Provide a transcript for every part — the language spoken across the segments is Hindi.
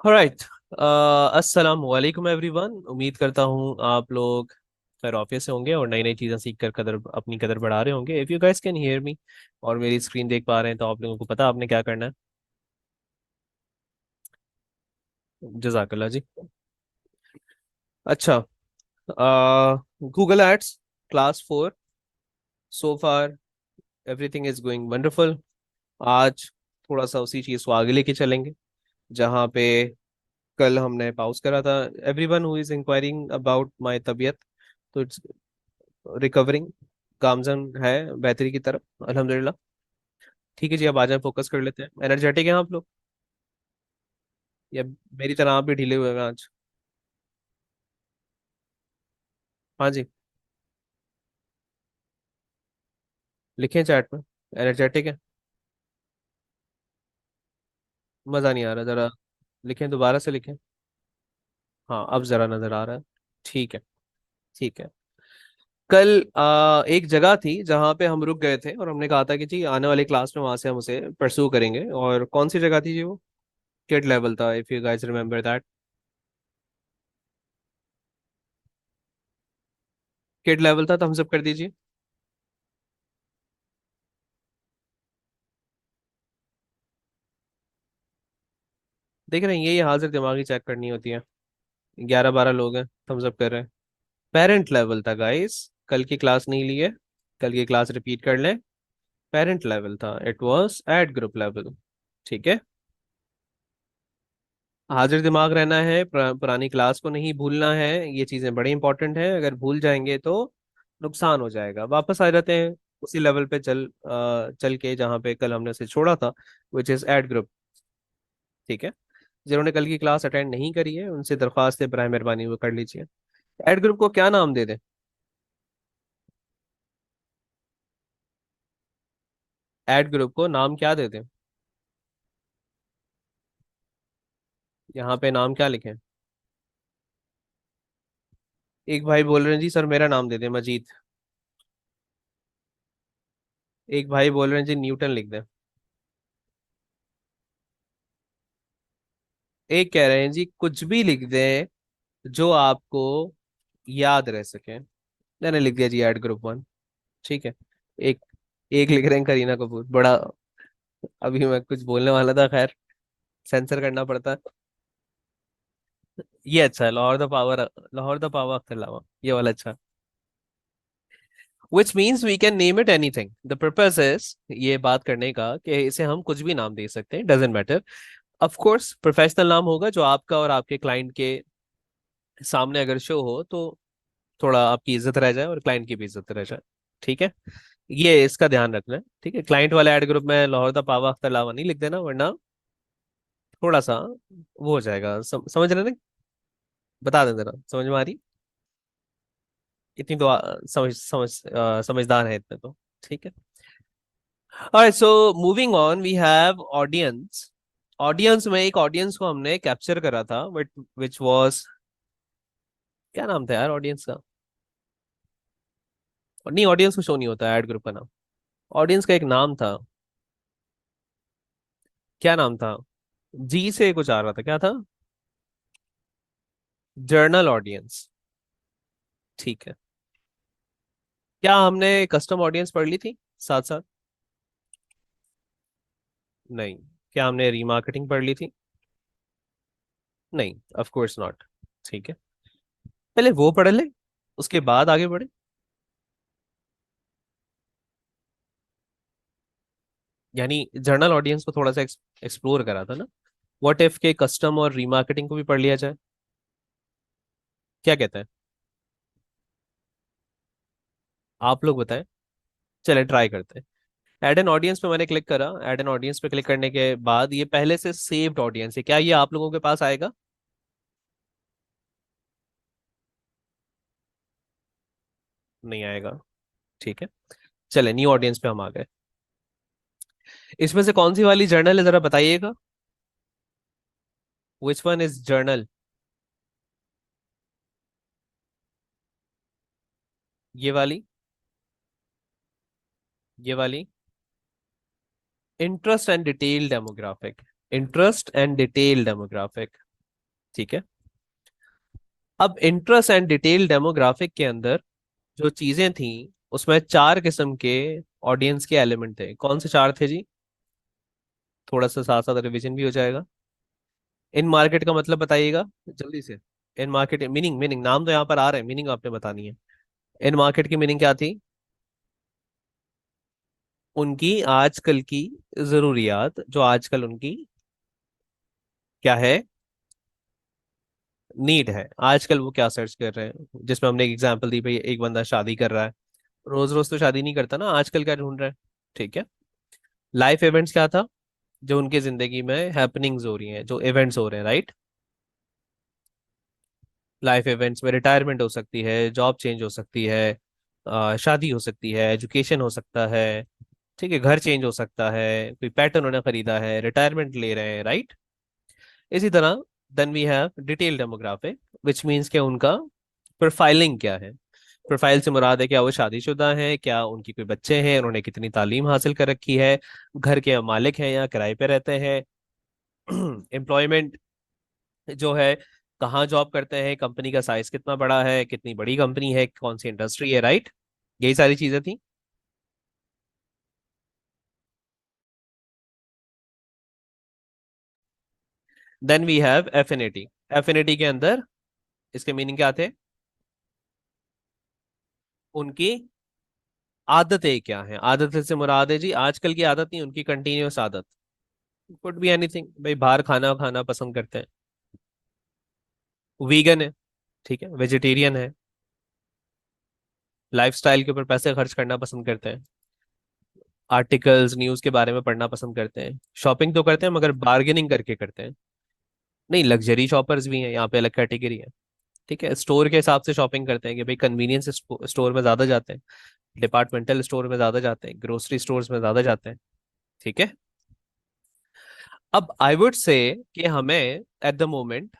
राइट। अस्सलाम वालेकुम एवरीवन। उम्मीद करता हूँ आप लोग खैर ऑफिस से होंगे और नई नई चीज़ें सीख कर कदर अपनी कदर बढ़ा रहे होंगे। If you guys can hear me और मेरी स्क्रीन देख पा रहे हैं तो आप लोगों को पता आपने क्या करना है। जजाकल्ला जी। अच्छा। Google ads class 4 so far everything is going wonderful. आज थोड़ा सा उसी चीज़ को आगे लेके चलेंगे जहाँ पे कल हमने पाउस करा था। Everyone who is enquiring about my तबीयत, तो इट्स रिकवरिंग, गामजन है बेहतरी की तरफ अल्हम्दुलिल्लाह। ठीक है जी, अब आ जाए फोकस कर लेते हैं। एनर्जेटिक हैं आप लोग या मेरी तरह आप भी ढीले हुए हैं आज? हाँ जी, लिखें चैट में एनर्जेटिक है। मज़ा नहीं आ रहा, ज़रा लिखें, दोबारा से लिखें। हाँ अब ज़रा नज़र आ रहा है। ठीक है। ठीक है। कल एक जगह थी जहाँ पे हम रुक गए थे और हमने कहा था कि जी आने वाली क्लास में वहाँ से हम उसे परस्यू करेंगे। और कौन सी जगह थी जी वो? किड लेवल था, if you guys remember that. Kid level था, तो हम सब कर दीजिए। देख रहे हैं, ये हाजिर दिमागी चेक करनी होती है। 11-12 लोग हैं, थम्स अप कर रहे हैं। पेरेंट लेवल था गाइस, कल की क्लास नहीं ली है। कल की क्लास रिपीट कर लें। पेरेंट लेवल था, it was at group level. ठीक है। हाजिर दिमाग रहना है, पुरानी क्लास को नहीं भूलना है। ये चीजें बड़ी इंपॉर्टेंट हैं, अगर भूल जाएंगे तो नुकसान हो जाएगा। वापस आ जाते हैं उसी लेवल पे, चल के जहाँ पे कल हमने उसे छोड़ा था, विच इज एट ग्रुप। ठीक है। जिन्होंने कल की क्लास अटेंड नहीं करी है उनसे दरख्वास्त है, बराए मेहरबानी वो कर लीजिए। एड ग्रुप को क्या नाम दे दें? एड ग्रुप को नाम क्या दे दें? यहाँ पे नाम क्या लिखें? एक भाई बोल रहे हैं जी सर मेरा नाम दे दें मजीद। एक भाई बोल रहे हैं जी न्यूटन लिख दें। एक कह रहे हैं जी कुछ भी लिख दें जो आपको याद रह सके। मैंने लिख दिया जी एड ग्रुप 1। ठीक है। एक एक लिख रहे हैं करीना कपूर, बड़ा। अभी मैं कुछ बोलने वाला था, खैर सेंसर करना पड़ता है। ये अच्छा है, Lahore the power. Lahore the power Akhtar लावा, ये वाला अच्छा। Which means we can name it anything. The purpose is ये बात करने का कि इसे हम कुछ भी नाम दे सकते हैं, doesn't matter. Of course professional नाम होगा जो आपका और आपके क्लाइंट के सामने अगर शो हो तो थोड़ा आपकी इज्जत रह जाए और क्लाइंट की भी इज्जत रह जाए। ठीक है। ये इसका ध्यान रखना है। ठीक है, क्लाइंट वाले ऐड ग्रुप में लाहौर दा पावा अख्तर लावा नहीं लिख देना, वरना थोड़ा सा वो हो जाएगा। समझ रहे ना? बता दें जरा, समझ में आ रही? इतनी तो समझदार है इतने तो। ठीक है। Alright, so moving on, we have audience. Audience में एक ऑडियंस को हमने कैप्चर करा था, बट विच वाज, क्या नाम था यार ऑडियंस का? नहीं, ऑडियंस को शो नहीं होता ऐड ग्रुप का नाम। ऑडियंस का एक नाम था। क्या नाम था? जी से कुछ आ रहा था, क्या था? Journal audience. ठीक है। क्या हमने कस्टम ऑडियंस पढ़ ली थी साथ साथ? नहीं। क्या हमने रीमार्केटिंग पढ़ ली थी? नहीं, ऑफ कोर्स नॉट। ठीक है। पहले वो पढ़ ले, उसके बाद आगे बढ़े। यानी जर्नल ऑडियंस को थोड़ा सा एक्सप्लोर करा था ना। व्हाट इफ के कस्टम और रीमार्केटिंग को भी पढ़ लिया जाए? क्या कहते हैं? आप लोग बताएं। चले ट्राई करते हैं। एड एन ऑडियंस पे मैंने क्लिक करा। एड एन ऑडियंस पे क्लिक करने के बाद ये पहले से सेव्ड ऑडियंस है, क्या ये आप लोगों के पास आएगा? नहीं आएगा। ठीक है। चले न्यू ऑडियंस पे हम आ गए। इसमें से कौन सी वाली जर्नल है जरा बताइएगा। Which one is journal? ये वाली? ये वाली? Interest and detail demographic. Interest and detail demographic. ठीक है। अब इंटरेस्ट एंड डिटेल डेमोग्राफिक के अंदर जो चीजें थी, उसमें चार किस्म के ऑडियंस के एलिमेंट थे। कौन से चार थे जी? थोड़ा सा साथ साथ रिवीजन भी हो जाएगा। इन मार्केट का मतलब बताइएगा जल्दी से। इन मार्केट मीनिंग, मीनिंग नाम तो यहाँ पर आ रहे हैं, मीनिंग आपने बतानी है। इन मार्केट की मीनिंग क्या थी? उनकी आजकल की जरूरियात, जो आजकल उनकी क्या है, नीड है। आजकल वो क्या सर्च कर रहे हैं, जिसमें हमने एक एग्जांपल दी भाई, एक बंदा शादी कर रहा है। रोज रोज तो शादी नहीं करता ना, आजकल क्या ढूंढ रहा है। ठीक है। लाइफ इवेंट्स क्या था? जो उनकी जिंदगी में हैपनिंग्स हो रही हैं, जो इवेंट्स हो रहे हैं, राइट। लाइफ इवेंट्स में रिटायरमेंट हो सकती है, जॉब चेंज हो सकती है, शादी हो सकती है, एजुकेशन हो सकता है। ठीक है, घर चेंज हो सकता है, कोई पैटर्न उन्होंने खरीदा है, रिटायरमेंट ले रहे हैं, राइट। इसी तरह then we have detail demographic, which means कि उनका प्रोफाइलिंग क्या है। प्रोफाइल से मुराद है क्या वो शादीशुदा है, क्या उनकी कोई बच्चे हैं, उन्होंने कितनी तालीम हासिल कर रखी है, घर के मालिक हैं या किराए पे रहते हैं, एम्प्लॉयमेंट जो है, कहाँ जॉब करते हैं, कंपनी का साइज कितना बड़ा है, कितनी बड़ी कंपनी है, कौन सी इंडस्ट्री है, राइट। यही सारी चीजें थी। Then we have affinity. Affinity के अंदर इसके मीनिंग क्या थे? उनकी आदतें क्या हैं। आदतें से मुराद है जी आजकल की आदत नहीं, उनकी कंटिन्यूअस आदत। कुड बी एनीथिंग, भाई बाहर खाना खाना पसंद करते हैं, वीगन है, ठीक है, वेजिटेरियन है, लाइफस्टाइल के ऊपर पैसे खर्च करना पसंद करते हैं, आर्टिकल्स न्यूज के बारे में पढ़ना पसंद करते हैं, शॉपिंग तो करते हैं मगर बार्गेनिंग करके करते हैं। नहीं, लग्जरी शॉपर्स भी हैं, यहाँ पे अलग कैटेगरी है। ठीक है, स्टोर के हिसाब से शॉपिंग करते हैं कि भाई कन्वीनियंस स्टोर में ज्यादा जाते हैं, डिपार्टमेंटल स्टोर में ज्यादा जाते हैं, ग्रोसरी स्टोर्स में ज्यादा जाते हैं। ठीक है। अब आई वुड से कि हमें eight the moment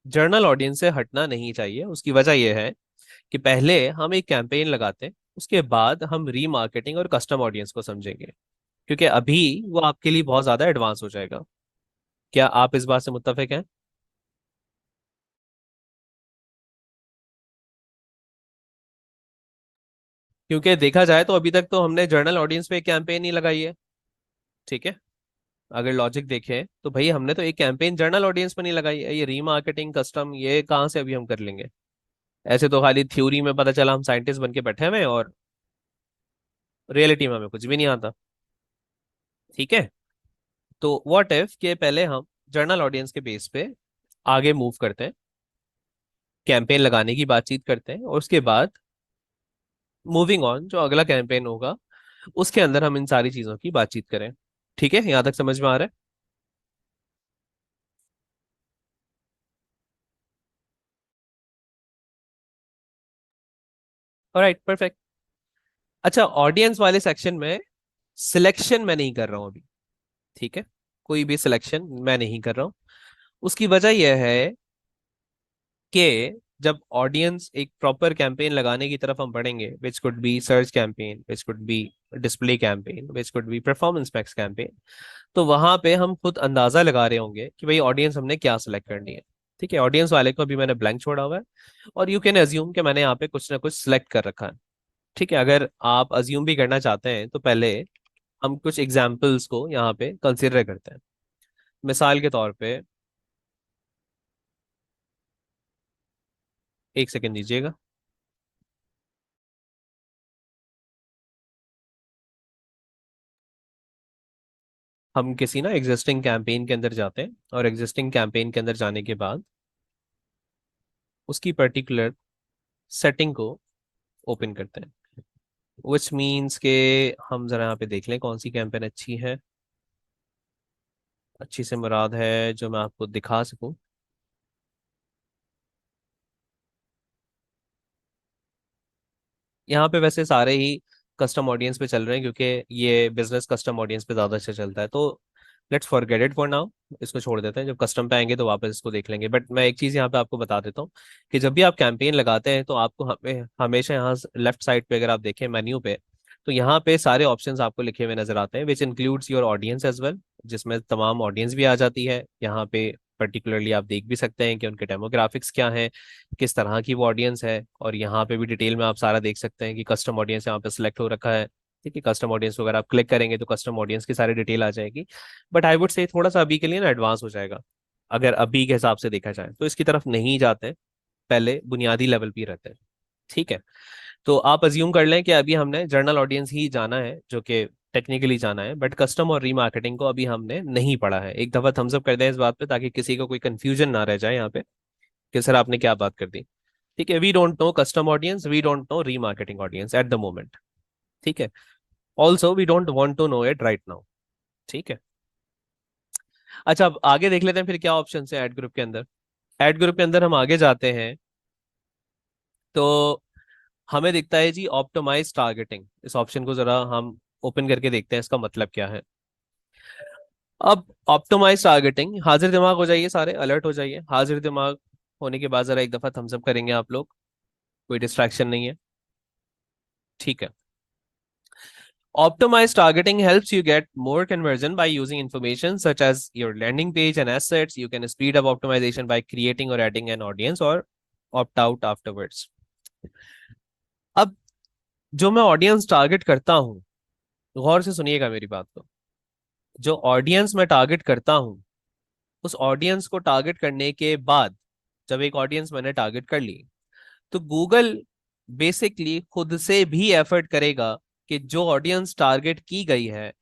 journal audience से हटना नहीं चाहिए। उसकी वजह यह है कि पहले हम एक कैंपेन लगाते हैं, उसके बाद हम रीमार्केटिंग और कस्टम ऑडियंस को समझेंगे, क्योंकि अभी वो आपके लिए बहुत ज्यादा एडवांस हो जाएगा। क्या आप इस बात से मुत्तफिक हैं? क्योंकि देखा जाए तो अभी तक तो हमने जर्नल ऑडियंस पे एक कैंपेन ही लगाई है। ठीक है। अगर लॉजिक देखें तो भाई हमने तो एक कैंपेन जर्नल ऑडियंस पर नहीं लगाई है, ये रीमार्केटिंग कस्टम ये कहाँ से अभी हम कर लेंगे। ऐसे तो खाली थ्योरी में पता चला हम साइंटिस्ट बन के बैठे हुए हैं, और रियलिटी में हमें कुछ भी नहीं आता। ठीक है। तो व्हाट इफ के पहले हम जर्नल ऑडियंस के बेस पे आगे मूव करते हैं, कैंपेन लगाने की बातचीत करते हैं, और उसके बाद मूविंग ऑन जो अगला कैंपेन होगा उसके अंदर हम इन सारी चीजों की बातचीत करें। ठीक है, यहां तक समझ में आ रहा है? Alright, perfect. अच्छा, ऑडियंस वाले सेक्शन में सिलेक्शन मैं नहीं कर रहा हूं अभी। ठीक है, कोई भी सिलेक्शन मैं नहीं कर रहा हूं। उसकी वजह यह है कि जब ऑडियंस एक प्रॉपर कैंपेन लगाने की तरफ हम बढ़ेंगे, which could be search campaign, which could be display campaign, which could be performance max campaign, तो वहां पे हम खुद अंदाजा लगा रहे होंगे कि भाई ऑडियंस हमने क्या सिलेक्ट करनी है। ठीक है, ऑडियंस वाले को अभी मैंने ब्लैंक छोड़ा हुआ है, और यू कैन अज्यूम कि मैंने यहाँ पे कुछ ना कुछ सिलेक्ट कर रखा है। ठीक है, अगर आप अज्यूम भी करना चाहते हैं तो पहले हम कुछ एग्जाम्पल्स को यहाँ पे कंसिडर करते हैं। मिसाल के तौर पे, एक सेकंड दीजिएगा। हम किसी ना एग्जिस्टिंग कैंपेन के अंदर जाते हैं, और एग्जिस्टिंग कैंपेन के अंदर जाने के बाद उसकी पर्टिकुलर सेटिंग को ओपन करते हैं, विच मीन्स के हम जरा यहाँ पे देख लें कौन सी कैंपेन अच्छी है। अच्छी से मुराद है जो मैं आपको दिखा सकूं। यहाँ पे वैसे सारे ही कस्टम ऑडियंस पे चल रहे हैं, क्योंकि ये बिजनेस कस्टम ऑडियंस पे ज्यादा अच्छा चलता है, तो let's forget it for now. इसको छोड़ देते हैं, जब कस्टम पे आएंगे तो वापस इसको देख लेंगे। बट मैं एक चीज यहाँ पे आपको बता देता हूँ कि जब भी आप कैंपेन लगाते हैं तो आपको हमेशा यहाँ लेफ्ट साइड पे अगर आप देखें मेन्यू पे, तो यहाँ पे सारे ऑप्शंस आपको लिखे हुए नजर आते हैं, which includes your audience as well, जिसमें तमाम ऑडियंस भी आ जाती है यहाँ पे। पर्टिकुलरली आप देख भी सकते हैं कि उनके डेमोग्राफिक्स क्या हैं, किस तरह की वो ऑडियंस है, और यहाँ पे भी डिटेल में आप सारा देख सकते हैं कि कस्टम ऑडियंस यहाँ पे सिलेक्ट हो रखा है। ठीक है, कस्टम ऑडियंस वगैरह आप क्लिक करेंगे तो कस्टम ऑडियंस की सारी डिटेल आ जाएगी। बट आई वुड से थोड़ा सा अभी के लिए ना एडवांस हो जाएगा, अगर अभी के हिसाब से देखा जाए तो इसकी तरफ नहीं जाते हैं, पहले बुनियादी लेवल पे ही रहते हैं। ठीक है, तो आप अज्यूम कर लें कि अभी हमने जर्नल ऑडियंस ही जाना है, जो कि टेक्निकली जाना है, बट कस्टम और रीमार्केटिंग को अभी हमने नहीं पढ़ा है। एक दफा थम्स अप कर दें इस बात पे, ताकि किसी को कोई कंफ्यूजन ना रह जाए यहाँ पे कि सर आपने क्या बात कर दी। ठीक है, we don't know custom audience, we don't know remarketing audience at the moment. ठीक है, also we don't want to know it right now. ठीक है, अच्छा अब आगे देख लेते हैं फिर क्या ऑप्शन है एड ग्रुप के अंदर। एड ग्रुप के अंदर हम आगे जाते हैं तो हमें दिखता है जी ऑप्टिमाइज टारगेटिंग। इस ऑप्शन को जरा हम ओपन करके देखते हैं इसका मतलब क्या है। अब ऑप्टिमाइज टारगेटिंग, हाजिर दिमाग हो जाइए, सारे अलर्ट हो जाइए। हाजिर दिमाग होने के बाद जरा एक दफा थम्स अप करेंगे आप लोग, कोई डिस्ट्रैक्शन नहीं है। ठीक है, optimized targeting helps you get more conversion by using information such as your landing page and assets. You can speed up optimization by creating or adding an audience or opt out afterwards. अब जो मैं ऑडियंस टारगेट करता हूं, गौर से सुनिएगा मेरी बात को। जो ऑडियंस मैं टारगेट करता हूं, उस ऑडियंस को टारगेट करने के बाद, जब एक ऑडियंस मैंने टारगेट कर ली, तो गूगल बेसिकली खुद से भी एफर्ट करेगा कि जो ऑडियंस टारगेट की गई है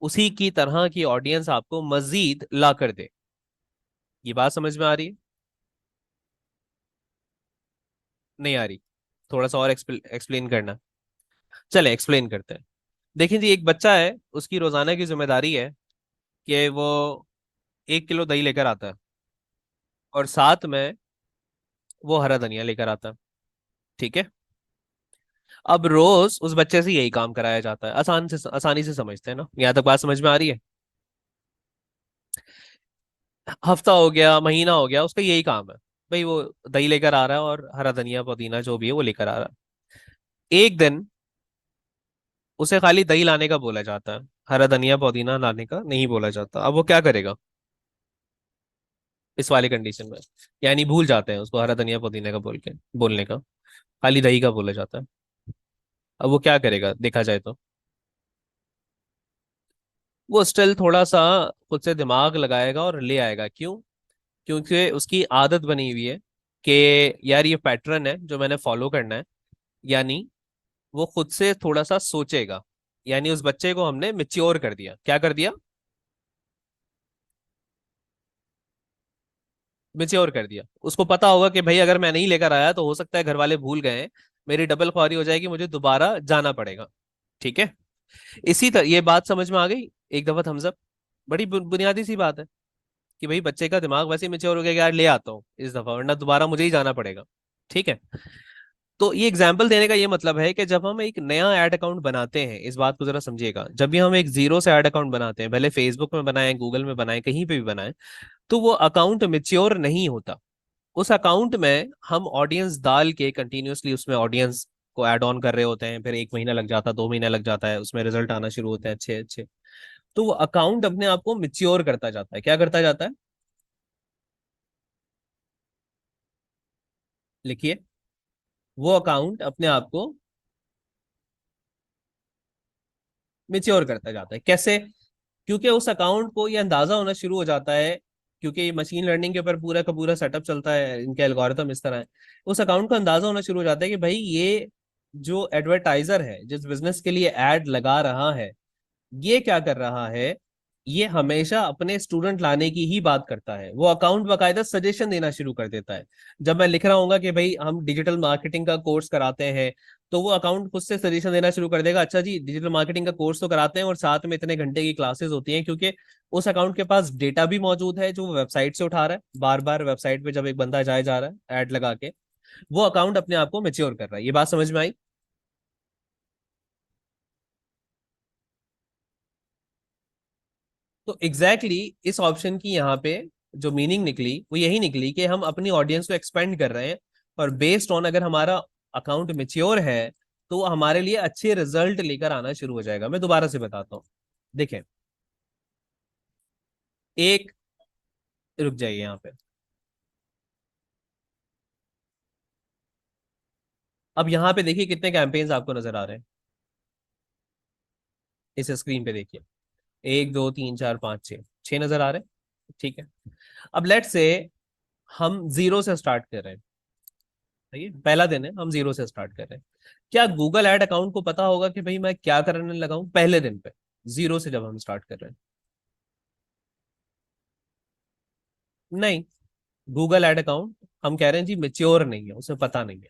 उसी की तरह की ऑडियंस आपको मजीद ला कर दे। ये बात समझ में आ रही है? नहीं आ रही? थोड़ा सा और एक्सप्लेन करना। चले एक्सप्लेन करते हैं। देखिए जी, एक बच्चा है, उसकी रोजाना की जिम्मेदारी है कि वो 1 किलो दही लेकर आता है, और साथ में वो हरा धनिया लेकर आता है। ठीक है, अब रोज उस बच्चे से यही काम कराया जाता है। आसानी से समझते हैं ना, यहाँ तक बात समझ में आ रही है? हफ्ता हो गया, महीना हो गया, उसका यही काम है, भाई वो दही लेकर आ रहा है और हरा धनिया पुदीना जो भी है वो लेकर आ रहा है। एक दिन उसे खाली दही लाने का बोला जाता है, हरा धनिया पुदीना लाने का नहीं बोला जाता। अब वो क्या करेगा इस वाली कंडीशन में? यानी भूल जाते हैं उसको हरा धनिया पुदीना का बोलने का, खाली दही का बोला जाता है। अब वो क्या करेगा देखा जाए तो? वो स्टिल थोड़ा सा खुद से दिमाग लगाएगा और ले आएगा। क्यों? क्योंकि उसकी आदत बनी हुई है कि यार ये पैटर्न है जो मैंने फॉलो करना है। यानी वो खुद से थोड़ा सा सोचेगा। यानी उस बच्चे को हमने मिच्योर कर दिया। क्या कर दिया? मिच्योर कर दिया। उसको पता होगा कि भाई अगर मैं नहीं लेकर आया तो हो सकता है घर वाले भूल गए हैं, मेरी डबल ख्वारी हो जाएगी, मुझे दोबारा जाना पड़ेगा। ठीक है, इसी तरह ये बात समझ में आ गई? एक दफा थम्स अप। बड़ी बुनियादी सी बात है कि भाई बच्चे का दिमाग वैसे ही मिच्योर हो गया कि यार ले आता हूँ इस दफा, वरना दोबारा मुझे ही जाना पड़ेगा। ठीक है, तो ये एग्जाम्पल देने का ये मतलब है कि जब हम एक नया ऐड अकाउंट बनाते हैं, इस बात को जरा समझिएगा, जब भी हम एक जीरो से ऐड अकाउंट बनाते हैं, भले फेसबुक में बनाएं, गूगल में बनाएं, कहीं पे भी बनाएं, तो वो अकाउंट मेच्योर नहीं होता। उस अकाउंट में हम ऑडियंस डाल के कंटिन्यूअसली उसमें ऑडियंस को ऐड ऑन कर रहे होते हैं, फिर 1 महीना लग जाता है, 2 महीना लग जाता है, उसमें रिजल्ट आना शुरू होते हैं अच्छे अच्छे। तो वो अकाउंट अपने आप को मिच्योर करता जाता है। क्या करता जाता है? लिखिए, वो अकाउंट अपने आप को मिच्योर करता जाता है। कैसे? क्योंकि उस अकाउंट को ये अंदाजा होना शुरू हो जाता है, क्योंकि ये मशीन लर्निंग के ऊपर पूरा का पूरा सेटअप चलता है, इनके एल्गोरिथम इस तरह है। उस अकाउंट को अंदाजा होना शुरू हो जाता है कि भाई ये जो एडवर्टाइजर है, जिस बिजनेस के लिए एड लगा रहा है, ये क्या कर रहा है, ये हमेशा अपने स्टूडेंट लाने की ही बात करता है। वो अकाउंट बाकायदा सजेशन देना शुरू कर देता है। जब मैं लिख रहा हूँ कि भाई हम डिजिटल मार्केटिंग का कोर्स कराते हैं, तो वो अकाउंट खुद से सजेशन देना शुरू कर देगा, अच्छा जी डिजिटल मार्केटिंग का कोर्स तो कराते हैं और साथ में इतने घंटे की क्लासेस होती हैं, क्योंकि उस अकाउंट के पास डेटा भी मौजूद है जो वो वेबसाइट से उठा रहा है। बार बार वेबसाइट पे जब एक बंदा जाए जा रहा है ऐड लगा के, वो अकाउंट अपने आप को मेच्योर कर रहा है। ये बात समझ में आई? तो एग्जैक्टली exactly इस ऑप्शन की यहाँ पे जो मीनिंग निकली वो यही निकली कि हम अपनी ऑडियंस को एक्सपेंड कर रहे हैं, और बेस्ड ऑन अगर हमारा अकाउंट मेच्योर है तो वो हमारे लिए अच्छे रिजल्ट लेकर आना शुरू हो जाएगा। मैं दोबारा से बताता हूँ। देखें, एक रुक जाइए यहाँ पे। अब यहाँ पे देखिए कितने कैंपेन्स आपको नजर आ रहे हैं। इस स्क्रीन पे देखिए, 1 2 3 4 5 6, 6 नजर आ रहे हैं। ठीक है। अब लेट्स से हम जीरो से स्टार्ट कर रहे हैं। सही है, पहला दिन है, हम जीरो से स्टार्ट कर रहे हैं। क्या गूगल एड अकाउंट को पता होगा कि भाई मैं क्या करने लगा हूं पहले दिन पे, जीरो से जब हम स्टार्ट कर रहे हैं? नहीं। गूगल एड अकाउंट, हम कह रहे हैं जी मेच्योर नहीं है, उसे पता नहीं है।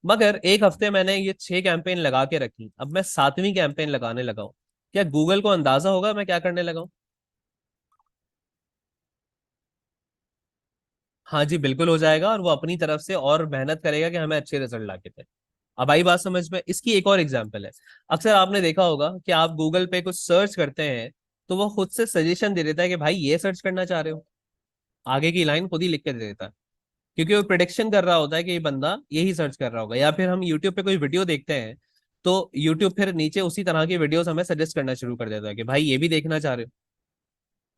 मगर एक हफ्ते मैंने ये 6 कैंपेन लगा के रखी, अब मैं 7वीं कैंपेन लगाने लगा हूं, क्या गूगल को अंदाजा होगा मैं क्या करने लगा हूं? हाँ जी, बिल्कुल हो जाएगा, और वो अपनी तरफ से और मेहनत करेगा कि हमें अच्छे रिजल्ट ला के दे। अब आई बात समझ में? इसकी एक और एग्जांपल है। अक्सर आपने देखा होगा कि आप गूगल पे कुछ सर्च करते हैं, तो वो खुद से सजेशन दे देता है कि भाई ये सर्च करना चाह रहे हो, आगे की लाइन खुद ही लिख के दे देता है। क्योंकि वो प्रिडिक्शन कर रहा होता है कि ये बंदा यही सर्च कर रहा होगा। या फिर हम यूट्यूब पे कोई वीडियो देखते हैं, तो यूट्यूब फिर नीचे उसी तरह की वीडियोस हमें सजेस्ट करना शुरू कर देता है कि भाई ये भी देखना चाह रहे हो।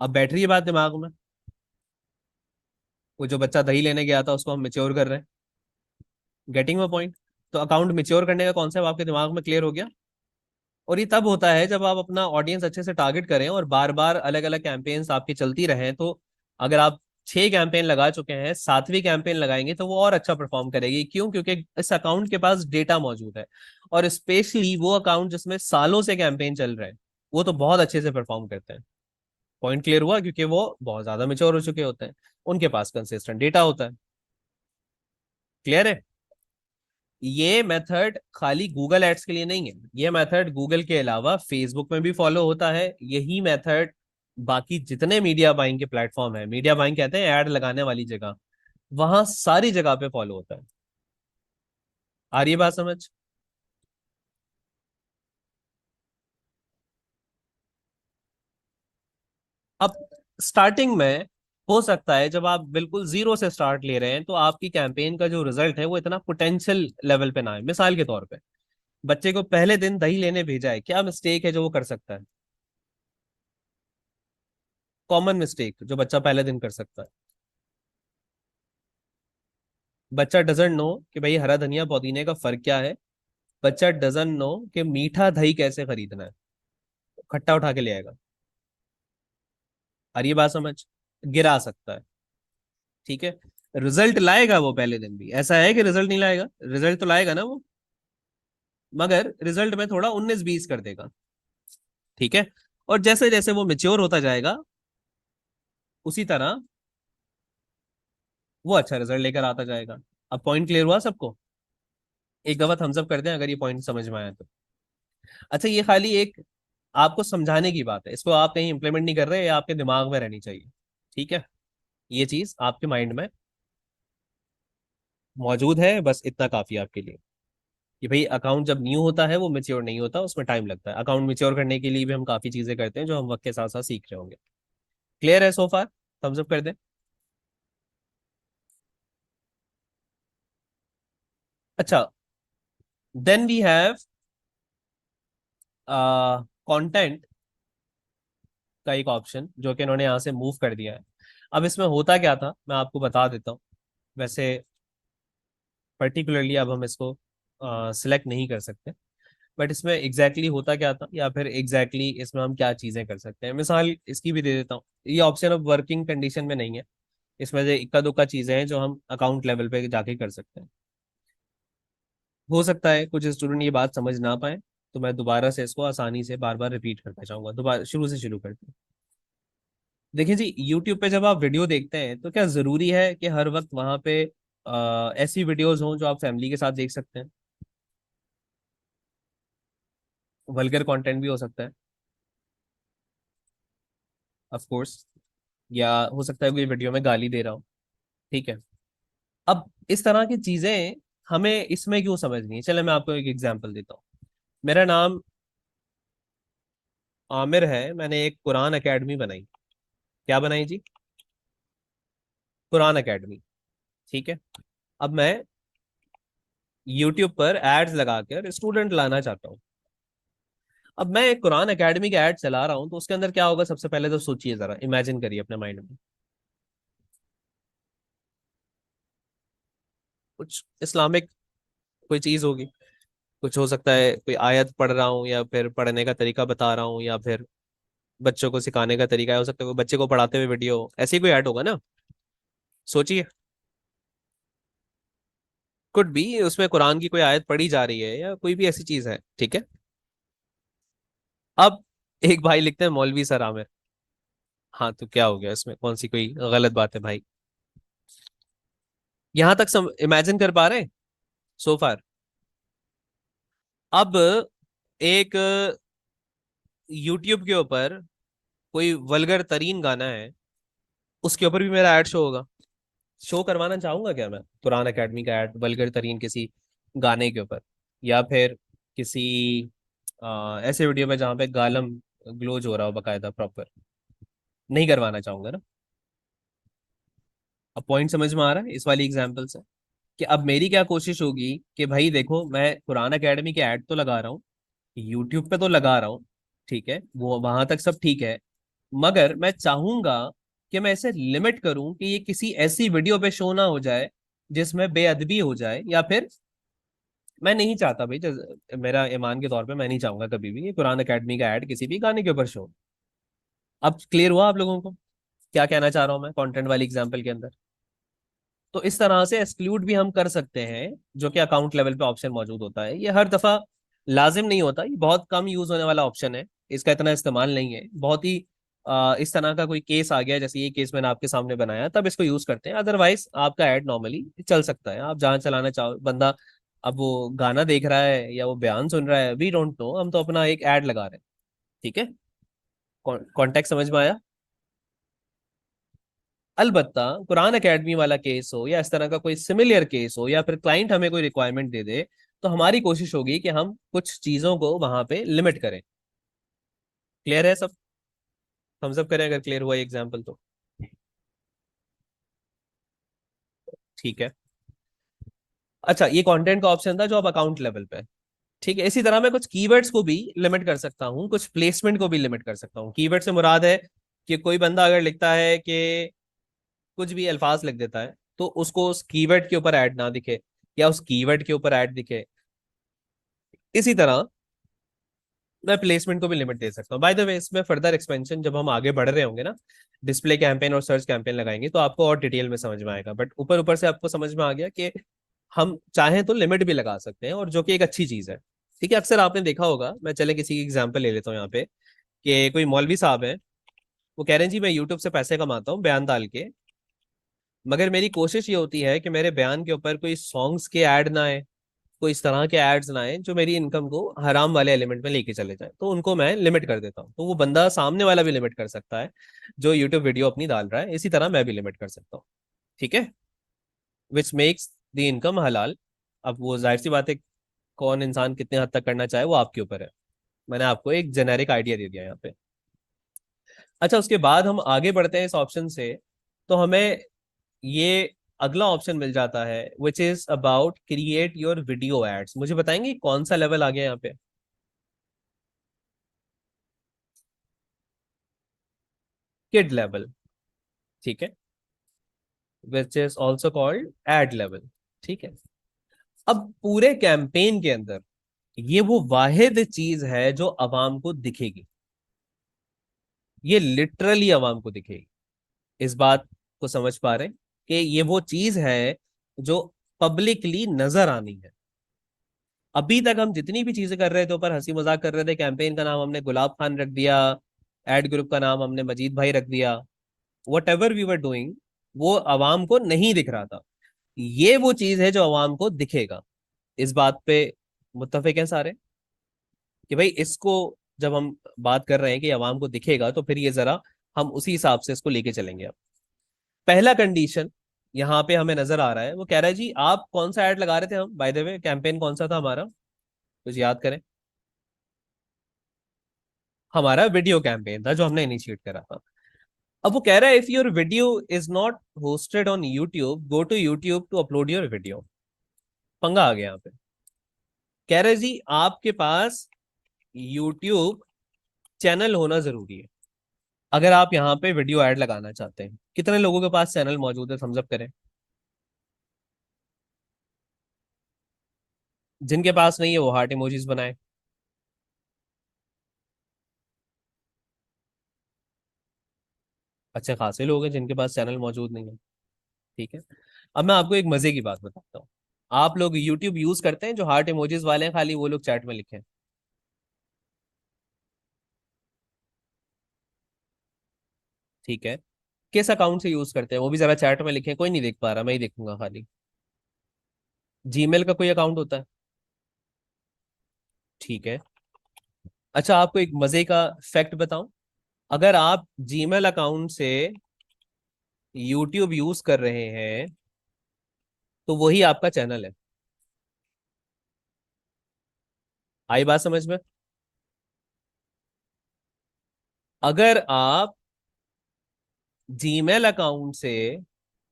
अब बैठ रही है बात दिमाग में? वो जो बच्चा दही लेने गया था उसको हम मेच्योर कर रहे हैं। Getting my point? तो अकाउंट मेच्योर करने का कॉन्सेप्ट आपके दिमाग में क्लियर हो गया। और ये तब होता है जब आप अपना ऑडियंस अच्छे से टारगेट करें और बार बार अलग अलग कैंपेन्स आपकी चलती रहें। तो अगर आप 6 कैंपेन लगा चुके हैं, 7वीं कैंपेन लगाएंगे तो वो और अच्छा परफॉर्म करेगी। क्यों? क्योंकि इस अकाउंट के पास डेटा मौजूद है। और स्पेशली वो अकाउंट जिसमें सालों से कैंपेन चल रहे हैं, वो तो बहुत अच्छे से परफॉर्म करते हैं। पॉइंट क्लियर हुआ? क्योंकि वो बहुत ज्यादा मेच्योर हो चुके होते हैं, उनके पास कंसिस्टेंट डेटा होता है। क्लियर है? ये मेथड खाली गूगल एड्स के लिए नहीं है, ये मेथड गूगल के अलावा फेसबुक में भी फॉलो होता है। यही मेथड बाकी जितने मीडिया बाइंग के प्लेटफॉर्म है, मीडिया बाइंग कहते हैं ऐड लगाने वाली जगह, वहां सारी जगह पे फॉलो होता है। आ रही है बात समझ? अब स्टार्टिंग में हो सकता है जब आप बिल्कुल जीरो से स्टार्ट ले रहे हैं, तो आपकी कैंपेन का जो रिजल्ट है वो इतना पोटेंशियल लेवल पे ना है। मिसाल के तौर पे, बच्चे को पहले दिन दही लेने भेजा है, क्या मिस्टेक है जो वो कर सकता है? कॉमन मिस्टेक जो बच्चा पहले दिन कर सकता है। बच्चा डजंट नो कि भाई हरा धनिया पुदीने का फर्क क्या है। बच्चा डजंट नो कि मीठा दही कैसे खरीदना है, खट्टा उठा के ले आएगा। और ये बात समझ, गिरा सकता है। ठीक है। रिजल्ट लाएगा वो पहले दिन भी, ऐसा है कि रिजल्ट नहीं लाएगा? रिजल्ट तो लाएगा ना वो, मगर रिजल्ट में थोड़ा 19 20 कर देगा। ठीक है। और जैसे जैसे वो मेच्योर होता जाएगा, उसी तरह वो अच्छा रिजल्ट लेकर आता जाएगा। अब पॉइंट क्लियर हुआ सबको? एक दफा थम्स अप कर दें अगर ये पॉइंट समझ में आया तो। अच्छा, ये खाली एक आपको समझाने की बात है, इसको आप कहीं इंप्लीमेंट नहीं कर रहे, ये आपके दिमाग में रहनी चाहिए। ठीक है। ये चीज आपके माइंड में मौजूद है, बस इतना काफी है आपके लिए कि भाई अकाउंट जब न्यू होता है वो मेच्योर नहीं होता, उसमें टाइम लगता है। अकाउंट मेच्योर करने के लिए भी हम काफी चीजें करते हैं जो हम वक्त के साथ साथ सीख रहे होंगे। क्लियर है सो फार? थम्स अप कर दें। अच्छा, देन वी हैव कंटेंट का एक ऑप्शन जो कि इन्होंने यहाँ से मूव कर दिया है। अब इसमें होता क्या था मैं आपको बता देता हूँ। वैसे पर्टिकुलरली अब हम इसको सिलेक्ट नहीं कर सकते, बट इसमें एग्जैक्टली exactly होता क्या था, या फिर एग्जैक्टली exactly इसमें हम क्या चीजें कर सकते हैं, मिसाल इसकी भी दे देता हूँ। ये ऑप्शन अब वर्किंग कंडीशन में नहीं है, इसमें से इक्का दुक्का चीजें हैं जो हम अकाउंट लेवल पे जाके कर सकते हैं। हो सकता है कुछ स्टूडेंट ये बात समझ ना पाए, तो मैं दोबारा से इसको आसानी से बार बार रिपीट करना चाहूंगा। दोबारा शुरू से शुरू करते हैं। देखिए जी, यूट्यूब पे जब आप वीडियो देखते हैं तो क्या जरूरी है कि हर वक्त वहां पे ऐसी वीडियोस हों जो आप फैमिली के साथ देख सकते हैं? वल्गर कंटेंट भी हो सकता है, ऑफ कोर्स। या हो सकता है कोई वीडियो में गाली दे रहा हो। ठीक है। अब इस तरह की चीजें हमें इसमें क्यों समझनी है? चले मैं आपको एक एग्जांपल देता हूँ। मेरा नाम आमिर है, मैंने एक कुरान एकेडमी बनाई। क्या बनाई जी? कुरान एकेडमी। ठीक है। अब मैं यूट्यूब पर एड्स लगाकर स्टूडेंट लाना चाहता हूँ। अब मैं एक कुरान एकेडमी का एड चला रहा हूँ, तो उसके अंदर क्या होगा सबसे पहले तो सोचिए, जरा इमेजिन करिए अपने माइंड में। कुछ इस्लामिक कोई चीज होगी, कुछ हो सकता है, कोई आयत पढ़ रहा हूँ या फिर पढ़ने का तरीका बता रहा हूँ या फिर बच्चों को सिखाने का तरीका है, हो सकता है कोई बच्चे को पढ़ाते हुए वीडियो, ऐसे ही कोई ऐड होगा ना। सोचिए, कुड बी उसमें कुरान की कोई आयत पढ़ी जा रही है या कोई भी ऐसी चीज है, ठीक है। अब एक भाई लिखते हैं मौलवी सर आमिर। हाँ तो क्या हो गया, इसमें कौन सी कोई गलत बात है भाई? यहां तक इमेजिन कर पा रहे हैं सो फार? अब एक यूट्यूब के ऊपर कोई वल्गर तरीन गाना है, उसके ऊपर भी मेरा ऐड शो होगा। शो करवाना चाहूंगा क्या मैं कुरान एकेडमी का ऐड वल्गर तरीन किसी गाने के ऊपर, या फिर किसी ऐसे वीडियो में जहाँ पे गालम ग्लोज हो रहा हो बकायदा प्रॉपर? नहीं करवाना चाहूंगा ना। अब पॉइंट समझ में आ रहा है इस वाली एग्जाम्पल से, कि अब मेरी क्या कोशिश होगी कि भाई देखो, मैं कुरान एकेडमी के ऐड तो लगा रहा हूँ, यूट्यूब पे तो लगा रहा हूँ, ठीक है, वो वहां तक सब ठीक है, मगर मैं चाहूंगा कि मैं इसे लिमिट करूं कि ये किसी ऐसी वीडियो पे शो ना हो जाए जिसमें बेअदबी हो जाए, या फिर मैं नहीं चाहता भाई, मेरा ईमान के तौर पे मैं नहीं चाहूंगा कभी भी ये कुरान एकेडमी का ऐड किसी भी गाने के ऊपर शो। अब क्लियर हुआ आप लोगों को क्या कहना चाह रहा हूं मैं कंटेंट वाली एग्जांपल के अंदर? तो इस तरह से एक्सक्लूड भी हम कर सकते हैं, जो कि अकाउंट लेवल पे ऑप्शन मौजूद होता है। ये हर दफा लाजिम नहीं होता, ये बहुत कम यूज होने वाला ऑप्शन है, इसका इतना इस्तेमाल नहीं है। बहुत ही इस तरह का कोई केस आ गया, जैसे ये केस मैंने आपके सामने बनाया, तब इसको यूज करते हैं। अदरवाइज आपका ऐड नॉर्मली चल सकता है, आप जहां चलाना चाहो बंदा। अब वो गाना देख रहा है या वो बयान सुन रहा है, वी डोंट नो, हम तो अपना एक ऐड लगा रहे हैं, ठीक है। कॉन्टेक्ट समझ में आया? अलबत्ता कुरान एकेडमी वाला केस हो या इस तरह का कोई सिमिलर केस हो, या फिर क्लाइंट हमें कोई रिक्वायरमेंट दे दे, तो हमारी कोशिश होगी कि हम कुछ चीजों को वहां पे लिमिट करें। क्लियर है सब? थम्स अप करें अगर क्लियर हुआ एग्जाम्पल तो। ठीक है। अच्छा, ये कंटेंट का ऑप्शन था जो अब अकाउंट लेवल पे है, ठीक है। इसी तरह मैं कुछ कीवर्ड्स को भी लिमिट कर सकता हूँ, कुछ प्लेसमेंट को भी लिमिट कर सकता हूँ। कीवर्ड से मुराद है कि कोई बंदा अगर लिखता है कि कुछ भी अल्फाज लिख देता है, तो उसको उस कीवर्ड के ऊपर ऐड ना दिखे, या उस कीवर्ड के ऊपर ऐड दिखे। इसी तरह मैं प्लेसमेंट को भी लिमिट दे सकता हूँ। बाय द वे, इसमें फर्दर एक्सपेंशन जब हम आगे बढ़ रहे होंगे ना, डिस्प्ले कैंपेन और सर्च कैंपेन लगाएंगे, तो आपको और डिटेल में समझ में आएगा। बट ऊपर ऊपर से आपको समझ में आ गया कि हम चाहें तो लिमिट भी लगा सकते हैं, और जो कि एक अच्छी चीज है। ठीक है, अक्सर आपने देखा होगा, मैं चले किसी की एग्जाम्पल ले लेता हूँ यहाँ पे, कि कोई मौलवी साहब है, वो कह रहे हैं जी मैं यूट्यूब से पैसे कमाता हूँ बयान डाल के, मगर मेरी कोशिश ये होती है कि मेरे बयान के ऊपर कोई सॉन्ग्स के ऐड ना आए, कोई इस तरह के एड्स ना आए जो मेरी इनकम को हराम वाले एलिमेंट में लेके चले जाए, तो उनको मैं लिमिट कर देता हूँ। तो वो बंदा सामने वाला भी लिमिट कर सकता है जो यूट्यूब वीडियो अपनी डाल रहा है, इसी तरह मैं भी लिमिट कर सकता हूँ, ठीक है। विच मेक्स द इनकम हलाल। अब वो जाहिर सी बात है, कौन इंसान कितने हद तक करना चाहे वो आपके ऊपर है। मैंने आपको एक जेनेरिक आइडिया दे दिया यहाँ पे। अच्छा, उसके बाद हम आगे बढ़ते हैं इस ऑप्शन से, तो हमें ये अगला ऑप्शन मिल जाता है, which is about create your video ads. मुझे बताएंगे कौन सा लेवल आ गया यहाँ पे? किड लेवल, ठीक है, which is also called ad level, ठीक है। अब पूरे कैंपेन के अंदर ये वो वाहिद चीज है जो अवाम को दिखेगी, ये लिटरली अवाम को दिखेगी। इस बात को समझ पा रहे हैं कि ये वो चीज है जो पब्लिकली नजर आनी है। अभी तक हम जितनी भी चीजें कर रहे थे, ऊपर हंसी मजाक कर रहे थे, कैंपेन का नाम हमने गुलाब खान रख दिया, एड ग्रुप का नाम हमने मजीद भाई रख दिया, whatever we were doing, वो अवाम को नहीं दिख रहा था। ये वो चीज है जो अवाम को दिखेगा। इस बात पे मुत्तफिक हैं सारे कि भाई इसको, जब हम बात कर रहे हैं कि अवाम को दिखेगा, तो फिर ये जरा हम उसी हिसाब से इसको लेके चलेंगे। अब पहला कंडीशन यहाँ पे हमें नजर आ रहा है, वो कह रहा है जी आप कौन सा ऐड लगा रहे थे, हम बाय द वे कैंपेन कौन सा था हमारा, कुछ याद करें? हमारा वीडियो कैंपेन था जो हमने इनिशिएट करा था। अब वो कह रहा है if your video is not hosted on YouTube, go to YouTube to upload your video. पंगा आ गया यहाँ पे। कह रहे जी आपके पास यूट्यूब चैनल होना जरूरी है अगर आप यहाँ पे वीडियो ऐड लगाना चाहते हैं। कितने लोगों के पास चैनल मौजूद है, थम्स अप करें। जिनके पास नहीं है वो हार्ट इमोजीज बनाए। अच्छे खासे लोग हैं जिनके पास चैनल मौजूद नहीं है। ठीक है। अब मैं आपको एक मजे की बात बताता हूँ। आप लोग यूट्यूब यूज करते हैं? जो हार्ट इमोजीज वाले हैं खाली वो लोग चैट में लिखें। ठीक है। किस अकाउंट से यूज करते हैं वो भी जरा चैट में लिखें, कोई नहीं देख पा रहा, मैं ही देखूंगा खाली। जीमेल का कोई अकाउंट होता है? ठीक है। अच्छा, आपको एक मजे का फैक्ट बताऊं। अगर आप जीमेल अकाउंट से यूट्यूब यूज कर रहे हैं तो वही आपका चैनल है। आई बात समझ में? अगर आप जीमेल अकाउंट से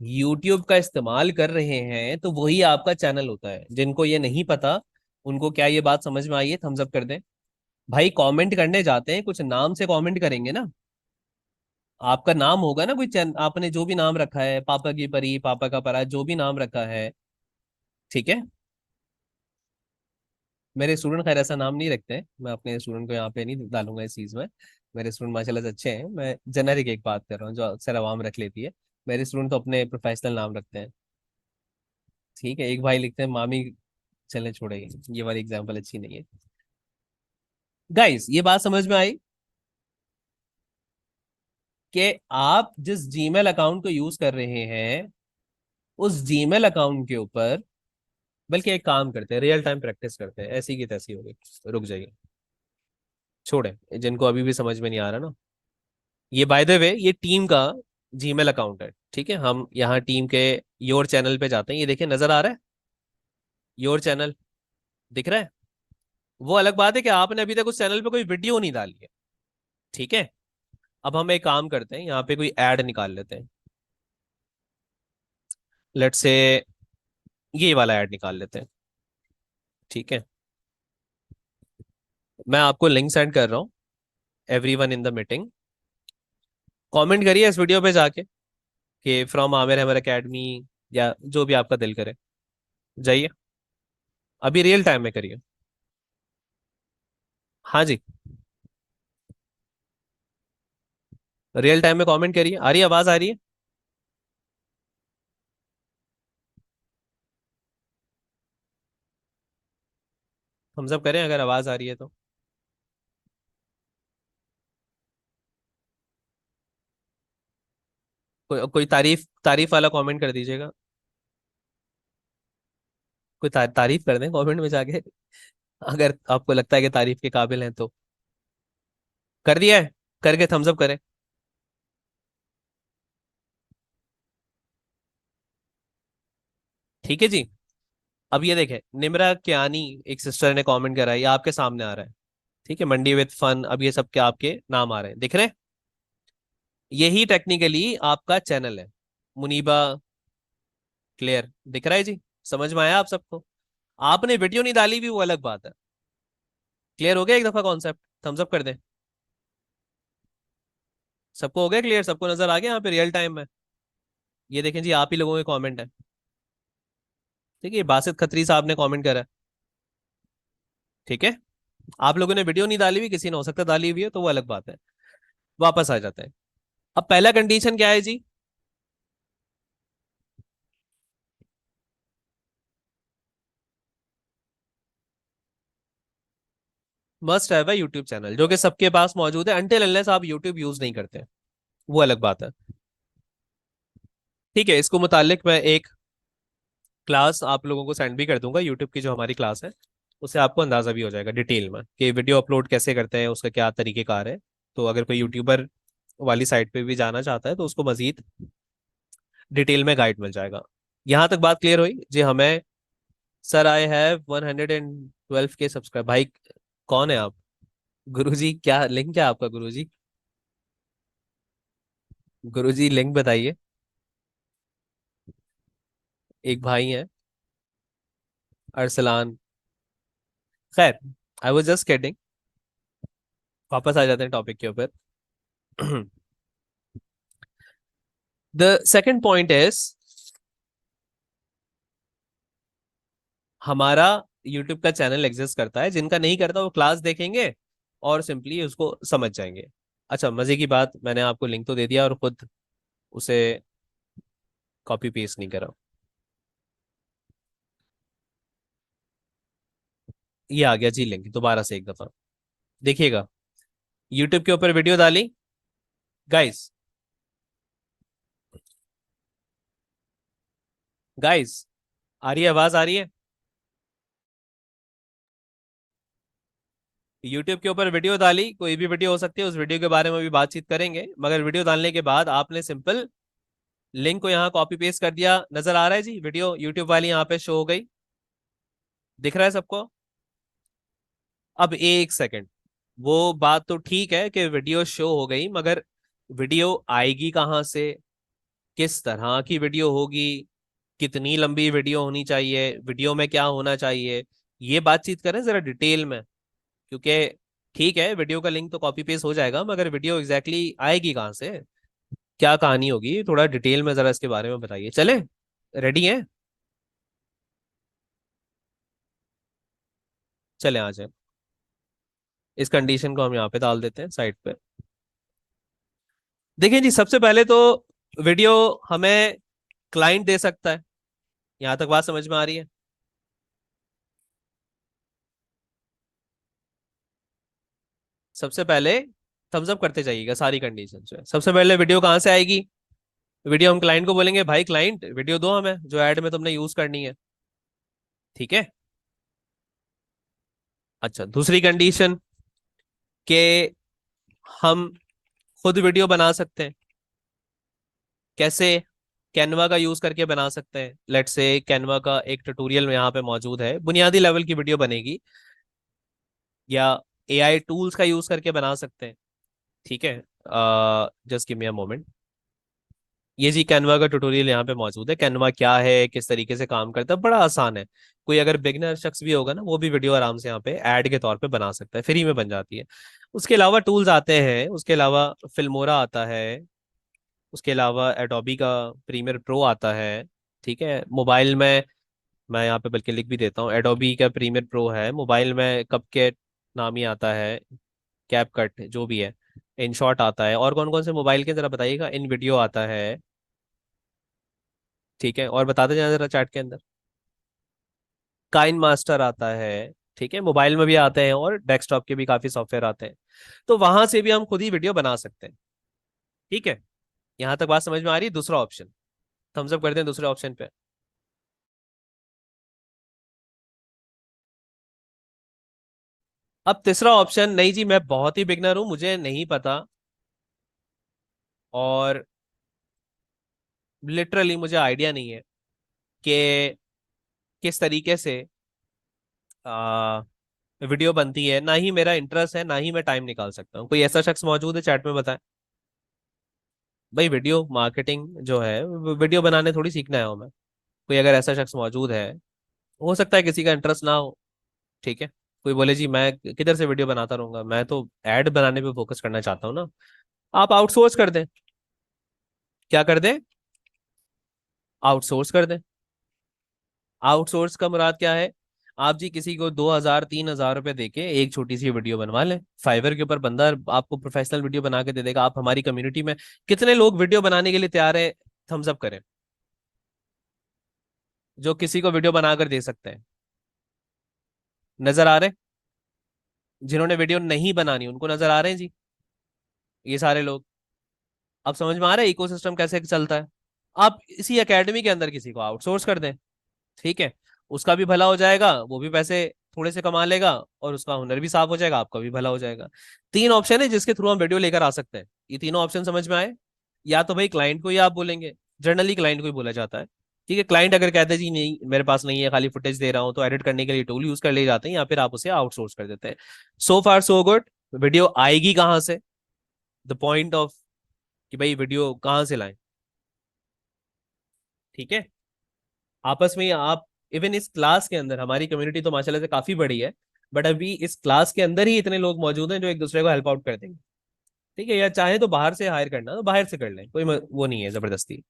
यूट्यूब का इस्तेमाल कर रहे हैं तो वही आपका चैनल होता है। जिनको ये नहीं पता उनको क्या ये बात समझ में आई है? थम्स अप कर दें। भाई कमेंट करने जाते हैं, कुछ नाम से कमेंट करेंगे ना। आपका नाम होगा ना कोई चैन, आपने जो भी नाम रखा है, पापा की परी, पापा का परा, जो भी नाम रखा है। ठीक है। मेरे स्टूडेंट खैर ऐसा नाम नहीं रखते हैं, मैं अपने स्टूडेंट को यहाँ पे नहीं डालूंगा इस चीज में। मेरे स्टूडेंट माशाल्लाह से अच्छे हैं, मैं जेनरिक एक बात कर रहा हूँ जो अक्सर आवाम रख लेती है। मेरे स्टूडेंट तो अपने प्रोफेशनल नाम रखते हैं। ठीक है। एक भाई लिखते हैं मामी। चले छोड़े, ये वाली एग्जांपल अच्छी नहीं है। गाइस, ये बात समझ में आई कि आप जिस जीमेल अकाउंट को यूज कर रहे हैं उस जीमेल अकाउंट के ऊपर, बल्कि एक काम करते हैं, रियल टाइम प्रैक्टिस करते हैं, ऐसी की तैसी हो गई। रुक जाइए, छोड़े जिनको अभी भी समझ में नहीं आ रहा ना। ये बाय द वे ये टीम का जीमेल अकाउंट है। ठीक है। हम यहाँ टीम के योर चैनल पे जाते हैं, ये देखिए नजर आ रहा है योर चैनल, दिख रहा है? वो अलग बात है कि आपने अभी तक उस चैनल पे कोई वीडियो नहीं डाली है। ठीक है। अब हम एक काम करते हैं, यहाँ पे कोई ऐड निकाल लेते हैं। लेट्स से ये वाला ऐड निकाल लेते हैं। ठीक है। मैं आपको लिंक सेंड कर रहा हूँ, everyone in the meeting. Comment करिए इस वीडियो पे जाके कि फ्रॉम आमिर हमर एकेडमी, या जो भी आपका दिल करे। जाइए, अभी रियल टाइम में करिए। हाँ जी, रियल टाइम में कमेंट करिए। आ रही है आवाज? आ रही है? हम सब करें अगर आवाज आ रही है तो। कोई तारीफ तारीफ वाला कमेंट कर दीजिएगा। कोई तारीफ कर दें कमेंट में जाके, अगर आपको लगता है कि तारीफ के काबिल हैं तो। कर दिया है? करके थम्स अप करें। ठीक है जी। अब ये देखें, निम्रा कियानी एक सिस्टर ने कमेंट करा है, ये आपके सामने आ रहा है। ठीक है, मंडी विद फन, अब ये सब के आपके नाम आ रहे हैं, दिख रहे हैं? यही टेक्निकली आपका चैनल है। मुनीबा, क्लियर दिख रहा है जी? समझ में आया आप सबको? आपने वीडियो नहीं डाली भी वो अलग बात है। क्लियर हो गया एक दफा कॉन्सेप्ट? थम्स अप कर दें। सबको हो गया क्लियर? सबको नजर आ गया यहाँ पे रियल टाइम में? ये देखें जी, आप ही लोगों के कमेंट है। ठीक है, ये बासित खत्री साहब ने कमेंट करा है। ठीक है। आप लोगों ने वीडियो नहीं डाली हुई, किसी ने हो सकता है डाली हुई है, तो वो अलग बात है। वापस आ जाते हैं। अब पहला कंडीशन क्या है जी? मस्ट है भाई यूट्यूब चैनल, जो कि सबके पास मौजूद है अनटिल अनलेस आप यूट्यूब यूज नहीं करते हैं, वो अलग बात है। ठीक है, इसको मुतालिक मैं एक क्लास आप लोगों को सेंड भी कर दूंगा, यूट्यूब की जो हमारी क्लास है। उससे आपको अंदाजा भी हो जाएगा डिटेल में कि वीडियो अपलोड कैसे करते हैं, उसका क्या तरीकेकार है। तो अगर कोई यूट्यूबर वाली साइट पे भी जाना चाहता है तो उसको मजीद डिटेल में गाइड मिल जाएगा। यहाँ तक बात क्लियर हुई जी हमें? सर आई हैव 112 के सब्सक्राइब। भाई कौन है आप? गुरुजी क्या लिंक, क्या आपका गुरुजी? गुरुजी लिंक बताइए। एक भाई है, अरसलान। खैर, आई वाज जस्ट किडिंग। वापस आ जाते हैं टॉपिक के ऊपर। द सेकंड पॉइंट इज, हमारा यूट्यूब का चैनल एग्जिस्ट करता है, जिनका नहीं करता वो क्लास देखेंगे और सिंपली उसको समझ जाएंगे। अच्छा, मजे की बात, मैंने आपको लिंक तो दे दिया और खुद उसे कॉपी पेस्ट नहीं करा। ये आ गया जी लिंक, दोबारा से एक दफा देखिएगा। यूट्यूब के ऊपर वीडियो डाली गाइस। गाइस, आ रही है आवाज, आ रही है? यूट्यूब के ऊपर वीडियो डाली, कोई भी वीडियो हो सकती है, उस वीडियो के बारे में भी बातचीत करेंगे, मगर वीडियो डालने के बाद आपने सिंपल लिंक को यहाँ कॉपी पेस्ट कर दिया। नजर आ रहा है जी, वीडियो यूट्यूब वाली यहाँ पे शो हो गई, दिख रहा है सबको? अब एक सेकंड, वो बात तो ठीक है कि वीडियो शो हो गई, मगर वीडियो आएगी कहाँ से, किस तरह की वीडियो होगी, कितनी लंबी वीडियो होनी चाहिए, वीडियो में क्या होना चाहिए, ये बातचीत करें जरा डिटेल में। क्योंकि ठीक है, वीडियो का लिंक तो कॉपी पेस्ट हो जाएगा, मगर वीडियो एग्जैक्टली आएगी कहाँ से, क्या कहानी होगी, थोड़ा डिटेल में जरा इसके बारे में बताइए। चले, रेडी हैं? चले आ जाए। इस कंडीशन को हम यहाँ पे डाल देते हैं साइड पे। देखिए जी, सबसे पहले तो वीडियो हमें क्लाइंट दे सकता है। यहाँ तक बात समझ में आ रही है? सबसे पहले थम्स अप करते जाइएगा सारी कंडीशन जो है। सबसे पहले वीडियो कहाँ से आएगी? वीडियो हम क्लाइंट को बोलेंगे, भाई क्लाइंट वीडियो दो हमें जो ऐड में तुमने यूज करनी है। ठीक है। अच्छा, दूसरी कंडीशन कि हम खुद वीडियो बना सकते हैं। कैसे? कैनवा का यूज करके बना सकते हैं। लेट्स से कैनवा का एक ट्यूटोरियल यहाँ पे मौजूद है, बुनियादी लेवल की वीडियो बनेगी, या एआई टूल्स का यूज करके बना सकते हैं। ठीक है, just give me a moment. ये जी कैनवा का ट्यूटोरियल यहाँ पे मौजूद है। कैनवा क्या है, किस तरीके से काम करता है, बड़ा आसान है। कोई अगर बिगनर शख्स भी होगा ना, वो भी वीडियो आराम से यहाँ पे ऐड के तौर पे बना सकता है, फ्री में बन जाती है। उसके अलावा टूल्स आते हैं, उसके अलावा फिल्मोरा आता है, उसके अलावा एडोबी का प्रीमियर प्रो आता है। ठीक है, मोबाइल में मैं यहाँ पे बल्कि लिख भी देता हूँ, एडोबी का प्रीमियर प्रो है, मोबाइल में कपकट नाम ही आता है, कैप कट जो भी है, इन शॉर्ट आता है। और कौन कौन से मोबाइल के जरा बताइएगा? इन वीडियो आता है। ठीक है, और बताते जाए जरा चैट के अंदर। काइन मास्टर आता है। ठीक है, मोबाइल में भी आते हैं और डेस्कटॉप के भी काफी सॉफ्टवेयर आते हैं, तो वहां से भी हम खुद ही वीडियो बना सकते हैं। ठीक है, यहाँ तक बात समझ में आ रही है? दूसरा ऑप्शन, थम्स अप करते हैं दूसरे ऑप्शन पे। अब तीसरा ऑप्शन, नहीं जी मैं बहुत ही बिगनर हूं, मुझे नहीं पता, और लिटरली मुझे आइडिया नहीं है कि किस तरीके से आ, वीडियो बनती है, ना ही मेरा इंटरेस्ट है, ना ही मैं टाइम निकाल सकता हूँ। कोई ऐसा शख्स मौजूद है चैट में? बताएं भाई, वीडियो मार्केटिंग जो है, वीडियो बनाने थोड़ी सीखना है हमें। कोई अगर ऐसा शख्स मौजूद है, हो सकता है किसी का इंटरेस्ट ना हो। ठीक है, कोई बोले जी मैं किधर से वीडियो बनाता रहूंगा, मैं तो ऐड बनाने पे फोकस करना चाहता हूँ ना। आप आउटसोर्स कर दें। क्या कर दें? आउटसोर्स कर दें। आउटसोर्स का मुराद क्या है? आप जी किसी को 2,000 3,000 रुपए देके एक छोटी सी वीडियो बनवा लें, फाइवर के ऊपर बंदा आपको प्रोफेशनल वीडियो बना के दे देगा। आप हमारी कम्युनिटी में कितने लोग वीडियो बनाने के लिए तैयार है? थम्स अप करें, जो किसी को वीडियो बनाकर दे सकते हैं। नजर आ रहे? जिन्होंने वीडियो नहीं बनानी उनको नजर आ रहे हैं जी, ये सारे लोग। अब समझ में आ रहा है इकोसिस्टम कैसे चलता है? आप इसी एकेडमी के अंदर किसी को आउटसोर्स कर दें, ठीक है, उसका भी भला हो जाएगा, वो भी पैसे थोड़े से कमा लेगा, और उसका हुनर भी साफ हो जाएगा, आपका भी भला हो जाएगा। तीन ऑप्शन है जिसके थ्रू हम वीडियो लेकर आ सकते हैं। ये तीनों ऑप्शन समझ में आए? या तो भाई क्लाइंट को ही आप बोलेंगे, जनरली क्लाइंट को ही बोला जाता है। ठीक है, क्लाइंट अगर कहते हैं जी नहीं मेरे पास नहीं है, खाली फुटेज दे रहा हूँ, तो एडिट करने के लिए टूल यूज कर ले जाते हैं, या फिर आप उसे आउटसोर्स कर देते हैं। सो फार सो गुड। वीडियो आएगी कहाँ से? द पॉइंट ऑफ कि भाई वीडियो कहाँ से लाएं। ठीक है, आपस में आप, इवन इस क्लास के अंदर हमारी कम्युनिटी तो माशाल्लाह से काफी बड़ी है, बट अभी इस क्लास के अंदर ही इतने लोग मौजूद हैं जो एक दूसरे को हेल्प आउट कर देंगे। ठीक है, या चाहे तो बाहर से हायर करना तो बाहर से कर लें, कोई वो नहीं है जबरदस्ती।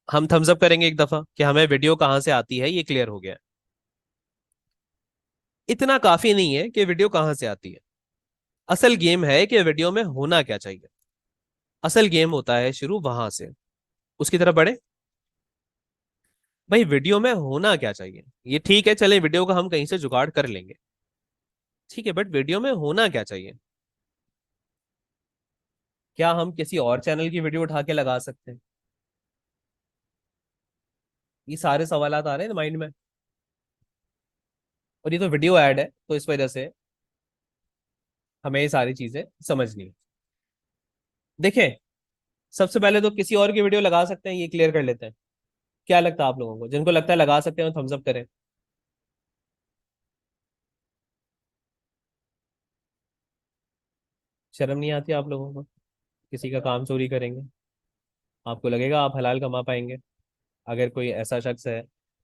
हम थम्स अप करेंगे एक दफा कि हमें वीडियो कहाँ से आती है, ये क्लियर हो गया। इतना काफी नहीं है कि वीडियो कहाँ से आती है। असल गेम है कि वीडियो में होना क्या चाहिए। असल गेम होता है शुरू वहां से। उसकी तरफ बढ़े। भाई वीडियो में होना क्या चाहिए, ये ठीक है, चले वीडियो का हम कहीं से जुगाड़ कर लेंगे। ठीक है, बट वीडियो में होना क्या चाहिए। क्या हम किसी और चैनल की वीडियो उठा के लगा सकते हैं? ये सारे सवाल आ रहे हैं माइंड में। और ये तो वीडियो ऐड है, तो इस वजह से हमें ये सारी चीजें समझनी है। देखें, सबसे पहले तो किसी और की वीडियो लगा सकते हैं, ये क्लियर कर लेते हैं। क्या लगता है आप लोगों को, जिनको लगता है लगा सकते हैं थम्स अप करें। शर्म नहीं आती आप लोगों को? किसी का काम चोरी करेंगे? आपको लगेगा आप हलाल कमा पाएंगे? अगर कोई ऐसा शख्स है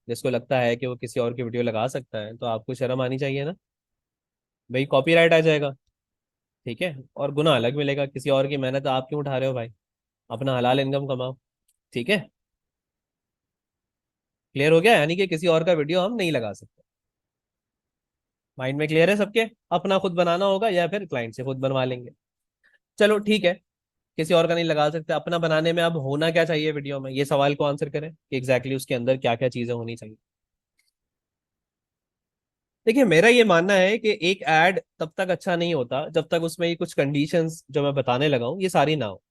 जिसको लगता है कि वो किसी और की वीडियो लगा सकता है, तो आपको शर्म आनी चाहिए ना। भाई कॉपीराइट आ जाएगा। ठीक है, और गुना अलग मिलेगा। किसी और की मेहनत आप क्यों उठा रहे हो भाई? अपना हलाल इनकम कमाओ। ठीक है, क्लियर हो गया, यानी कि किसी और का वीडियो हम नहीं लगा सकते। माइंड में क्लियर है सबके? अपना खुद बनाना होगा या फिर क्लाइंट से खुद बनवा लेंगे। चलो ठीक है, किसी और का नहीं लगा सकते, अपना बनाने में अब होना क्या चाहिए वीडियो में, ये सवाल को आंसर करें कि एग्जैक्टली उसके अंदर क्या क्या चीजें होनी चाहिए। देखिए, मेरा ये मानना है कि एक ऐड तब तक अच्छा नहीं होता जब तक उसमें ये कुछ कंडीशंस जो मैं बताने लगा हूं ये सारी ना हो।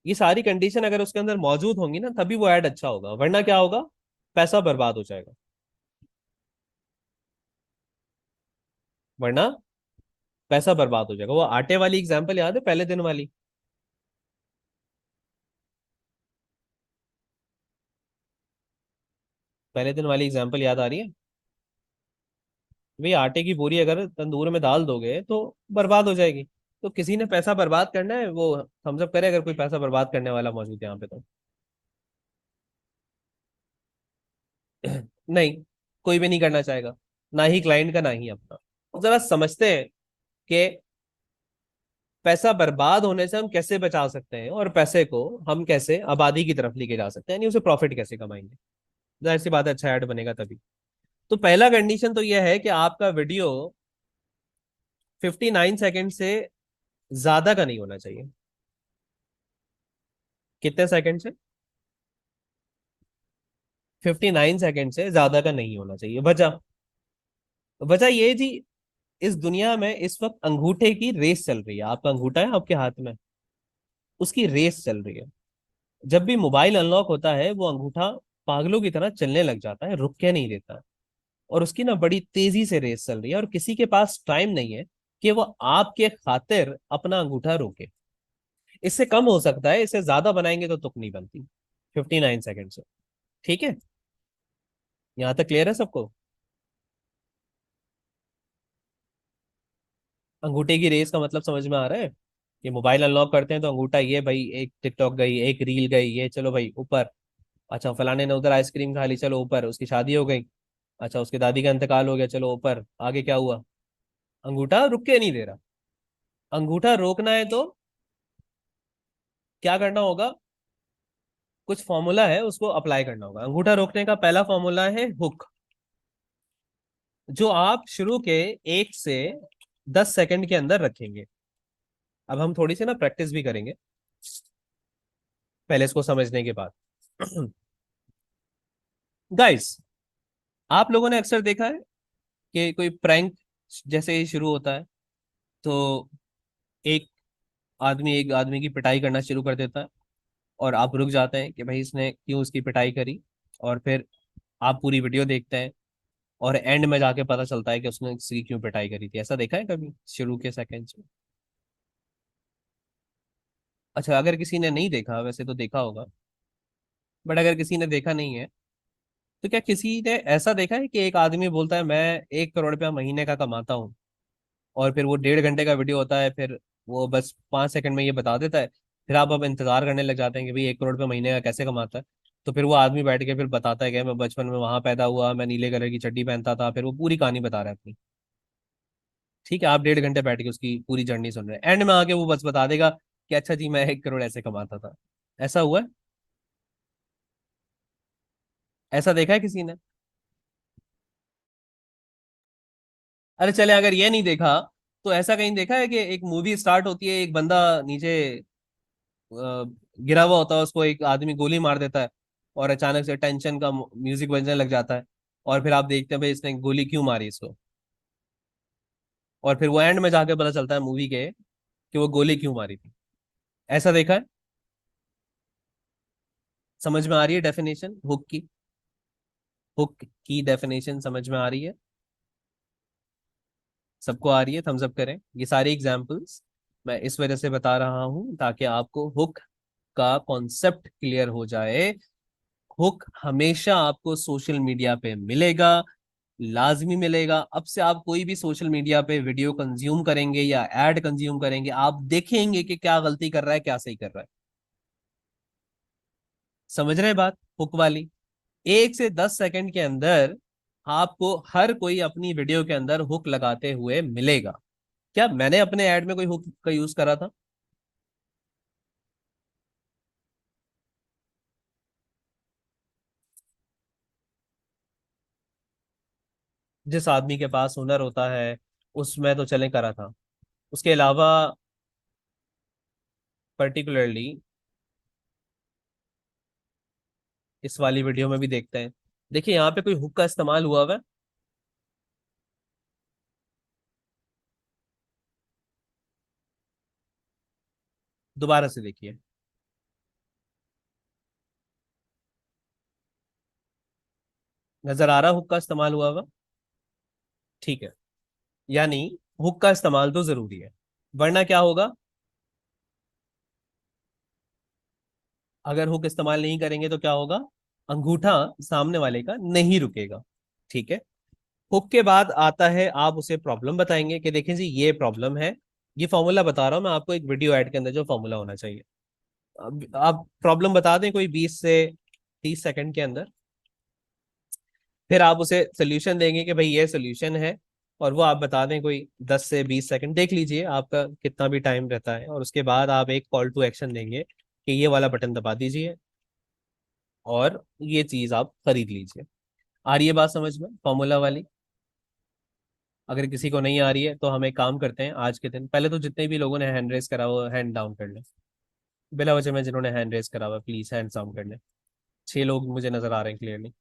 ये सारी कंडीशन अगर उसके अंदर मौजूद होंगी ना, तभी वो ऐड अच्छा होगा, वरना क्या होगा, पैसा बर्बाद हो जाएगा। वरना पैसा बर्बाद हो जाएगा। वो आटे वाली एग्जांपल याद है, पहले दिन वाली? पहले दिन वाली एग्जांपल याद आ रही है? भाई आटे की बोरी अगर तंदूर में डाल दोगे तो बर्बाद हो जाएगी। तो किसी ने पैसा बर्बाद करना है, वो थम्स अप करे अगर कोई पैसा बर्बाद करने वाला मौजूद है यहाँ पे तो। नहीं, कोई भी नहीं करना चाहेगा। ना ही क्लाइंट का, ना ही अपना। तो जरा समझते हैं कि पैसा बर्बाद होने से हम कैसे बचा सकते हैं, और पैसे को हम कैसे आबादी की तरफ लेके जा सकते हैं, यानी उसे प्रॉफिट कैसे कमाएंगे। जाहिर सी बात है, अच्छा ऐड बनेगा तभी। तो पहला कंडीशन तो यह है कि आपका वीडियो 59 सेकेंड से ज्यादा का नहीं होना चाहिए। कितने सेकंड से? 59 सेकंड से ज्यादा का नहीं होना चाहिए। वजह? वजह ये जी, इस दुनिया में इस वक्त अंगूठे की रेस चल रही है। आपका अंगूठा है आपके हाथ में, उसकी रेस चल रही है। जब भी मोबाइल अनलॉक होता है, वो अंगूठा पागलों की तरह चलने लग जाता है, रुक के नहीं देता। और उसकी ना बड़ी तेजी से रेस चल रही है, और किसी के पास टाइम नहीं है कि वो आपके खातिर अपना अंगूठा रोके। इससे कम हो सकता है, इससे ज्यादा बनाएंगे तो तुक नहीं बनती। 59 सेकेंड से। ठीक है, यहाँ तक क्लियर है सबको? अंगूठे की रेस का मतलब समझ में आ रहा है? कि मोबाइल अनलॉक करते हैं तो अंगूठा, ये भाई एक टिकटॉक गई, एक रील गई, ये चलो भाई ऊपर। अच्छा, फलाने ने उधर आइसक्रीम खा ली, चलो ऊपर, उसकी शादी हो गई। अच्छा, उसके दादी का इंतकाल हो गया, चलो ऊपर, आगे क्या हुआ? अंगूठा रुक के नहीं दे रहा। अंगूठा रोकना है तो क्या करना होगा? कुछ फॉर्मूला है, उसको अप्लाई करना होगा। अंगूठा रोकने का पहला फॉर्मूला है हुक, जो आप शुरू के 1 से 10 सेकंड के अंदर रखेंगे। अब हम थोड़ी सी ना प्रैक्टिस भी करेंगे पहले इसको समझने के बाद। गाइस, आप लोगों ने अक्सर देखा है कि कोई प्रैंक जैसे ही शुरू होता है, तो एक एक आदमी की पिटाई करना शुरू कर देता है, और आप रुक जाते हैं कि भाई इसने क्यों उसकी पिटाई करी। और फिर आप पूरी वीडियो देखते हैं, और एंड में जाके पता चलता है कि उसने इसकी क्यों पिटाई करी थी। ऐसा देखा है कभी शुरू के सेकंड में? अच्छा, अगर किसी ने नहीं देखा, वैसे तो देखा होगा, बट अगर किसी ने देखा नहीं है, तो क्या किसी ने ऐसा देखा है कि एक आदमी बोलता है मैं 1 करोड़ रुपया महीने का कमाता हूँ, और फिर वो 1.5 घंटे का वीडियो होता है, फिर वो बस 5 सेकंड में ये बता देता है। फिर आप अब इंतजार करने लग जाते हैं कि भाई 1 करोड़ रुपये महीने का कैसे कमाता है। तो फिर वो आदमी बैठ के फिर बताता है कि मैं बचपन में वहां पैदा हुआ, मैं नीले कलर की चड्डी पहनता था, फिर वो पूरी कहानी बता रहा है अपनी। ठीक है, आप 1.5 घंटे बैठ के उसकी पूरी जर्नी सुन रहे हैं, एंड में आके वो बस बता देगा कि अच्छा जी मैं 1 करोड़ ऐसे कमाता था। ऐसा हुआ है? ऐसा देखा है किसी ने? अरे चले, अगर ये नहीं देखा तो ऐसा कहीं देखा है कि एक मूवी स्टार्ट होती है, एक बंदा नीचे गिरा हुआ होता है, उसको एक आदमी गोली मार देता है, और अचानक से टेंशन का म्यूजिक बजने लग जाता है, और फिर आप देखते हैं भाई इसने गोली क्यों मारी इसको, और फिर वो एंड में जाके पता चलता है मूवी के कि वो गोली क्यों मारी थी। ऐसा देखा है? समझ में आ रही है डेफिनेशन हुक की? हुक की डेफिनेशन समझ में आ रही है? सबको आ रही है? थम्स अप करें। ये सारे एग्जाम्पल्स मैं इस वजह से बता रहा हूं ताकि आपको हुक का कॉन्सेप्ट क्लियर हो जाए। हुक हमेशा आपको सोशल मीडिया पे मिलेगा, लाजमी मिलेगा। अब से आप कोई भी सोशल मीडिया पे वीडियो कंज्यूम करेंगे या एड कंज्यूम करेंगे, आप देखेंगे कि क्या गलती कर रहा है, क्या सही कर रहा है। समझ रहे हैं बात हुक वाली? 1 से 10 सेकंड के अंदर आपको हर कोई अपनी वीडियो के अंदर हुक लगाते हुए मिलेगा। क्या मैंने अपने ऐड में कोई हुक का यूज करा था? जिस आदमी के पास हुनर होता है उसमें तो चले करा था। उसके अलावा पर्टिकुलरली इस वाली वीडियो में भी देखते हैं। देखिए यहाँ पे कोई हुक का इस्तेमाल हुआ हुआ है। दोबारा से देखिए। नजर आ रहा हुक का इस्तेमाल हुआ हुआ? ठीक है। यानी हुक का इस्तेमाल तो जरूरी है, वरना क्या होगा? अगर हुक इस्तेमाल नहीं करेंगे तो क्या होगा? अंगूठा सामने वाले का नहीं रुकेगा। ठीक है। हुक के बाद आता है, आप उसे प्रॉब्लम बताएंगे कि देखें जी ये प्रॉब्लम है। ये फॉर्मूला बता रहा हूं मैं आपको, एक वीडियो ऐड के अंदर जो फॉर्मूला होना चाहिए। अब आप प्रॉब्लम बता दें कोई 20 से 30 सेकंड के अंदर, फिर आप उसे सोल्यूशन देंगे कि भाई ये सोल्यूशन है, और वो आप बता दें कोई 10 से 20 सेकंड, देख लीजिए आपका कितना भी टाइम रहता है, और उसके बाद आप एक कॉल टू एक्शन देंगे कि ये वाला बटन दबा दीजिए और ये चीज आप खरीद लीजिए। आ रही है बात समझ में फॉर्मूला वाली? अगर किसी को नहीं आ रही है तो हम एक काम करते हैं, आज के दिन पहले तो जितने भी लोगों ने हैंड रेस करा वो हैंड डाउन कर लें। बिला वजह में जिन्होंने हैंड रेस करा हुआ प्लीज हैंड डाउन कर लें। 6 लोग मुझे नजर आ रहे हैं क्लियरली।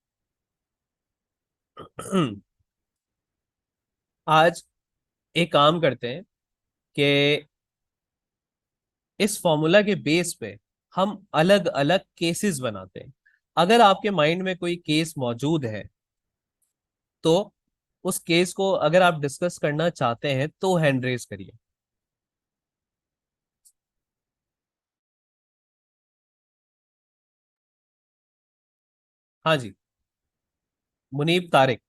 आज एक काम करते हैं कि इस फॉर्मूला के बेस पे हम अलग अलग केसेस बनाते हैं। अगर आपके माइंड में कोई केस मौजूद है तो उस केस को अगर आप डिस्कस करना चाहते हैं तो हैंड रेस करिए। हाँ जी। मुनीब तारिक।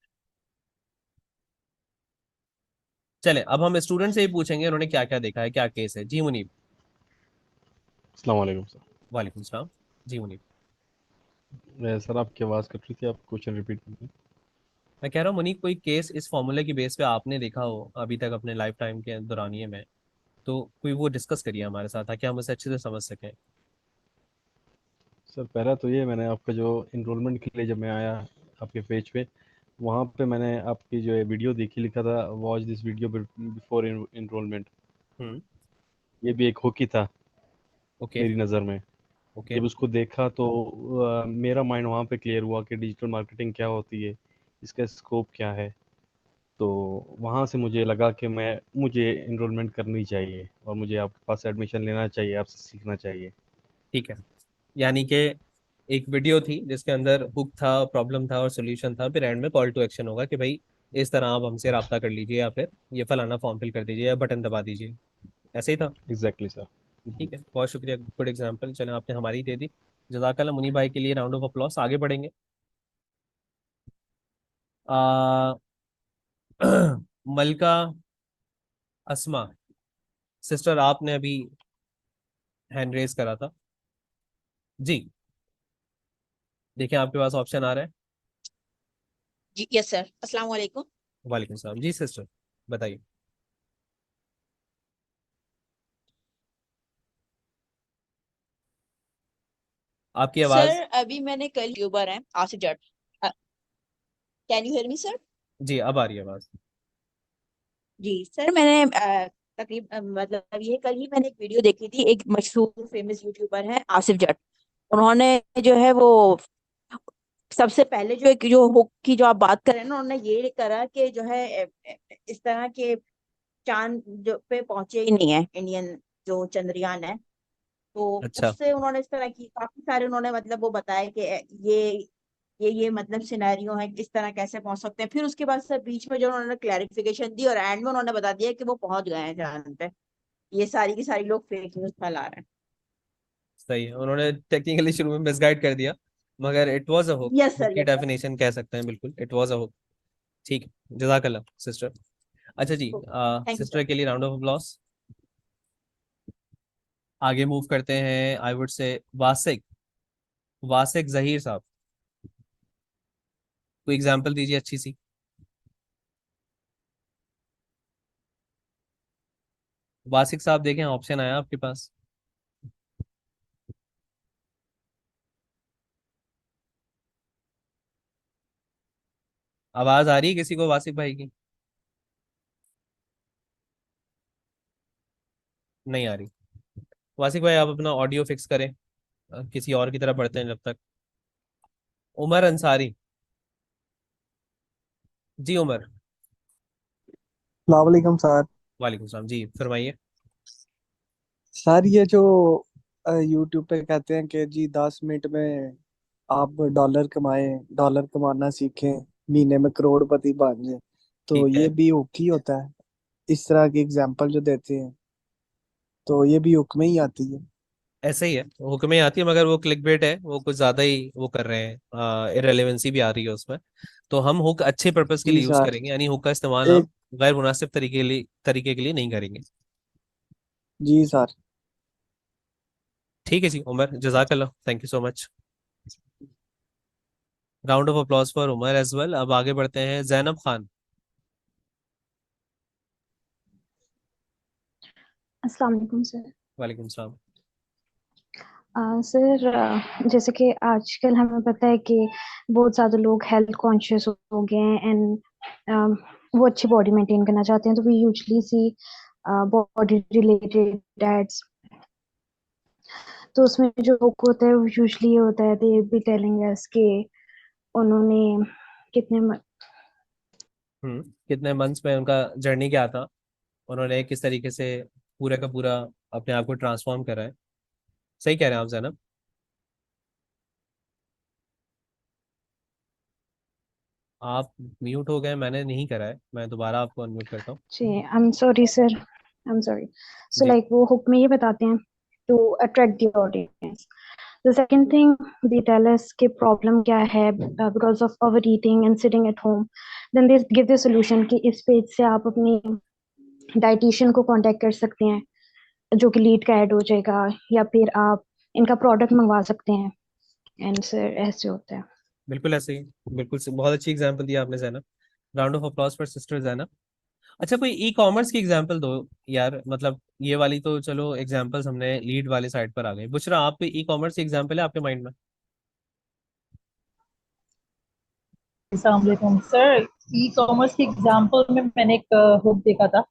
चले अब हम स्टूडेंट से ही पूछेंगे उन्होंने क्या क्या देखा है, क्या केस है। जी मुनीब। अस्सलाम वालेकुम सर। वालेकुम सलाम। जी मुनीब। सर आपकी आवाज़ कट रही थी, आप क्वेश्चन रिपीट कीजिए। मैं कह रहा हूँ मुनीब, कोई केस इस फॉर्मूले की बेस पे आपने देखा हो अभी तक अपने लाइफ टाइम के दौरानिए में, तो कोई वो डिस्कस करिए हमारे साथ ताकि हम उसे अच्छे से समझ सकें। सर पहला तो ये, मैंने आपका जो इनरोलमेंट के लिए जब मैं आया आपके पेज पे, वहाँ पे मैंने आपकी जो है वीडियो देखी, लिखा था watch this video before enrolment. हम्म। ये भी एक होकी था ओके। मेरी नज़र में। ओके। जब उसको देखा तो मेरा माइंड वहाँ पे क्लियर हुआ कि डिजिटल मार्केटिंग क्या होती है, इसका स्कोप क्या है। तो वहाँ से मुझे लगा कि मुझे इनरोलमेंट करनी चाहिए और मुझे आपके पास एडमिशन लेना चाहिए, आपसे सीखना चाहिए। ठीक है। यानी कि एक वीडियो थी जिसके अंदर हुक था, प्रॉब्लम था और सोल्यूशन था, फिर एंड में कॉल टू एक्शन होगा कि भाई इस तरह आप हमसे रब्ता कर लीजिए, या फिर ये फलाना फॉर्म फिल कर दीजिए या बटन दबा दीजिए। ऐसे ही था? Exactly sir. ठीक है, बहुत शुक्रिया, गुड एग्जांपल। चलें आपने हमारी दे दी। जजाकल्ला मुनी भाई के लिए राउंड ऑफ अप्लॉस। आगे बढ़ेंगे। आ, मलका अस्मा सिस्टर, आपने अभी हैंड रेस करा था। जी। देखिए आपके पास ऑप्शन आ रहा है। जी यस सर, अस्सलाम वालेकुम। वालेकुम सलाम। जी सिस्टर, बताइए। आपकी आवाज। सर अभी मैंने कल यूबर है Asif Jatt. Can you hear me sir? जी अब आ रही है आवाज। जी सर, मैंने तकरीबन मतलब ये कल ही मैंने एक वीडियो देखी थी। एक मशहूर फेमस यूट्यूबर है आसिफ जट। उन्होंने जो है वो सबसे पहले जो एक जो हुक की जो आप बात कर रहे हैं ना, उन्होंने ये करा कि जो है इस तरह के चांद जो पे पहुंचे ही नहीं है इंडियन जो चंद्रयान है। तो अच्छा, उससे उन्होंने इस तरह की काफी सारे उन्होंने मतलब वो बताया कि ये मतलब सिनेरियो है, इस तरह कैसे पहुंच सकते हैं। फिर उसके बाद सर बीच में जो उन्होंने क्लैरिफिकेशन दी और एंड में उन्होंने बता दिया कि वो पहुंच गए हैं चांद पे। ये सारी की सारी लोग फेक न्यूज फैला रहे हैं। सही है, उन्होंने टेक्निकली शुरू में मिसगाइड कर दिया, मगर it was a hook. Yes hook sir, की यस सर। डेफिनेशन कह सकते हैं, बिल्कुल इट वाज अ हुक। ठीक है, जजाकल्ला सिस्टर। अच्छा जी, थैंक यू सर। सिस्टर के लिए राउंड ऑफ अप्लॉस। आगे मूव करते हैं, आई वुड से वासिक, वासिक जहीर साहब, कोई एग्जांपल दीजिए अच्छी सी। वासिक साहब देखें, ऑप्शन आया आपके पास। आवाज आ रही है किसी को वासिक भाई की? नहीं आ रही। वासिक भाई आप अपना ऑडियो फिक्स करें, किसी और की तरफ बढ़ते हैं जब तक। उमर अंसारी, जी उमर। वालेकुम सर। वालेकुम सलाम जी, फरमाइए। सर ये जो यूट्यूब पे कहते हैं कि जी 10 मिनट में आप डॉलर कमाएं, डॉलर कमाना सीखें, महीने में करोड़पति बन जाए, तो ठीक है, ये भी हुक ही होता है। इस तरह की एग्जांपल जो देते हैं तो ये भी हुक में ही आती है। ऐसे ही है, हुक्म में आती है, मगर वो क्लिक बेट है, वो कुछ ज्यादा ही वो कर रहे हैं, इरेलेवेंसी भी आ रही है उसमें। तो हम हुक अच्छे पर्पस के जी लिए यूज सर। करेंगे, यानी हुक का इस्तेमाल हम एक गैर मुनासिब तरीके के लिए नहीं करेंगे। जी सर। ठीक है जी उमर, जजाकल्ला, thank you so much. Round off applause for Umar as well. अब आगे बढ़ते हैं, जैनब खान। अस्सलाम वालेकुम सर। वालेकुम सलाम। सर, जैसे कि आजकल हमें पता है कि बहुत ज़्यादा लोग हेल्थ कॉन्शियस हो गए हैं एंड वो अच्छी बॉडी मेंटेन करना चाहते हैं, तो we usually see body related ads. तो उसमें जो लोग होता है वो यूजली ये होता है, दे बी टेलिंग अस कि उन्होंने कितने कितने मंथ्स में उनका जर्नी क्या था, उन्होंने किस तरीके से पूरे का पूरा अपने आप को ट्रांसफॉर्म करा है। सही कह रहे हैं आप जैनब। आप म्यूट हो गए, मैंने नहीं करा है, मैं दोबारा आपको अनम्यूट करता हूँ। जी, I am sorry sir, I am sorry. So जी। लाइक वो हुक में ये बताते हैं to attract the audience. The second thing, they tell us कि problem क्या है because of overeating and sitting at home. Then they give the solution कि इस पेज से आप अपनी डाइटिशियन को कांटेक्ट कर सकते हैं, जो कि लीड का ऐड हो जाएगा, या फिर आप इनका प्रोडक्ट मंगवा सकते हैं। एंड सर ऐसे होता है। बिल्कुल ऐसे ही, बिल्कुल से, बहुत अच्छी एग्जांपल दिया आपने Zainab. Round off applause for sister Zainab. अच्छा, कोई ई कॉमर्स की एग्जांपल दो यार, मतलब ये वाली तो चलो एग्जांपल्स हमने लीड वाले साइड पर आ गए। बुशरा, आप पे ई कॉमर्स की एग्जांपल है आपके माइंड में? अस्सलाम सर। ई कॉमर्स की एग्जांपल में मैंने एक हुक देखा था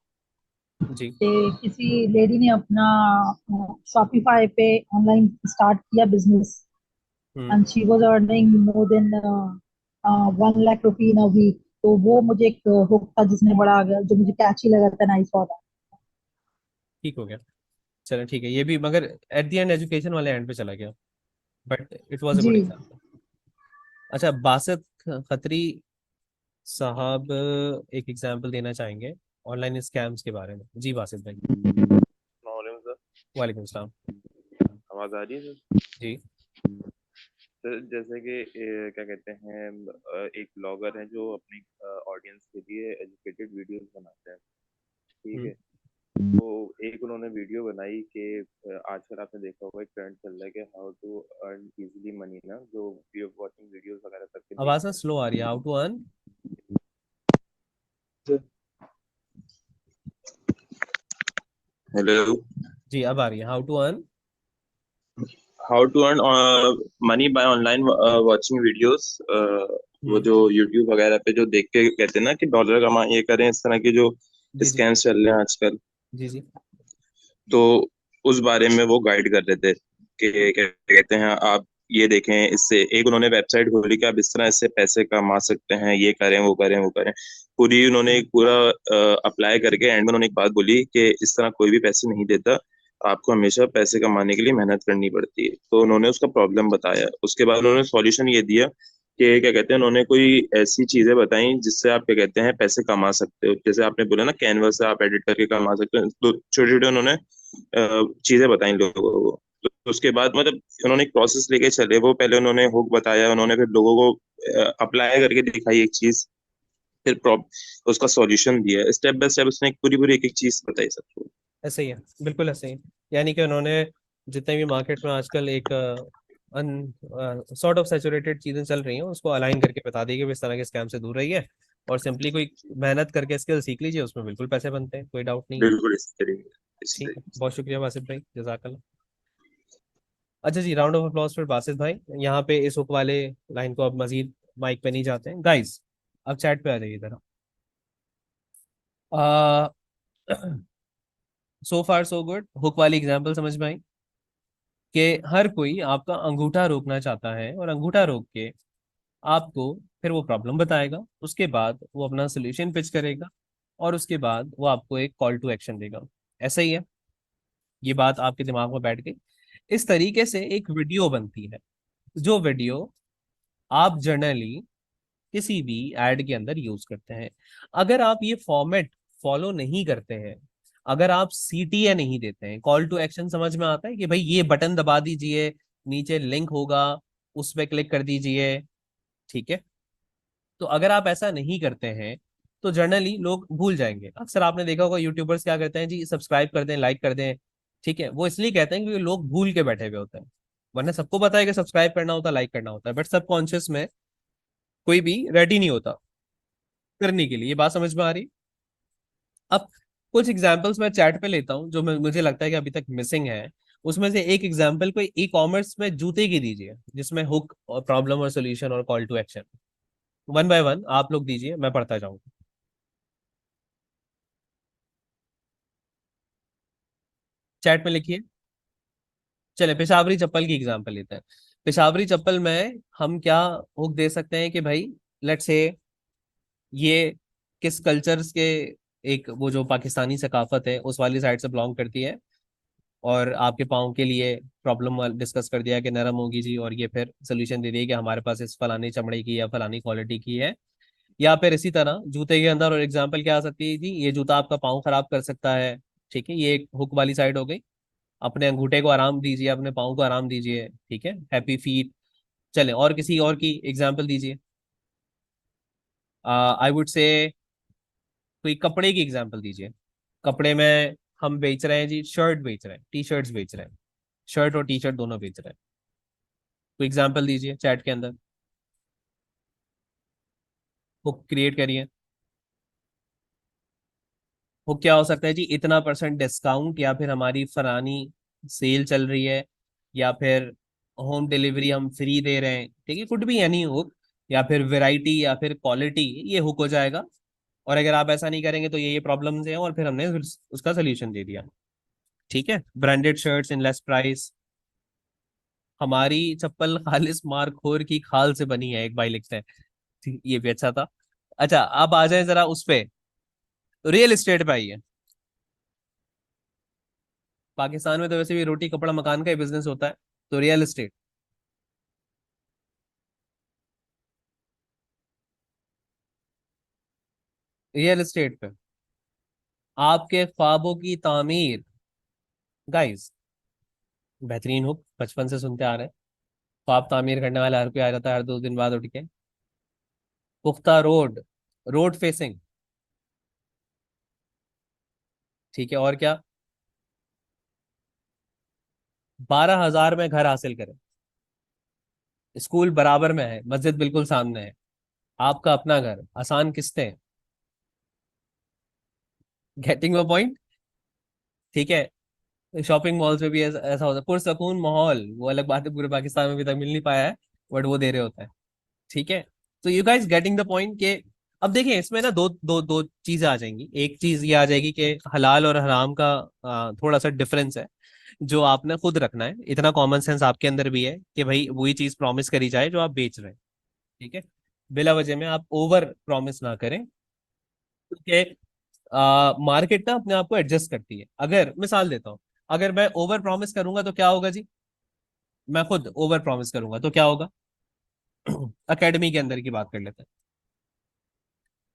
जी। कि किसी लेडी ने अपना शॉपिफाई पे ऑनलाइन स्टार्ट किया business hmm. And she was earning more than 1 lakh rupee in a week. तो वो मुझे एक हुक था जिसने बड़ा जो मुझे कैची लगा था, नाइस वाला। ठीक हो गया, चलो ठीक है ये भी, मगर एट द एंड एजुकेशन वाले एंड पे चला गया, बट इट वाज अ जी। Good example. अच्छा, बासित खत्री साहब एक एग्जांपल देना चाहेंगे ऑनलाइन स्कैम्स के बारे में। जी बासित भाई। वालेकुम सर। वालेकुम सलाम। आवाज़ आ रही है सर? जी। सर जैसे कि क्या कहते हैं, एक ब्लॉगर है जो अपनी ऑडियंस के लिए एजुकेटेड वीडियोस बनाते हैं, ठीक हम्म। है। तो एक उन्होंने वीडियो बनाई कि आजकल आपने देखा होगा एक ट्रेंड चल रहा है कि how to earn easily money ना, जो वीडियो वॉचिंग वीडियोस वगैरह करके आवाज ना देखते हैं। स्लो आ रही है, हाउ टू अर्न। हेलो। जी अब आ रही है, how to earn. How to earn money by online watching videos. वो हम्म। जो यूट्यूब वगैरह पे जो देख के कहते हैं ना कि डॉलर कमा ये करें, इस तरह की जो जी जी स्कैम्स चल रहे हैं आजकल। जी जी। तो उस बारे में वो गाइड कर रहे थे कि क्या कहते हैं, आप ये देखें, इससे एक उन्होंने वेबसाइट खोली कि आप इस तरह इससे पैसे कमा सकते हैं, ये करें वो करें वो करें। पूरी उन्होंने एक पूरा अप्लाई करके एंड में उन्होंने एक बात बोली कि इस तरह कोई भी पैसे नहीं देता, आपको हमेशा पैसे कमाने के लिए मेहनत करनी पड़ती है। तो उन्होंने उसका प्रॉब्लम बताया, उसके बाद उन्होंने सॉल्यूशन ये दिया कि क्या कहते हैं, उन्होंने कोई ऐसी चीजें बताई जिससे आप क्या कहते हैं पैसे कमा सकते हो। जैसे आपने बोला ना, कैनवस से आप एडिट करके कमा सकते हो, तो छोटे छोटे उन्होंने चीजें बताई लोगों को। तो उसके बाद मतलब उन्होंने एक प्रोसेस लेके चले। वो पहले उन्होंने हुक बताया, उन्होंने फिर लोगों को अप्लाई करके दिखाई एक चीज, फिर उसका सॉल्यूशन दिया, स्टेप बाय स्टेप उसने एक पूरी पूरी एक एक चीज बताई सबको। ऐसे ही है, बिल्कुल ऐसे ही। यानी कि उन्होंने जितने भी मार्केट में आजकल एक अन सॉर्ट ऑफ सैचुरेटेड चीजें चल रही हैं उसको अलाइन करके बता दी कि इस तरह के स्कैम से दूर रहिए और सिंपली कोई मेहनत करके स्किल सीख लीजिए, उसमें बिल्कुल पैसे बनते हैं, कोई डाउट नहीं है। बिल्कुल इस तरीके इस ठीक है, तरीके से। बहुत शुक्रिया बासित भाई, जजाकल्ला। अच्छा जी, राउंड ऑफ अप्लॉज फिर बासित भाई। यहाँ पे इस हुक वाले लाइन को अब मजीद माइक पे नहीं जाते हैं गाइस, अब चैट पे आ जाइए इधर। सो फार सो गुड, हुक वाली एग्जांपल समझ में आई कि हर कोई आपका अंगूठा रोकना चाहता है और अंगूठा रोक के आपको फिर वो प्रॉब्लम बताएगा, उसके बाद वो अपना सोल्यूशन पिच करेगा और उसके बाद वो आपको एक कॉल टू एक्शन देगा। ऐसा ही है, ये बात आपके दिमाग में बैठ गई। इस तरीके से एक वीडियो बनती है, जो वीडियो आप जनरली किसी भी एड के अंदर यूज करते हैं। अगर आप ये फॉर्मेट फॉलो नहीं करते हैं, अगर आप सीटीए नहीं देते हैं, कॉल टू एक्शन समझ में आता है कि भाई ये बटन दबा दीजिए, नीचे लिंक होगा, उस पर क्लिक कर दीजिए, ठीक है। तो अगर आप ऐसा नहीं करते हैं तो जनरली लोग भूल जाएंगे। अक्सर आपने देखा होगा यूट्यूबर्स क्या करते हैं जी, सब्सक्राइब कर दें, लाइक कर दें, ठीक है। वो इसलिए कहते हैं क्योंकि लोग भूल के बैठे हुए होते हैं, वरना सबको पता है कि सब्सक्राइब करना होता है, लाइक करना होता है, बट सबकॉन्शियस में कोई भी रेडी नहीं होता करने के लिए। ये बात समझ में आ रही? अब कुछ एग्जांपल्स मैं चैट पे लेता हूँ जो मुझे लगता है कि अभी तक मिसिंग है। उसमें से एक एग्जांपल कोई ई कॉमर्स में जूते की दीजिए जिसमें हुक और प्रॉब्लम और सोल्यूशन और call to action, one by one आप लोग दीजिए, मैं पढ़ता जाऊंगा। चैट में लिखिए। चले पेशावरी चप्पल की एग्जांपल लेते हैं। पेशावरी चप्पल में हम क्या हुक दे सकते हैं कि भाई लेट्स से ये किस कल्चर्स के, एक वो जो पाकिस्तानी सकाफत है उस वाली साइड से बिलोंग करती है, और आपके पाँव के लिए प्रॉब्लम डिस्कस कर दिया कि नरम होगी जी, और ये फिर सोल्यूशन दे दिया कि हमारे पास इस फलानी चमड़े की या फलानी क्वालिटी की है। या फिर इसी तरह जूते के अंदर और एग्जांपल क्या आ सकती है जी, ये जूता आपका पाँव खराब कर सकता है, ठीक है, ये एक हुक वाली साइड हो गई। अपने अंगूठे को आराम दीजिए, अपने पाँव को आराम दीजिए, ठीक है, हैप्पी फीट। चले और किसी और की एग्जांपल दीजिए। आई वुड से कोई कपड़े की एग्जांपल दीजिए। कपड़े में हम बेच रहे हैं जी, शर्ट बेच रहे हैं, टी शर्ट्स बेच रहे हैं, शर्ट और टी शर्ट दोनों बेच रहे हैं। कोई एग्जांपल दीजिए चैट के अंदर, हुक क्रिएट करिए। हुक क्या हो सकता है जी, इतना परसेंट डिस्काउंट, या फिर हमारी फलानी सेल चल रही है, या फिर होम डिलीवरी हम फ्री दे रहे हैं, ठीक है, कुछ भी यानी हुक, या फिर वैरायटी या फिर क्वालिटी, ये हुक हो जाएगा। और अगर आप ऐसा नहीं करेंगे तो ये प्रॉब्लम्स हैं, और फिर हमने उसका सोल्यूशन दे दिया, ठीक है। Branded shirts in less price, हमारी चप्पल खालिस मारखोर की खाल से बनी है, एक भाई लिखते हैं, ये भी अच्छा था। अच्छा, अब आ जाए जरा उस पे, रियल एस्टेट पे आइए। पाकिस्तान में तो वैसे भी रोटी कपड़ा मकान का ही बिजनेस होता है, तो रियल एस्टेट, रियल एस्टेट पे आपके ख्वाबों की तामीर। गाइस, बेहतरीन हो, बचपन से सुनते आ रहे हैं, ख्वाब तामीर करने वाला हर कोई आ जाता है हर 2 दिन बाद उठ के। पुख्ता रोड, रोड फेसिंग, ठीक है, और क्या? 12,000 में घर हासिल करें, स्कूल बराबर में है, मस्जिद बिल्कुल सामने है, आपका अपना घर, आसान किस्तें। गेटिंग माय पॉइंट, ठीक है। शॉपिंग मॉल्स में भी ऐसा होता है, पुरसकून माहौल, वो अलग बात है, पूरे पाकिस्तान में अभी तक मिल नहीं पाया है, बट वो दे रहे होता है, ठीक है। तो you guys getting the point के अब देखिए इसमें ना दो दो दो चीजें आ जाएंगी। एक चीज ये आ जाएगी कि हलाल और हराम का थोड़ा सा डिफरेंस है, जो आपने खुद रखना है। इतना कॉमन सेंस आपके अंदर भी है कि भाई वही चीज प्रॉमिस करी जाए जो आप बेच रहे हैं। ठीक है, बिला वजह में आप ओवर प्रॉमिस ना करें, क्योंकि मार्केट ना अपने आप को एडजस्ट करती है। अगर मिसाल देता हूँ, अगर मैं ओवर प्रॉमिस करूंगा तो क्या होगा जी, मैं खुद ओवर प्रॉमिस करूंगा तो क्या होगा। एकेडमी के अंदर की बात कर लेते हैं,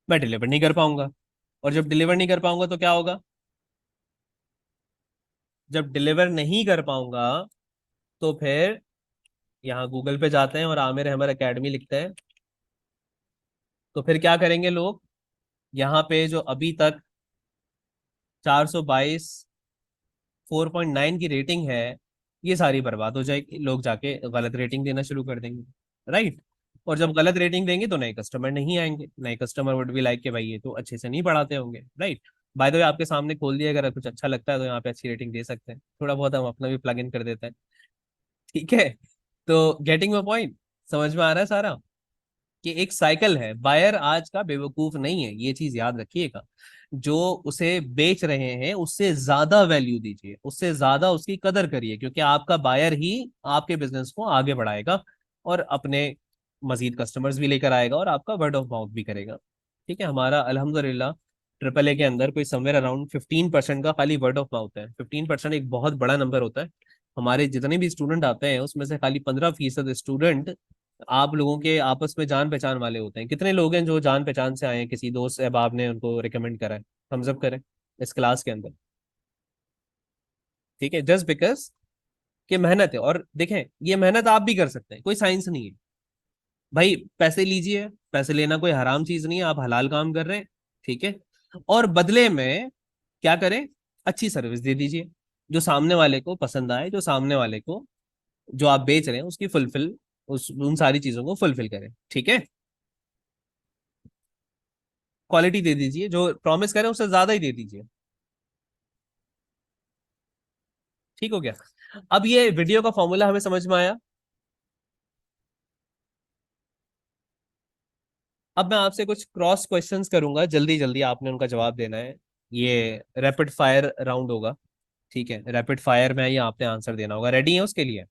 मैं डिलीवर नहीं कर पाऊंगा, और जब डिलीवर नहीं कर पाऊंगा तो क्या होगा, जब डिलीवर नहीं कर पाऊंगा तो फिर यहाँ गूगल पे जाते हैं और आमिर हमर एकेडमी लिखते हैं, तो फिर क्या करेंगे लोग, यहाँ पे जो अभी तक 422 4.9 की रेटिंग है, ये सारी बर्बाद हो जाएगी। लोग जाके गलत रेटिंग देना शुरू कर देंगे, राइट। और जब गलत रेटिंग देंगे तो नए कस्टमर नहीं आएंगे, नए कस्टमर वुड बी लाइक कि भाई ये तो अच्छे से नहीं पढ़ाते होंगे, राइट। बाय द वे आपके सामने खोल दिया, अगर कुछ अच्छा लगता है तो यहाँ पे अच्छी रेटिंग दे सकते हैं, थोड़ा बहुत हम अपना भी प्लग इन कर देते हैं। ठीक है, तो गेटिंग माय पॉइंट, समझ में आ रहा है सारा, कि एक साइकिल है। बायर आज का बेवकूफ नहीं है, ये चीज याद रखिएगा। जो उसे बेच रहे हैं उससे ज्यादा वैल्यू दीजिए, उससे ज्यादा उसकी कदर करिए, क्योंकि आपका बायर ही आपके बिजनेस को आगे बढ़ाएगा और अपने मजीद कस्टमर्स भी लेकर आएगा और आपका वर्ड ऑफ माउथ भी करेगा। ठीक है, हमारा अल्हम्दुलिल्लाह ट्रिपल ए के अंदर कोई समवेयर अराउंड 15% का खाली वर्ड ऑफ माउथ है। 15% एक बहुत बड़ा नंबर होता है। हमारे जितने भी स्टूडेंट आते हैं उसमें से खाली 15% स्टूडेंट आप लोगों के आपस में जान पहचान वाले होते हैं। कितने लोग हैं जो जान पहचान से आए हैं, किसी दोस्त अहबाब ने उनको रिकमेंड करा है, थम्स अप करें इस क्लास के अंदर। ठीक है, जस्ट बिकॉज कि मेहनत है। और देखें ये मेहनत आप भी कर सकते हैं, कोई साइंस नहीं है भाई। पैसे लीजिए, पैसे लेना कोई हराम चीज नहीं है, आप हलाल काम कर रहे हैं। ठीक है, और बदले में क्या करें, अच्छी सर्विस दे दीजिए, जो सामने वाले को पसंद आए, जो सामने वाले को जो आप बेच रहे हैं उसकी फुलफिल, उस उन सारी चीजों को फुलफिल करें। ठीक है, क्वालिटी दे दीजिए, जो प्रॉमिस करें उससे ज्यादा ही दे दीजिए। ठीक हो गया। अब ये वीडियो का फॉर्मूला हमें समझ में आया। अब मैं आपसे कुछ क्रॉस क्वेश्चंस करूंगा, जल्दी जल्दी आपने उनका जवाब देना है। ये रैपिड फायर राउंड होगा। ठीक है, रैपिड फायर में ये आपने आंसर देना होगा। रेडी है उसके लिए?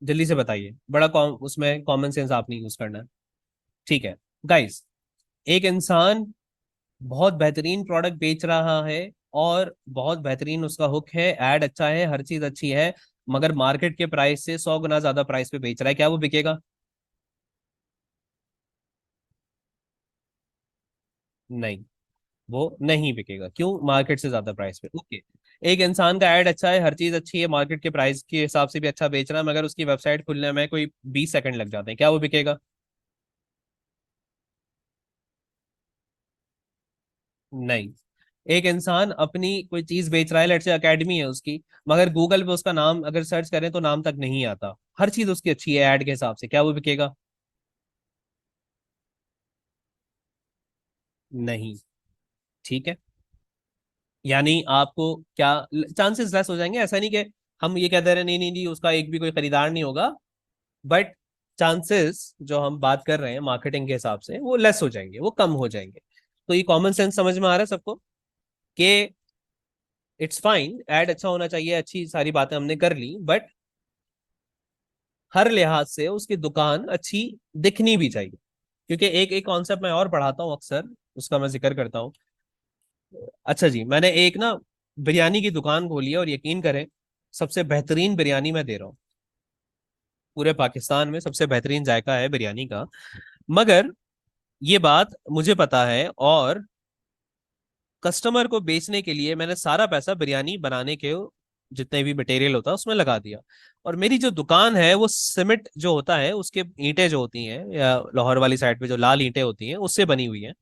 जल्दी से बताइए, बड़ा उसमें कॉमन सेंस आपने यूज करना है। ठीक है गाइस, एक इंसान बहुत बेहतरीन प्रोडक्ट बेच रहा है और बहुत बेहतरीन उसका हुक है, एड अच्छा है, हर चीज अच्छी है, मगर मार्केट के प्राइस से 100 गुना ज्यादा प्राइस पे बेच रहा है, क्या वो बिकेगा? नहीं, वो नहीं बिकेगा। क्यों? मार्केट से ज्यादा प्राइस पे। ओके, एक इंसान का एड अच्छा है, हर चीज अच्छी है, मार्केट के प्राइस के हिसाब से भी अच्छा बेच रहा है, मगर उसकी वेबसाइट खुलने में कोई 20 सेकंड लग जाते हैं, क्या वो बिकेगा? नहीं। एक इंसान अपनी कोई चीज बेच रहा है, लेट्स से एकेडमी है उसकी, मगर गूगल पे उसका नाम अगर सर्च करें तो नाम तक नहीं आता, हर चीज उसकी अच्छी है ऐड के हिसाब से, क्या वो बिकेगा? नहीं। ठीक है, यानी आपको क्या चांसेस लेस हो जाएंगे, ऐसा नहीं कि हम ये कह दे रहे हैं नहीं नहीं नहीं उसका एक भी कोई खरीदार नहीं होगा, बट चांसेस जो हम बात कर रहे हैं मार्केटिंग के हिसाब से वो लेस हो जाएंगे, वो कम हो जाएंगे। तो ये कॉमन सेंस समझ में आ रहा है सबको कि इट्स फाइन, एड अच्छा होना चाहिए, अच्छी सारी बातें हमने कर ली, बट हर लिहाज से उसकी दुकान अच्छी दिखनी भी चाहिए। क्योंकि एक एक कॉन्सेप्ट मैं और पढ़ाता हूँ अक्सर, उसका मैं जिक्र करता हूँ। अच्छा जी, मैंने एक ना बिरयानी की दुकान खोली है, और यकीन करें सबसे बेहतरीन बिरयानी मैं दे रहा हूँ। पूरे पाकिस्तान में सबसे बेहतरीन जायका है बिरयानी का। मगर ये बात मुझे पता है, और कस्टमर को बेचने के लिए मैंने सारा पैसा बिरयानी बनाने के जितने भी मटेरियल होता है उसमें लगा दिया। और मेरी जो दुकान है वो सीमेंट जो होता है उसके ईंटें जो होती हैं, या लाहौर वाली साइड पे जो लाल ईंटें होती हैं उससे बनी हुई है।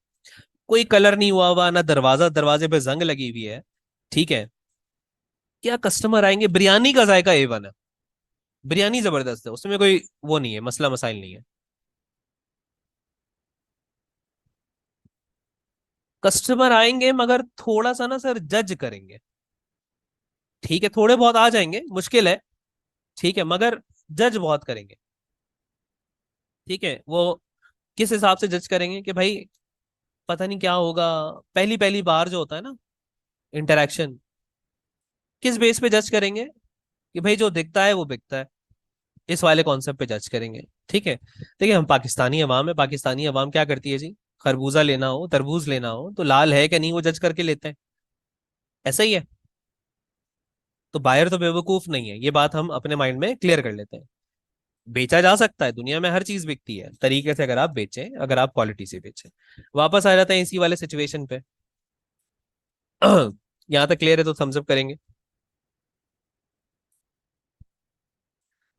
कोई कलर नहीं हुआ हुआ ना, दरवाजे पे जंग लगी हुई है। ठीक है, क्या कस्टमर आएंगे? बिरयानी का जायका A1 है, बिरयानी जबरदस्त है, उसमें कोई वो नहीं है, मसला मसाइल नहीं है। कस्टमर आएंगे मगर थोड़ा सा ना सर जज करेंगे। ठीक है, थोड़े बहुत आ जाएंगे, मुश्किल है, ठीक है, मगर जज बहुत करेंगे। ठीक है, वो किस हिसाब से जज करेंगे कि भाई पता नहीं क्या होगा, पहली पहली बार जो होता है ना इंटरेक्शन, किस बेस पे जज करेंगे कि भाई जो दिखता है वो बिकता है, इस वाले कॉन्सेप्ट पे जज करेंगे। ठीक है, देखिए हम पाकिस्तानी अवाम है, पाकिस्तानी अवाम क्या करती है जी, खरबूजा लेना हो, तरबूज लेना हो तो लाल है कि नहीं वो जज करके लेते हैं, ऐसा ही है। तो बायर तो बेवकूफ नहीं है, ये बात हम अपने माइंड में क्लियर कर लेते हैं। बेचा जा सकता है, दुनिया में हर चीज बिकती है तरीके से, अगर आप बेचें, अगर आप क्वालिटी से बेचें। वापस आ जाते हैं इसी वाले सिचुएशन पे। यहाँ तक क्लियर है तो थम्स अप करेंगे।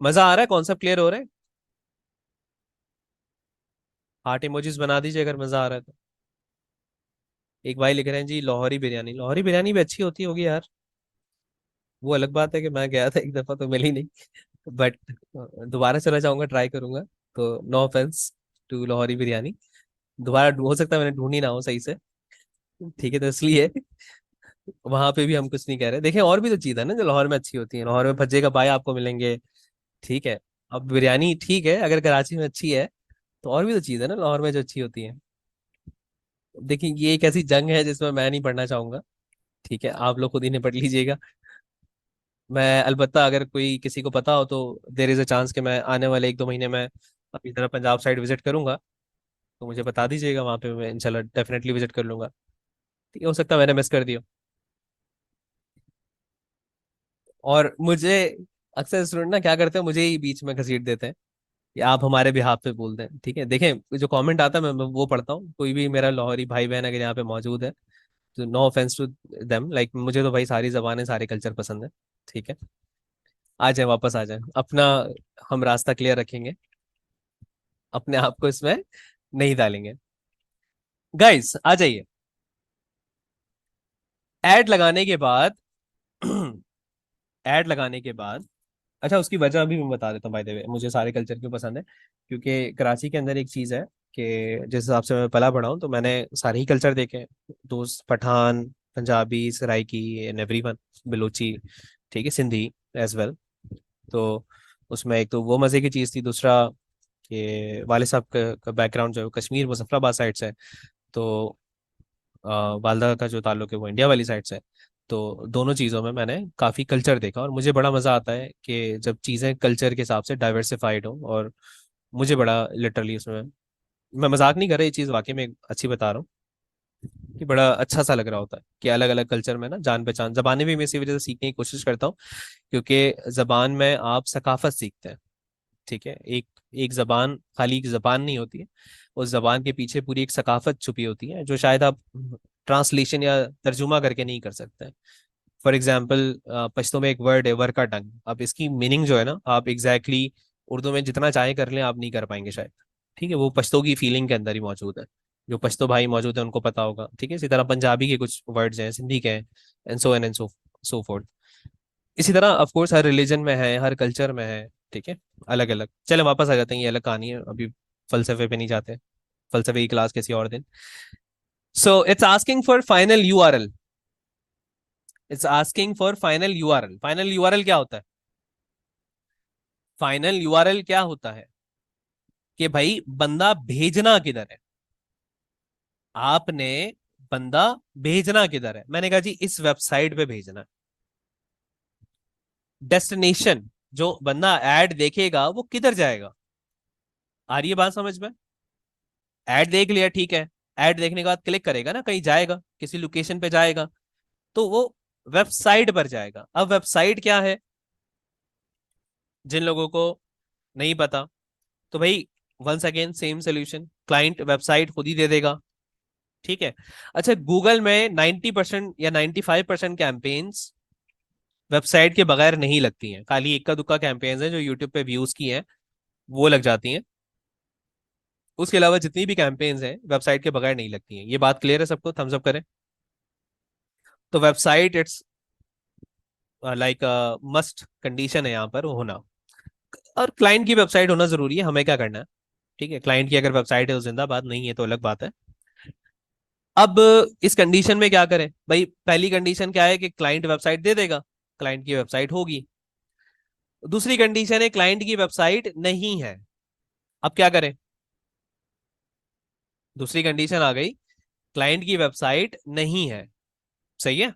मजा आ रहा है, कॉन्सेप्ट क्लियर हो रहा है? हार्ट इमोजीज बना दीजिए अगर मजा आ रहा है तो। एक भाई लिख रहे हैं जी लाहौरी बिरयानी, लाहौरी बिरयानी भी अच्छी होती होगी यार, वो अलग बात है कि मैं गया था एक दफा तो मिली नहीं, बट दोबारा चला जाऊंगा, ट्राई करूंगा। तो no offence to Lahori biryani, दोबारा हो सकता है मैंने ढूंढी ना हो सही से। ठीक है, तो इसलिए वहां पे भी हम कुछ नहीं कह रहे। देखें और भी तो चीज है ना जो लाहौर में अच्छी होती है, लाहौर में भज्जे का पाया आपको मिलेंगे। ठीक है, अब बिरयानी ठीक है, अगर कराची में अच्छी है तो और भी तो चीज है ना लाहौर में जो अच्छी होती है। देखिए ये एक ऐसी जंग है जिसमें मैं नहीं पढ़ना चाहूंगा, ठीक है, आप लोग खुद ही निपट लीजिएगा। मैं अलबत्ता अगर कोई किसी को पता हो तो देर इज अ चांस कि मैं आने वाले 1-2 महीने में अपनी तरफ पंजाब साइड विजिट करूंगा, तो मुझे बता दीजिएगा, वहां पे मैं इंशाल्लाह डेफिनेटली विजिट कर लूंगा। ठीक है, हो सकता है मैंने मिस कर दिया। और मुझे अक्सर स्टूडेंट ना क्या करते हैं, मुझे ही बीच में घसीट देते हैं कि आप हमारे बिहाफ पे बोल दें। ठीक है, देखें जो कमेंट आता है मैं वो पढ़ता हूँ, कोई भी मेरा लाहौरी भाई बहन अगर यहाँ पे मौजूद है तो no offence to them, like मुझे तो भाई सारी जबानें सारे कल्चर पसंद है। ठीक है, आ जाए वापस आ जाए अपना, हम रास्ता क्लियर रखेंगे, अपने आप को इसमें नहीं डालेंगे। गाइस आ जाइए। एड लगाने के बाद एड लगाने के बाद, अच्छा उसकी वजह भी मैं बता देता हूँ। बाय द वे मुझे सारे कल्चर क्यों पसंद है, क्योंकि कराची के अंदर एक चीज़ है कि जिस हिसाब से मैं पला पढ़ा हूँ तो मैंने सारे ही कल्चर देखे हैं। दोस्त पठान, पंजाबी, सराइकी एंड एवरीवन, बलूची, ठीक है, सिंधी एज वेल। तो उसमें एक तो वो मज़े की चीज़ थी, दूसरा कि वाले साहब का बैकग्राउंड जो है वो कश्मीर मुजफ्फराबाद साइड से है। तो वालदा का जो ताल्लुक है वो इंडिया वाली साइड से है। तो दोनों चीज़ों में मैंने काफ़ी कल्चर देखा और मुझे बड़ा मज़ा आता है कि जब चीज़ें कल्चर के हिसाब से डाइवर्सिफाइड हो। और मुझे बड़ा लिटरली उसमें, मैं मजाक नहीं कर रहा, ये चीज़ वाकई में अच्छी बता रहा हूँ कि बड़ा अच्छा सा लग रहा होता है कि अलग अलग कल्चर में ना जान पहचान, जबानें भी मैं इसी वजह से सीखने की कोशिश करता हूँ क्योंकि जबान में आप सकाफत सीखते हैं। ठीक है, एक एक जबान खाली एक जबान नहीं होती है, उस जबान के पीछे पूरी एक सकाफत छुपी होती है जो शायद आप ट्रांसलेशन या तर्जुमा करके नहीं कर सकते। फॉर एग्जाम्पल पश्तो में एक वर्ड है वर्का टंग, अब इसकी मीनिंग जो है ना आप एग्जैक्टली उर्दू में जितना चाहे कर लें आप नहीं कर पाएंगे शायद। ठीक है, वो पश्तो की फीलिंग के अंदर ही मौजूद है, जो पश्तो भाई मौजूद है उनको पता होगा। ठीक है, इसी तरह पंजाबी के कुछ वर्ड्स हैं, सिंधी के हैं, एंड सो फोर्थ। इसी तरह ऑफ कोर्स हर रिलीजन में है, हर कल्चर में है। ठीक है, अलग अलग। चले वापस आ जाते हैं, ये अलग कहानी है, अभी फलसफे पे नहीं जाते, फलसफे की क्लास किसी और दिन। So it's asking for final URL, it's asking for final URL. Final URL क्या होता है? फाइनल यूआरएल क्या होता है कि भाई बंदा भेजना किधर है, आपने बंदा भेजना किधर है, मैंने कहा जी इस वेबसाइट पे भेजना है। डेस्टिनेशन, जो बंदा ऐड देखेगा वो किधर जाएगा, आ रही है बात समझ में? ऐड देख लिया, ठीक है, ऐड देखने के बाद क्लिक करेगा ना, कहीं जाएगा, किसी लोकेशन पे जाएगा, तो वो वेबसाइट पर जाएगा। अब वेबसाइट क्या है जिन लोगों को नहीं पता, तो भाई once again same solution, client website खुद ही दे देगा। ठीक है, अच्छा गूगल में 90% या 95% कैंपेन्स वेबसाइट के बगैर नहीं लगती हैं, खाली इक्का दुक्का कैंपेन्स हैं जो यूट्यूब पे व्यूज की हैं वो लग जाती हैं। उसके अलावा जितनी भी कैंपेन्स हैं वेबसाइट के बगैर नहीं लगती हैं। ये बात क्लियर है सबको? थम्स अप करें। तो website it's like must condition है यहाँ पर होना, और क्लाइंट की वेबसाइट होना जरूरी है, हमें क्या करना है। ठीक है, क्लाइंट की अगर वेबसाइट है तो जिंदाबाद, नहीं है तो अलग बात है। अब इस कंडीशन में क्या करें भाई? पहली कंडीशन क्या है कि क्लाइंट वेबसाइट दे देगा, क्लाइंट की वेबसाइट होगी। दूसरी कंडीशन है क्लाइंट की वेबसाइट नहीं है, अब क्या करें, दूसरी कंडीशन आ गई, क्लाइंट की वेबसाइट नहीं है, सही है।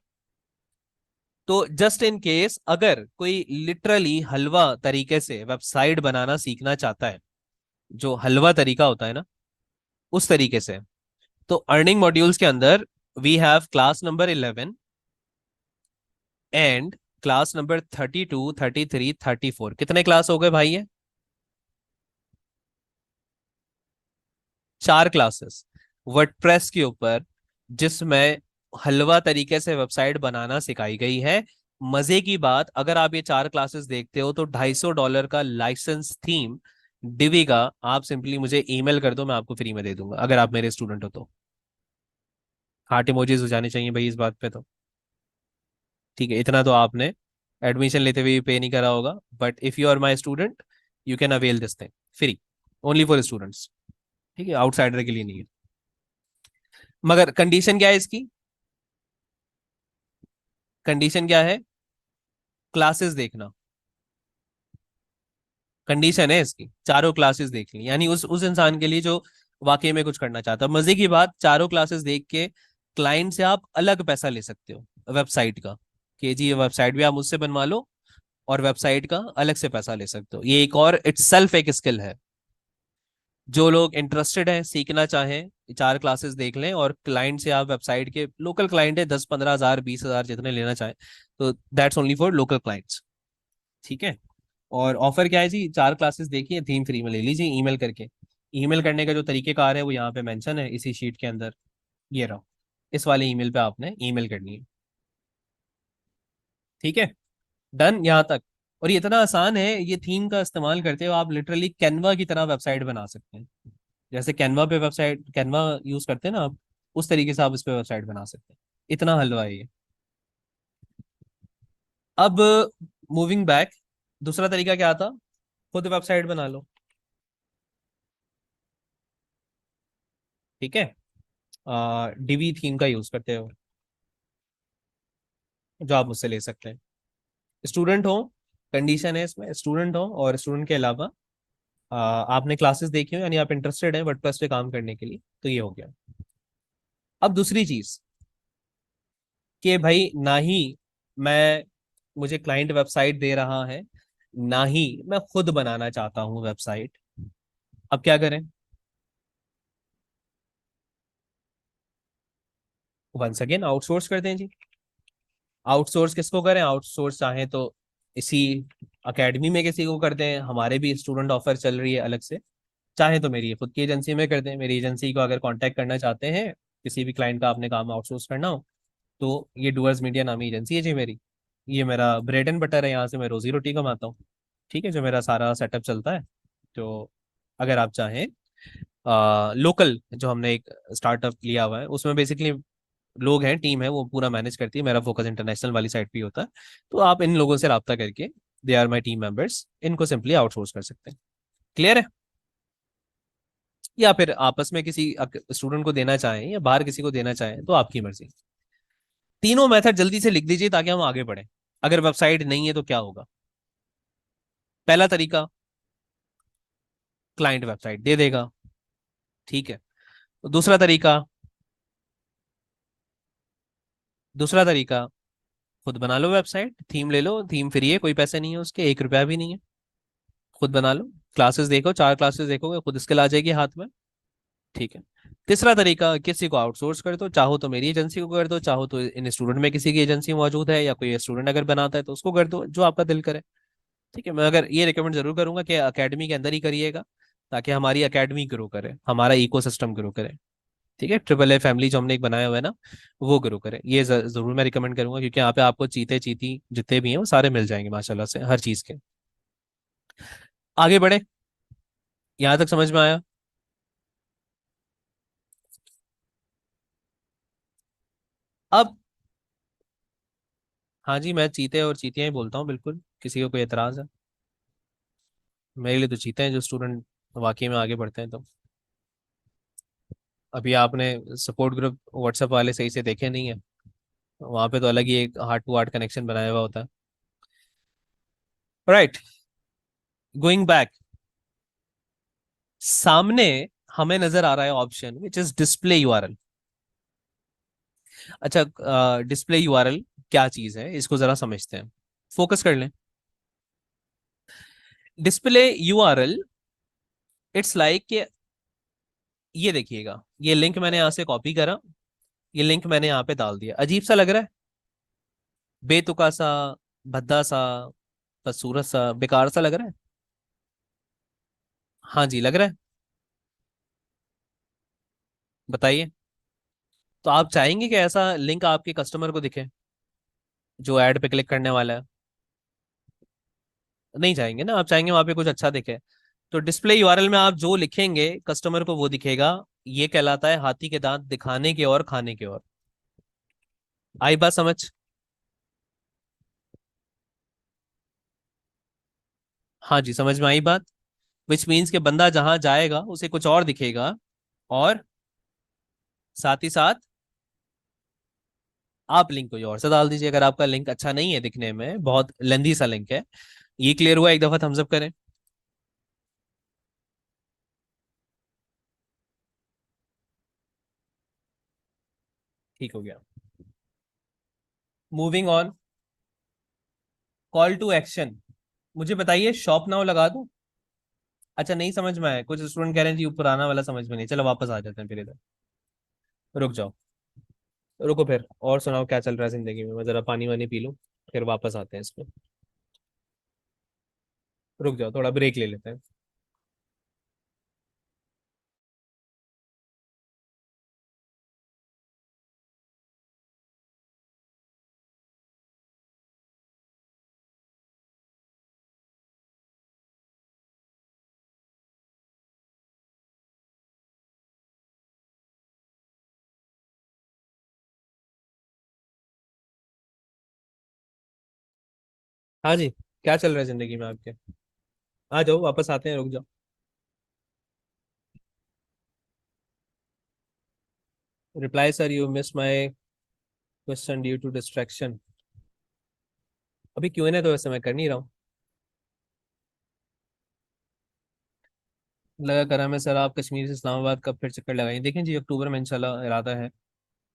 तो जस्ट इन केस अगर कोई लिटरली हलवा तरीके से वेबसाइट बनाना सीखना चाहता है, जो हलवा तरीका होता है ना, उस तरीके से, तो अर्निंग मॉड्यूल्स के अंदर we have class number 11 and class number 32, 33, 34। कितने क्लास हो गए भाई ये? 4 क्लासेस वर्डप्रेस के ऊपर, जिसमें हलवा तरीके से वेबसाइट बनाना सिखाई गई है। मजे की बात, अगर आप ये 4 क्लासेस देखते हो तो $250 का लाइसेंस थीम डिवी का आप सिंपली मुझे ईमेल कर दो, मैं आपको फ्री में दे दूंगा, अगर आप मेरे स्टूडेंट हो तो। हार्ट इमोजीज हो जाने चाहिए भाई इस बात पे तो। ठीक है, इतना तो आपने एडमिशन लेते हुए पे नहीं करा होगा, but if you are my student you can avail this thing free, only for students. ठीक है, आउटसाइडर के लिए नहीं है। मगर कंडीशन क्या है इसकी? कंडीशन क्या है? क्लासेस देखना। कंडीशन है इसकी, चारों क्लासेस देखनी, यानी उस इंसान के लिए जो वाकई में कुछ करना चाहता है। मजे की बात, चारों क्लासेस देख के क्लाइंट से आप अलग पैसा ले सकते हो वेबसाइट का, कि जी ये वेबसाइट भी आप मुझसे बनवा लो, और वेबसाइट का अलग से पैसा ले सकते हो। ये एक और इट्स सेल्फ एक स्किल है। जो लोग इंटरेस्टेड हैं, सीखना चाहें, 4 क्लासेस देख लें, और क्लाइंट से आप वेबसाइट के, लोकल क्लाइंट है, 10-15 हज़ार 20 हज़ार जितने लेना चाहें, तो that's only for local clients. ठीक है। और ऑफर क्या है जी? 4 क्लासेस देखिए, थीम फ्री में ले लीजिए ईमेल करके। ईमेल करने का जो तरीकेकार है वो यहाँ पे मेंशन है इसी शीट के अंदर, ये रहा, इस वाले ईमेल पे आपने ईमेल करनी है। ठीक है, डन यहाँ तक। और ये इतना आसान है, ये थीम का इस्तेमाल करते हो आप लिटरली कैनवा की तरह वेबसाइट बना सकते हैं। जैसे कैनवा पे वेबसाइट, कैनवा यूज करते हैं ना आप, उस तरीके से आप इस पे वेबसाइट बना सकते हैं। इतना हलवा है ये। अब मूविंग बैक, दूसरा तरीका क्या था? खुद वेबसाइट बना लो। ठीक है, डीवी थीम का यूज करते हो, जो आप मुझसे ले सकते हैं। स्टूडेंट हो, कंडीशन है इसमें, स्टूडेंट हो, और स्टूडेंट के अलावा आपने क्लासेस देखी हो, यानी आप इंटरेस्टेड हैं वर्डप्रेस पे काम करने के लिए, तो ये हो गया। अब दूसरी चीज, कि भाई ना ही मैं, मुझे क्लाइंट वेबसाइट दे रहा है, ना ही मैं खुद बनाना चाहता हूँ वेबसाइट। अब क्या करें? वंस अगेन आउटसोर्स करते हैं जी। आउटसोर्स किसको करें? आउटसोर्स चाहे तो इसी एकेडमी में किसी को कर दें, हमारे भी स्टूडेंट ऑफर चल रही है अलग से। चाहे तो मेरी खुद की एजेंसी में कर दें। मेरी एजेंसी को अगर कांटेक्ट करना चाहते हैं, किसी भी क्लाइंट का आपने काम आउटसोर्स करना हो, तो ये डूअर्स मीडिया नामी एजेंसी है जी मेरी। ये मेरा ब्रेड एंड बटर है, यहाँ से मैं रोजी रोटी कमाता हूँ। ठीक है, जो मेरा सारा सेटअप चलता है। तो अगर आप चाहें, लोकल जो हमने एक स्टार्टअप लिया हुआ है, उसमें बेसिकली लोग हैं, टीम है, वो पूरा मैनेज करती है। मेरा फोकस इंटरनेशनल वाली साइड पे ही होता है। तो आप इन लोगों से रब्ता करके, they are my team members, इनको सिंपली आउटसोर्स कर सकते हैं। क्लियर है? या फिर आपस में किसी स्टूडेंट को देना चाहें या बाहर किसी को देना चाहें, तो आपकी मर्जी। तीनों मेथड जल्दी से लिख दीजिए ताकि हम आगे बढ़े। अगर वेबसाइट नहीं है तो क्या होगा? पहला तरीका, क्लाइंट वेबसाइट दे देगा। ठीक है। दूसरा तरीका, दूसरा तरीका, खुद बना लो वेबसाइट, थीम ले लो, थीम फ्री है, कोई पैसे नहीं है उसके, 1 रुपया भी नहीं है। खुद बना लो, क्लासेस देखो, 4 क्लासेस देखोगे, खुद स्किल आ जाएगी हाथ में। ठीक है। तीसरा तरीका, किसी को आउटसोर्स कर दो, चाहो तो मेरी एजेंसी को कर दो, चाहो तो इन स्टूडेंट में किसी की एजेंसी मौजूद है, या कोई स्टूडेंट अगर बनाता है तो उसको कर दो, जो आपका दिल करे। ठीक है, मैं अगर ये रिकमेंड जरूर करूंगा कि एकेडमी के अंदर ही करिएगा, ताकि हमारी एकेडमी ग्रो करे, हमारा इकोसिस्टम ग्रो करे। ठीक है, ट्रिपल ए फैमिली जो हमने एक बनाया हुआ है ना, वो ग्रो करे, ये जरूर मैं रिकमेंड करूंगा, क्योंकि यहाँ पे आपको चीते चीती जितने भी हैं वो सारे मिल जाएंगे माशाल्लाह से, हर चीज के। आगे बढ़े, यहाँ तक समझ में आया? अब, हाँ जी, मैं चीते और चीतियां ही बोलता हूँ, बिल्कुल किसी को कोई एतराज है? मेरे लिए तो चीते हैं जो स्टूडेंट वाकई में आगे बढ़ते हैं। तो अभी आपने सपोर्ट ग्रुप व्हाट्सएप वाले सही से देखे नहीं है, वहां पे तो अलग ही एक हार्ट टू हार्ट कनेक्शन बनाया हुआ होता है। राइट, गोइंग बैक, सामने हमें नजर आ रहा है option which is display URL. अच्छा, डिस्प्ले यूआरएल क्या चीज है इसको जरा समझते हैं, फोकस कर लें। डिस्प्ले यूआरएल इट्स लाइक, ये देखिएगा, ये लिंक मैंने यहां से कॉपी करा, ये लिंक मैंने यहाँ पे डाल दिया। अजीब सा लग रहा है, बेतुका सा, भद्दा सा, बदसूरत सा, बेकार सा लग रहा है। हाँ जी, लग रहा है, बताइए। तो आप चाहेंगे कि ऐसा लिंक आपके कस्टमर को दिखे जो ऐड पे क्लिक करने वाला है? नहीं चाहेंगे ना, आप चाहेंगे वहां पे कुछ अच्छा दिखे। तो डिस्प्ले यूआरएल में आप जो लिखेंगे कस्टमर को वो दिखेगा। ये कहलाता है हाथी के दांत दिखाने के और खाने के और। आई बात समझ? हाँ जी, समझ में आई बात। विच मीन्स के बंदा जहां जाएगा उसे कुछ और दिखेगा, और साथ ही साथ आप लिंक कोई और से डाल दीजिए अगर आपका लिंक अच्छा नहीं है, दिखने में बहुत लेंदी सा लिंक है। ये क्लियर हुआ? एक दफा थम्स अप करें। ठीक हो गया। Moving on, call to action. मुझे बताइए, शॉप नाउ लगा दूं? अच्छा, नहीं समझ में आया, कुछ स्टूडेंट कह रहे हैं जी पुराना वाला समझ में नहीं, चलो वापस आ जाते हैं फिर इधर। रुक जाओ, रुको फिर, और सुनाओ क्या चल रहा है जिंदगी में, मैं जरा पानी वानी पी लूं, फिर वापस आते हैं इस पे। रुक जाओ, थोड़ा ब्रेक ले लेते हैं। हाँ जी, क्या चल रहा है जिंदगी में आपके? आ जाओ, वापस आते हैं, रुक जाओ। Reply sir, you miss my question due to distraction. अभी क्यों है तो वैसे मैं कर नहीं रहा हूँ। लगा करा मैं सर, आप कश्मीर से इस्लामाबाद कब फिर चक्कर लगाएंगे? देखें जी, अक्टूबर में इंशाल्लाह इरादा है।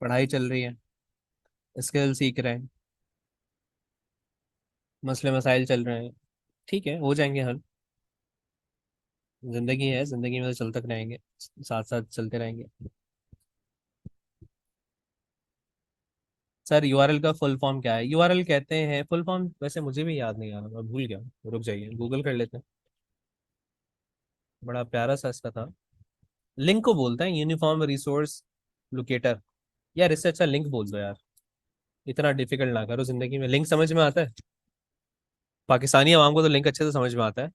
पढ़ाई चल रही है, स्किल सीख रहे हैं, मसले मसाइल चल रहे हैं, ठीक है, हो जाएंगे हल। जिंदगी है, जिंदगी में तो चलते रहेंगे, साथ साथ चलते रहेंगे। सर यूआरएल का फुल फॉर्म क्या है? यूआरएल कहते हैं, फुल फॉर्म वैसे मुझे भी याद नहीं आ रहा, मैं भूल गया। रुक जाइए, गूगल कर लेते हैं। बड़ा प्यारा सा इसका था। लिंक को बोलते हैं यूनिफॉर्म रिसोर्स लोकेटर। यार इससे अच्छा लिंक बोल दो यार, इतना डिफिकल्ट ना करो जिंदगी में। लिंक समझ में आता है, पाकिस्तानी आवाम को तो लिंक अच्छे से समझ में आता है।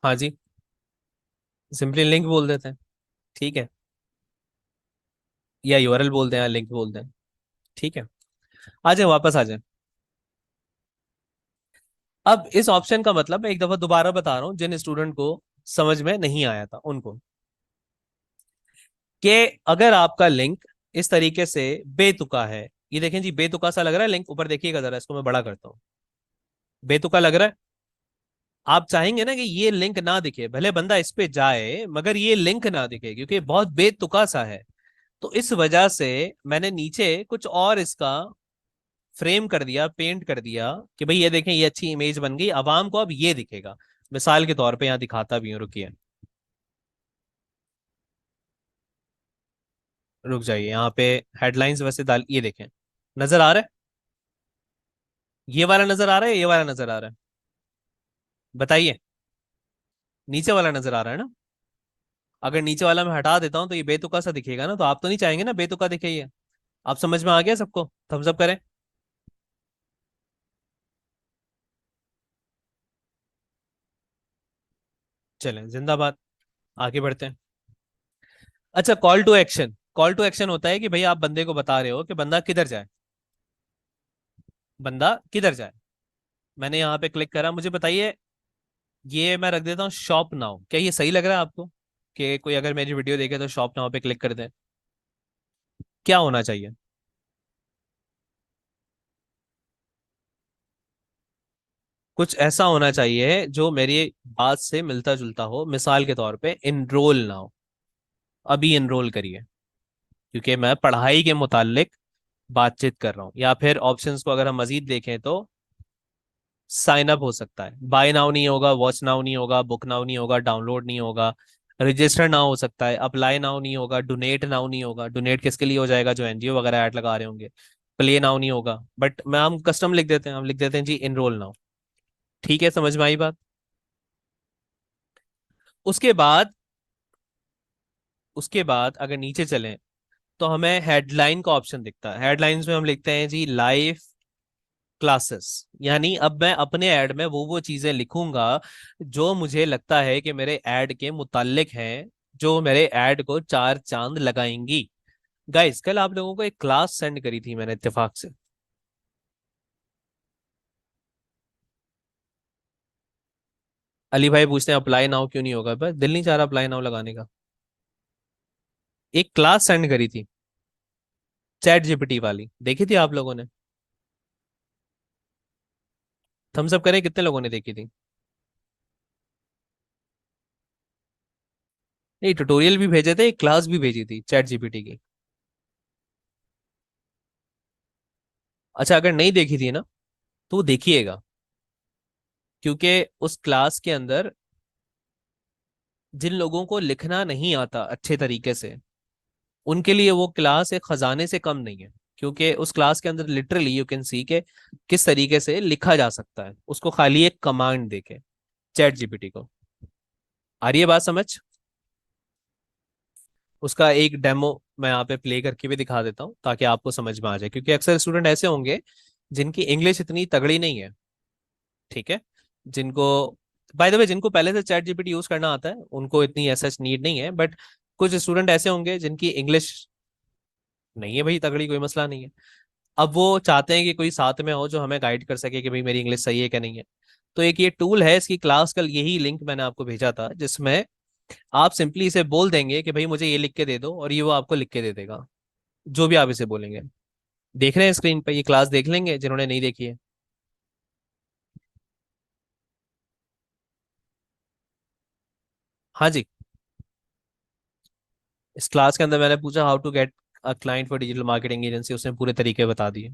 हाँ जी, सिंपली लिंक बोल देते हैं, ठीक है, या यूआरएल बोलते हैं या लिंक बोलते हैं, ठीक है। आ जाए, वापस आ जाए। अब इस ऑप्शन का मतलब मैं एक दफा दोबारा बता रहा हूँ जिन स्टूडेंट को समझ में नहीं आया था उनको, कि अगर आपका लिंक इस तरीके से बेतुका है, ये देखें जी, बेतुका सा लग रहा है लिंक, ऊपर देखिएगा जरा, इसको मैं बड़ा करता हूँ। बेतुका लग रहा है। आप चाहेंगे ना कि ये लिंक ना दिखे, भले बंदा इस पे जाए मगर ये लिंक ना दिखे, क्योंकि बहुत बेतुका सा है। तो इस वजह से मैंने नीचे कुछ और इसका फ्रेम कर दिया, पेंट कर दिया, कि भाई ये देखें, ये अच्छी इमेज बन गई, आवाम को अब ये दिखेगा। मिसाल के तौर पे यहाँ दिखाता भी हूँ, रुकिए, रुक जाइए, यहाँ पे हेडलाइंस वैसे डाल, ये देखें, नजर आ रहा है? ये वाला नजर आ रहा है, ये वाला नजर आ रहा है? बताइए, नीचे वाला नजर आ रहा है ना? अगर नीचे वाला मैं हटा देता हूं तो ये बेतुका सा दिखेगा ना, तो आप तो नहीं चाहेंगे ना बेतुका दिखे ये। आप समझ में आ गया सबको? थम्स अप करें। चलें, जिंदाबाद, आगे बढ़ते हैं। अच्छा, call to action. Call to action होता है कि भाई आप बंदे को बता रहे हो कि बंदा किधर जाए, बंदा किधर जाए। मैंने यहाँ पे क्लिक करा, मुझे बताइए, ये मैं रख देता हूँ शॉप नाउ, क्या ये सही लग रहा है आपको कि कोई अगर मेरी वीडियो देखे तो शॉप नाउ पे क्लिक कर दे? क्या होना चाहिए? कुछ ऐसा होना चाहिए जो मेरी बात से मिलता जुलता हो। मिसाल के तौर पे इनरोल ना हो, अभी इनरोल करिए, क्योंकि मैं पढ़ाई के मुतालिक बातचीत कर रहा हूँ। या फिर ऑप्शंस को अगर हम मजीद देखें तो साइन अप हो सकता है, बाय नाउ नहीं होगा, वॉच नाउ नहीं होगा, बुक नाउ नहीं होगा, डाउनलोड नहीं होगा, रजिस्टर नाउ हो सकता है, अप्लाई नाउ नहीं होगा, डोनेट नाउ नहीं होगा। डोनेट किसके लिए हो जाएगा? जो एनजीओ वगैरह ऐड लगा रहे होंगे। प्ले नाउ नहीं होगा, बट मैं हम कस्टम लिख देते हैं, हम लिख देते हैं जी इनरोल नाउ। ठीक है, समझ में आई बात? उसके बाद उसके बाद अगर नीचे चलें तो हमें हेडलाइन का ऑप्शन दिखता है। हेडलाइंस में हम लिखते हैं जी लाइव क्लासेस। यानी अब मैं अपने ऐड में वो चीजें लिखूंगा जो मुझे लगता है कि मेरे ऐड के मुतालिक हैं, जो मेरे ऐड को चार चांद लगाएंगी। गाइस, कल आप लोगों को एक क्लास सेंड करी थी मैंने इत्तेफाक से। अली भाई पूछते हैं अप्लाई नाउ क्यों नहीं होगा? बस दिल नहीं चाह रहा अप्लाई नाउ लगाने का। एक क्लास सेंड करी थी, चैट जीपीटी वाली, देखी थी आप लोगों ने? थम्स अप करें, कितने लोगों ने देखी थी? नहीं, ट्यूटोरियल भी भेजे थे, एक क्लास भी भेजी थी चैट जीपीटी की। अच्छा, अगर नहीं देखी थी ना तो वो देखिएगा, क्योंकि उस क्लास के अंदर जिन लोगों को लिखना नहीं आता अच्छे तरीके से, उनके लिए वो क्लास एक खजाने से कम नहीं है। क्योंकि उस क्लास के अंदर लिटरली यू कैन सी के किस तरीके से लिखा जा सकता है उसको, खाली एक कमांड देके चैट जीपीटी को। आ रही है बात समझ? उसका एक डेमो मैं यहाँ पे प्ले करके भी दिखा देता हूँ ताकि आपको समझ में आ जाए, क्योंकि अक्सर स्टूडेंट ऐसे होंगे जिनकी इंग्लिश इतनी तगड़ी नहीं है। ठीक है, जिनको, बाय द वे, जिनको पहले से चैट जीपीटी यूज करना आता है उनको इतनी ऐसा नीड नहीं है, बट कुछ स्टूडेंट ऐसे होंगे जिनकी इंग्लिश नहीं है भाई तगड़ी, कोई मसला नहीं है। अब वो चाहते हैं कि कोई साथ में हो जो हमें गाइड कर सके कि भाई मेरी इंग्लिश सही है क्या नहीं है। तो एक ये टूल है, इसकी क्लास कल यही लिंक मैंने आपको भेजा था, जिसमें आप सिंपली इसे बोल देंगे कि भाई मुझे ये लिख के दे दो, और ये वो आपको लिख के दे देगा जो भी आप इसे बोलेंगे। देख रहे हैं स्क्रीन पे? ये क्लास देख लेंगे जिन्होंने नहीं देखी है। हाँ जी, इस क्लास के अंदर मैंने पूछा how to get a client for digital marketing agency, उसने पूरे तरीके बता दिए।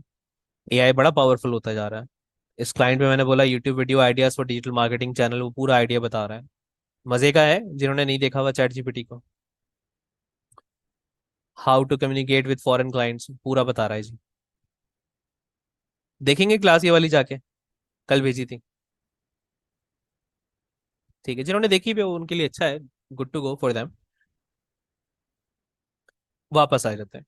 एआई बड़ा पावरफुल होता जा रहा है। इस क्लाइंट में मैंने बोला YouTube video ideas for digital marketing channel, वो पूरा आइडिया बता रहा है। मजे का है जिन्होंने नहीं देखा हुआ चैट जीपीटी को। How to communicate with foreign clients पूरा बता रहा है जी। देखेंगे क्लास ये वाली जाके, कल भेजी थी। ठीक है, जिन्होंने देखी भी हो उनके लिए अच्छा है, good to go for them, वापस आ जाते हैं।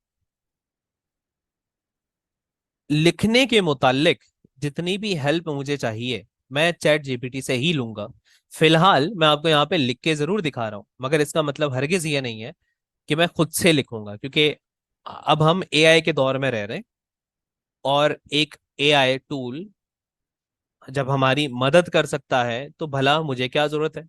लिखने के मुतालिक जितनी भी हेल्प मुझे चाहिए मैं चैट जीपीटी से ही लूंगा। फिलहाल मैं आपको यहाँ पे लिख के जरूर दिखा रहा हूँ, मगर इसका मतलब हरगिज ये नहीं है कि मैं खुद से लिखूंगा, क्योंकि अब हम एआई के दौर में रह रहे हैं। और एक एआई टूल जब हमारी मदद कर सकता है तो भला मुझे क्या जरूरत है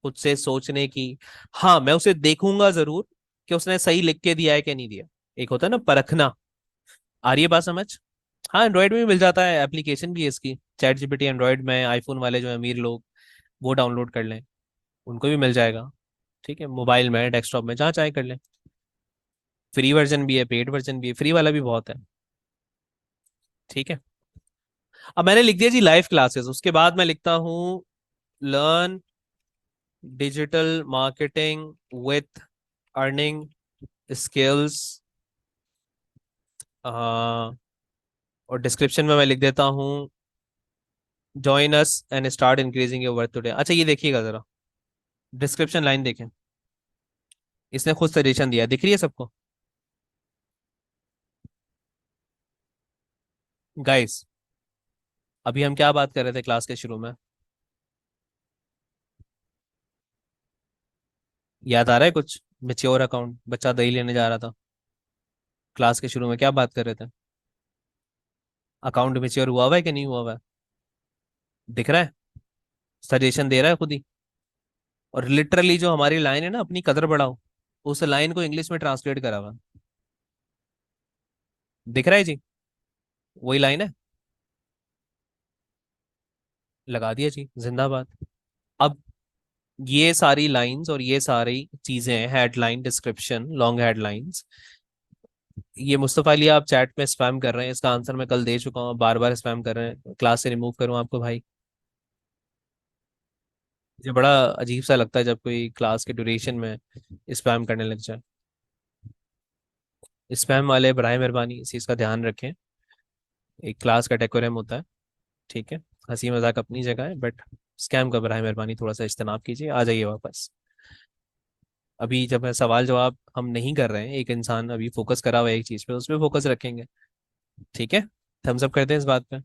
खुद से सोचने की? हाँ, मैं उसे देखूंगा जरूर कि उसने सही लिख के दिया है कि नहीं दिया। एक होता है ना परखना। आ रही है बात समझ? हाँ, एंड्रॉयड में भी मिल जाता है, एप्लीकेशन भी है इसकी चैट जीपीटी एंड्रॉयड में। आईफोन वाले जो अमीर लोग वो डाउनलोड कर लें, उनको भी मिल जाएगा। ठीक है, मोबाइल में, डेस्कटॉप में, जहाँ चाहे कर लें। फ्री वर्जन भी है, पेड वर्जन भी है, फ्री वाला भी बहुत है। ठीक है, अब मैंने लिख दिया जी लाइव क्लासेस, उसके बाद मैं लिखता हूँ learn digital marketing with earning skills. और डिस्क्रिप्शन में मैं लिख देता हूँ join us and start increasing your worth today. अच्छा, ये देखिएगा जरा, डिस्क्रिप्शन लाइन देखें, इसने खुद सजेशन दिया, दिख रही है सबको? गाइस, अभी हम क्या बात कर रहे थे क्लास के शुरू में? याद आ रहा है कुछ? मेच्योर अकाउंट, बच्चा दही लेने जा रहा था, क्लास के शुरू में क्या बात कर रहे थे? अकाउंट मेच्योर हुआ हुआ है कि नहीं हुआ हुआ है? दिख रहा है? सजेशन दे रहा है खुद ही। और लिटरली जो हमारी लाइन है ना, अपनी कदर बढ़ाओ, उस लाइन को इंग्लिश में ट्रांसलेट करा हुआ है। दिख रहा है जी? वही लाइन है। लगा दिया जी, जिंदाबाद। अब ये सारी लाइंस और ये सारी चीजें, हेडलाइन, डिस्क्रिप्शन, लॉन्ग हेडलाइंस, ये मुस्तफा अली आप चैट में स्पैम कर रहे हैं, इसका आंसर मैं कल दे चुका हूँ, बार बार स्पैम कर रहे हैं, क्लास से रिमूव करूँ आपको भाई? मुझे बड़ा अजीब सा लगता है जब कोई क्लास के ड्यूरेशन में स्पैम करने लग जाए। स्पैम वाले बराए मेहरबानी इस चीज़ का ध्यान रखें, एक क्लास का डेकोरम होता है, ठीक है? हंसी मजाक अपनी जगह है, बट स्कैम का बराए मेहरबानी थोड़ा सा इज्तनाब कीजिए, आ जाइए वापस। अभी जब मैं सवाल जवाब हम नहीं कर रहे हैं, एक इंसान अभी फोकस करा हुआ है एक चीज़ पे, उस पर फोकस रखेंगे, ठीक है? थम्स अप करते हैं इस बात पे।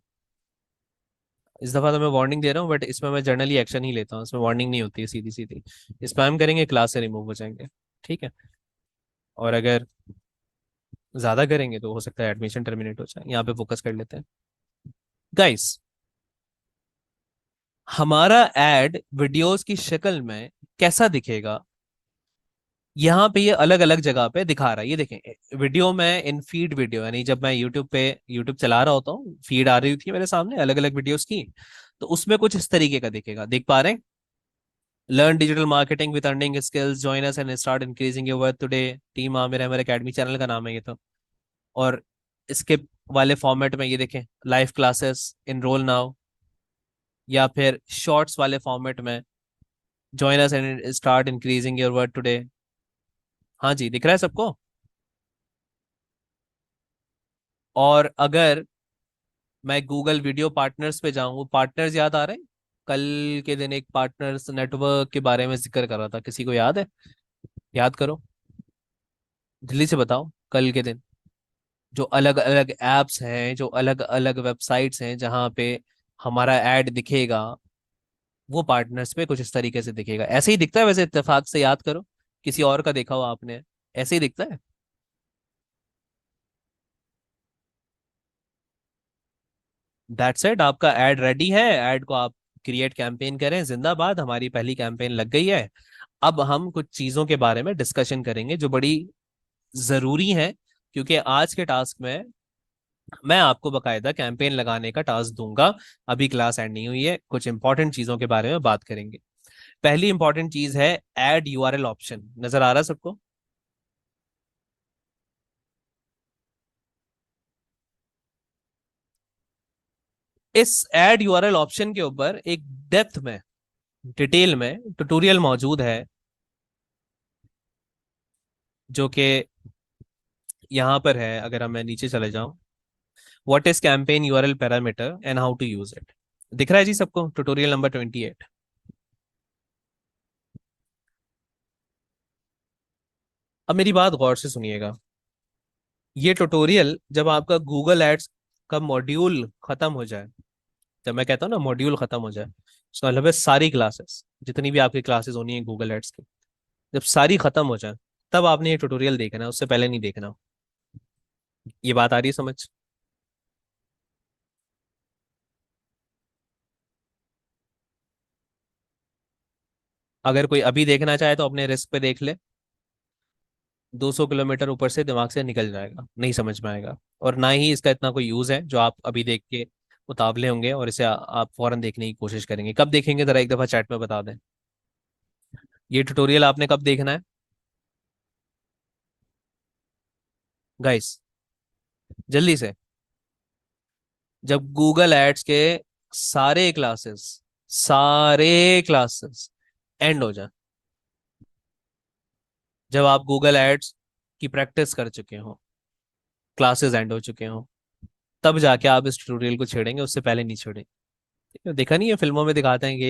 इस दफा तो मैं वार्निंग दे रहा हूँ, बट इसमें मैं जनरली एक्शन ही लेता हूँ, इसमें वार्निंग नहीं होती है, सीधी सीधी स्पैम करेंगे क्लास से रिमूव हो जाएंगे, ठीक है? और अगर ज्यादा करेंगे तो हो सकता है एडमिशन टर्मिनेट हो जाए। यहाँ पे फोकस कर लेते हैं गाइस। हमारा एड वीडियोस की शक्ल में कैसा दिखेगा, यहाँ पे ये अलग अलग जगह पे दिखा रहा है, ये देखें वीडियो में, इन फीड वीडियो, यानी जब मैं यूट्यूब पे यूट्यूब चला रहा होता हूँ, फीड आ रही थी मेरे सामने अलग अलग वीडियोस की, तो उसमें कुछ इस तरीके का दिखेगा, देख पा रहे हैं? Learn digital marketing with earning skills, join us and start increasing your worth today. Team Aamir है, मेरे अकेडमी चैनल का नाम है ये तो। और इसके वाले फॉर्मेट में ये देखें, लाइव क्लासेस, इनरोल नाउ, या फिर शॉर्ट्स वाले फॉर्मेट में, join us and start increasing your worth today. हाँ जी, दिख रहा है सबको? और अगर मैं गूगल वीडियो पार्टनर्स पे जाऊं, पार्टनर्स याद आ रहे हैं? कल के दिन एक पार्टनर्स नेटवर्क के बारे में जिक्र कर रहा था, किसी को याद है? याद करो, जल्दी से बताओ। कल के दिन जो अलग अलग एप्स हैं, जो अलग अलग वेबसाइट्स हैं जहां पे हमारा ऐड दिखेगा, वो पार्टनर्स पे कुछ इस तरीके से दिखेगा। ऐसे ही दिखता है वैसे, इत्तेफाक से याद करो, किसी और का देखा हो आपने? ऐसे ही दिखता है। दैट्स इट, आपका ऐड रेडी है, ऐड को आप क्रिएट कैंपेन करें, जिंदाबाद, हमारी पहली कैंपेन लग गई है। अब हम कुछ चीजों के बारे में डिस्कशन करेंगे जो बड़ी जरूरी है, क्योंकि आज के टास्क में मैं आपको बकायदा कैंपेन लगाने का टास्क दूंगा। अभी क्लास एंड नहीं हुई है, कुछ इंपॉर्टेंट चीजों के बारे में बात करेंगे। पहली इंपॉर्टेंट चीज है ऐड यूआरएल ऑप्शन, नजर आ रहा है सबको? इस ऐड यूआरएल ऑप्शन के ऊपर एक डेप्थ में, डिटेल में ट्यूटोरियल मौजूद है, जो कि यहाँ पर है। अगर हम मैं नीचे चले जाऊं, what is campaign URL parameter and how to use it, दिख रहा है जी सबको? Tutorial number 28। अब मेरी बात गौर से सुनिएगा, ये ट्यूटोरियल जब आपका गूगल एड्स का मॉड्यूल खत्म हो जाए, जब मैं कहता हूँ ना मॉड्यूल खत्म हो जाए, उसका मतलब है सारी क्लासेस, जितनी भी आपकी क्लासेस होनी है गूगल एड्स की, जब सारी खत्म हो जाए, तब आपने ये ट्यूटोरियल देखना है, उससे पहले नहीं देखना। ये बात आ रही है समझ? अगर कोई अभी देखना चाहे तो अपने रिस्क पे देख ले, 200 किलोमीटर ऊपर से दिमाग से निकल जाएगा, नहीं समझ में आएगा, और ना ही इसका इतना कोई यूज है जो आप अभी देख के उतावले होंगे और इसे आप फौरन देखने की कोशिश करेंगे। कब देखेंगे जरा एक दफा चैट में बता दें, ये ट्यूटोरियल आपने कब देखना है गाइस? जल्दी से, जब गूगल एड्स के सारे क्लासेस एंड हो जाए, जब आप गूगल एड्स की प्रैक्टिस कर चुके हो, क्लासेस एंड हो चुके हो, तब जाके आप इस ट्यूटोरियल को छेड़ेंगे, उससे पहले नहीं छेड़ेंगे। ठीक है? देखा नहीं है फिल्मों में दिखाते हैं कि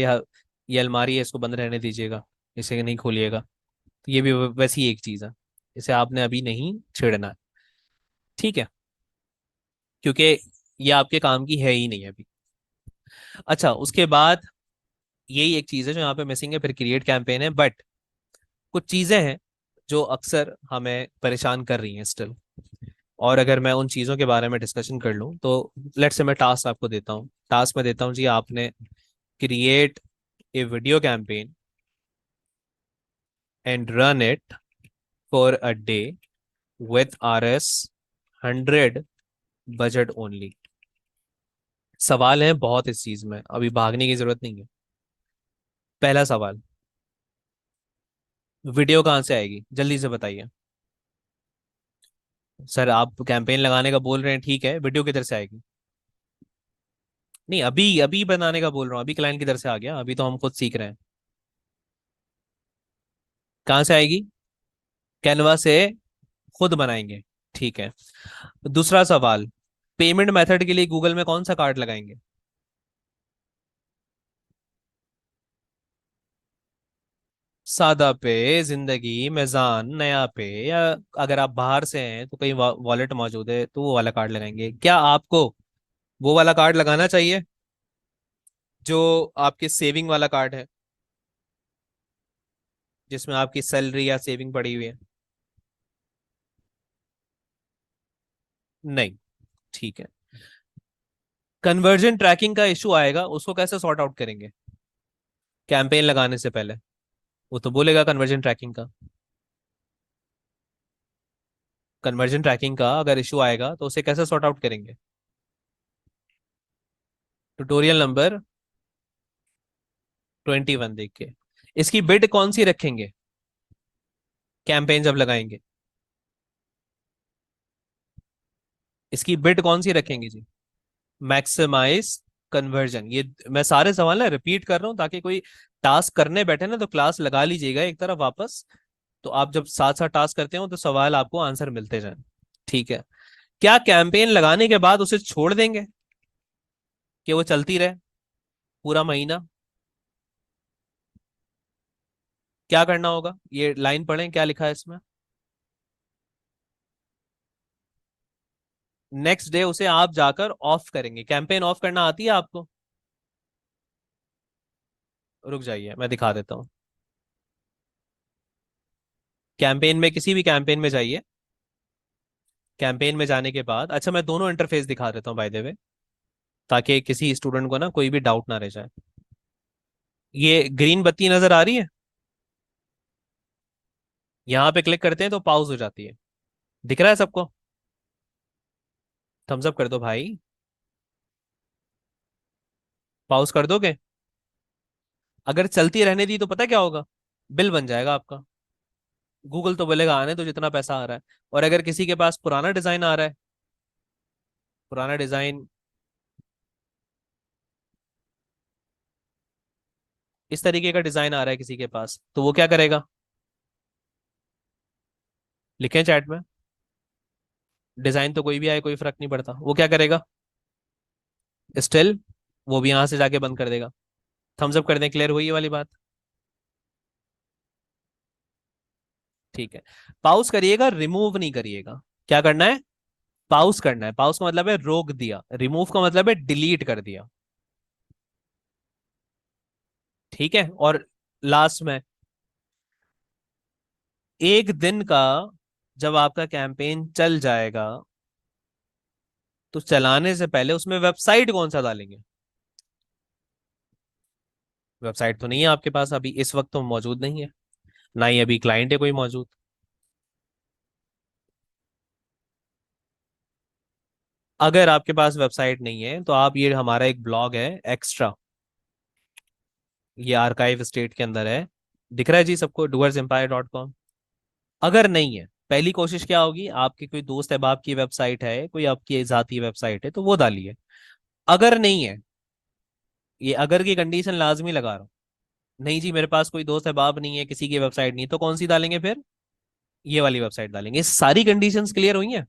ये अलमारी है, इसको बंद रहने दीजिएगा, इसे नहीं खोलिएगा, तो ये भी वैसी एक चीज है, इसे आपने अभी नहीं छेड़ना है, ठीक है? क्योंकि ये आपके काम की है ही नहीं अभी। अच्छा, उसके बाद यही एक चीज है जो यहाँ पे मिसिंग है, फिर क्रिएट कैंपेन है, बट कुछ चीजें हैं जो अक्सर हमें परेशान कर रही हैं स्टिल। और अगर मैं उन चीज़ों के बारे में डिस्कशन कर लूँ तो लेट्स से मैं टास्क आपको देता हूँ, टास्क में देता हूँ जी, आपने create a video campaign and run it for a day with RS 100 budget only. सवाल है बहुत इस चीज में, अभी भागने की जरूरत नहीं है। पहला सवाल, वीडियो कहाँ से आएगी, जल्दी से बताइए। सर आप कैंपेन लगाने का बोल रहे हैं, ठीक है, वीडियो किधर से आएगी? नहीं, अभी अभी बनाने का बोल रहा हूँ, अभी क्लाइंट किधर से आ गया, अभी तो हम खुद सीख रहे हैं। कहाँ से आएगी? कैनवा से खुद बनाएंगे, ठीक है। दूसरा सवाल, पेमेंट मेथड के लिए गूगल में कौन सा कार्ड लगाएंगे? सादा पे, जिंदगी, मेजान, नया पे, या अगर आप बाहर से हैं तो कहीं वॉलेट मौजूद है तो वो वाला कार्ड लगाएंगे। क्या आपको वो वाला कार्ड लगाना चाहिए जो आपके सेविंग वाला कार्ड है, जिसमें आपकी सैलरी या सेविंग पड़ी हुई है? नहीं, ठीक है। कन्वर्जन ट्रैकिंग का इशू आएगा, उसको कैसे सॉर्ट आउट करेंगे कैंपेन लगाने से पहले? वो तो बोलेगा कन्वर्जन ट्रैकिंग का। कन्वर्जन ट्रैकिंग का अगर इशू आएगा तो उसे कैसे सॉर्ट आउट करेंगे? ट्यूटोरियल नंबर 21 देख के। इसकी बिड कौन सी रखेंगे कैंपेन जब लगाएंगे? इसकी बिड कौन सी रखेंगे जी? Maximise conversion. ये मैं सारे सवाल ना रिपीट कर रहा हूं ताकि कोई टास्क करने बैठे ना तो क्लास लगा लीजिएगा एक तरफ वापस, तो आप जब साथ साथ टास्क करते हो तो सवाल आपको आंसर मिलते जाए, ठीक है। क्या कैंपेन लगाने के बाद उसे छोड़ देंगे कि वो चलती रहे पूरा महीना? क्या करना होगा, ये लाइन पढ़ें क्या लिखा है इसमें। नेक्स्ट डे उसे आप जाकर ऑफ करेंगे। कैंपेन ऑफ करना आती है आपको? रुक जाइए मैं दिखा देता हूँ। कैंपेन में, किसी भी कैंपेन में जाइए। कैंपेन में जाने के बाद, अच्छा मैं दोनों इंटरफेस दिखा देता हूँ बाय द वे, ताकि किसी स्टूडेंट को ना कोई भी डाउट ना रह जाए। ये ग्रीन बत्ती नजर आ रही है, यहाँ पे क्लिक करते हैं तो पॉज हो जाती है। दिख रहा है सबको? थम्स अप कर दो भाई। पॉज कर दोगे? अगर चलती रहने दी तो पता क्या होगा, बिल बन जाएगा आपका। गूगल तो बोलेगा आने तो जितना पैसा आ रहा है। और अगर किसी के पास पुराना डिजाइन आ रहा है, पुराना डिजाइन इस तरीके का डिजाइन आ रहा है किसी के पास, तो वो क्या करेगा? लिखें चैट में। डिजाइन तो कोई भी आए कोई फर्क नहीं पड़ता, वो क्या करेगा? स्टिल वो भी यहां से जाके बंद कर देगा। थम्स अप कर दें, क्लियर हुई ये वाली बात? ठीक है। पाउस करिएगा, रिमूव नहीं करिएगा। क्या करना है? पाउस करना है। पाउस का मतलब है रोक दिया, रिमूव का मतलब है डिलीट कर दिया, ठीक है। और लास्ट में, एक दिन का जब आपका कैंपेन चल जाएगा तो चलाने से पहले उसमें वेबसाइट कौन सा डालेंगे? वेबसाइट तो नहीं है आपके पास अभी इस वक्त, तो मौजूद नहीं है, ना ही अभी क्लाइंट है कोई मौजूद। अगर आपके पास वेबसाइट नहीं है तो आप, ये हमारा एक ब्लॉग है एक्स्ट्रा, ये आर्काइव स्टेट के अंदर है, दिख रहा है जी सबको, duersempire.com। अगर नहीं है, पहली कोशिश क्या होगी, आपके कोई दोस्त अहबाब की वेबसाइट है, कोई आपकी जाती वेबसाइट है तो वो डालिए। अगर नहीं है, ये अगर की कंडीशन लाजमी लगा रहा हूँ, नहीं जी मेरे पास कोई दोस्त अहबाब नहीं है, किसी की वेबसाइट नहीं, तो कौन सी डालेंगे फिर? ये वाली वेबसाइट डालेंगे। सारी कंडीशंस क्लियर हुई हैं?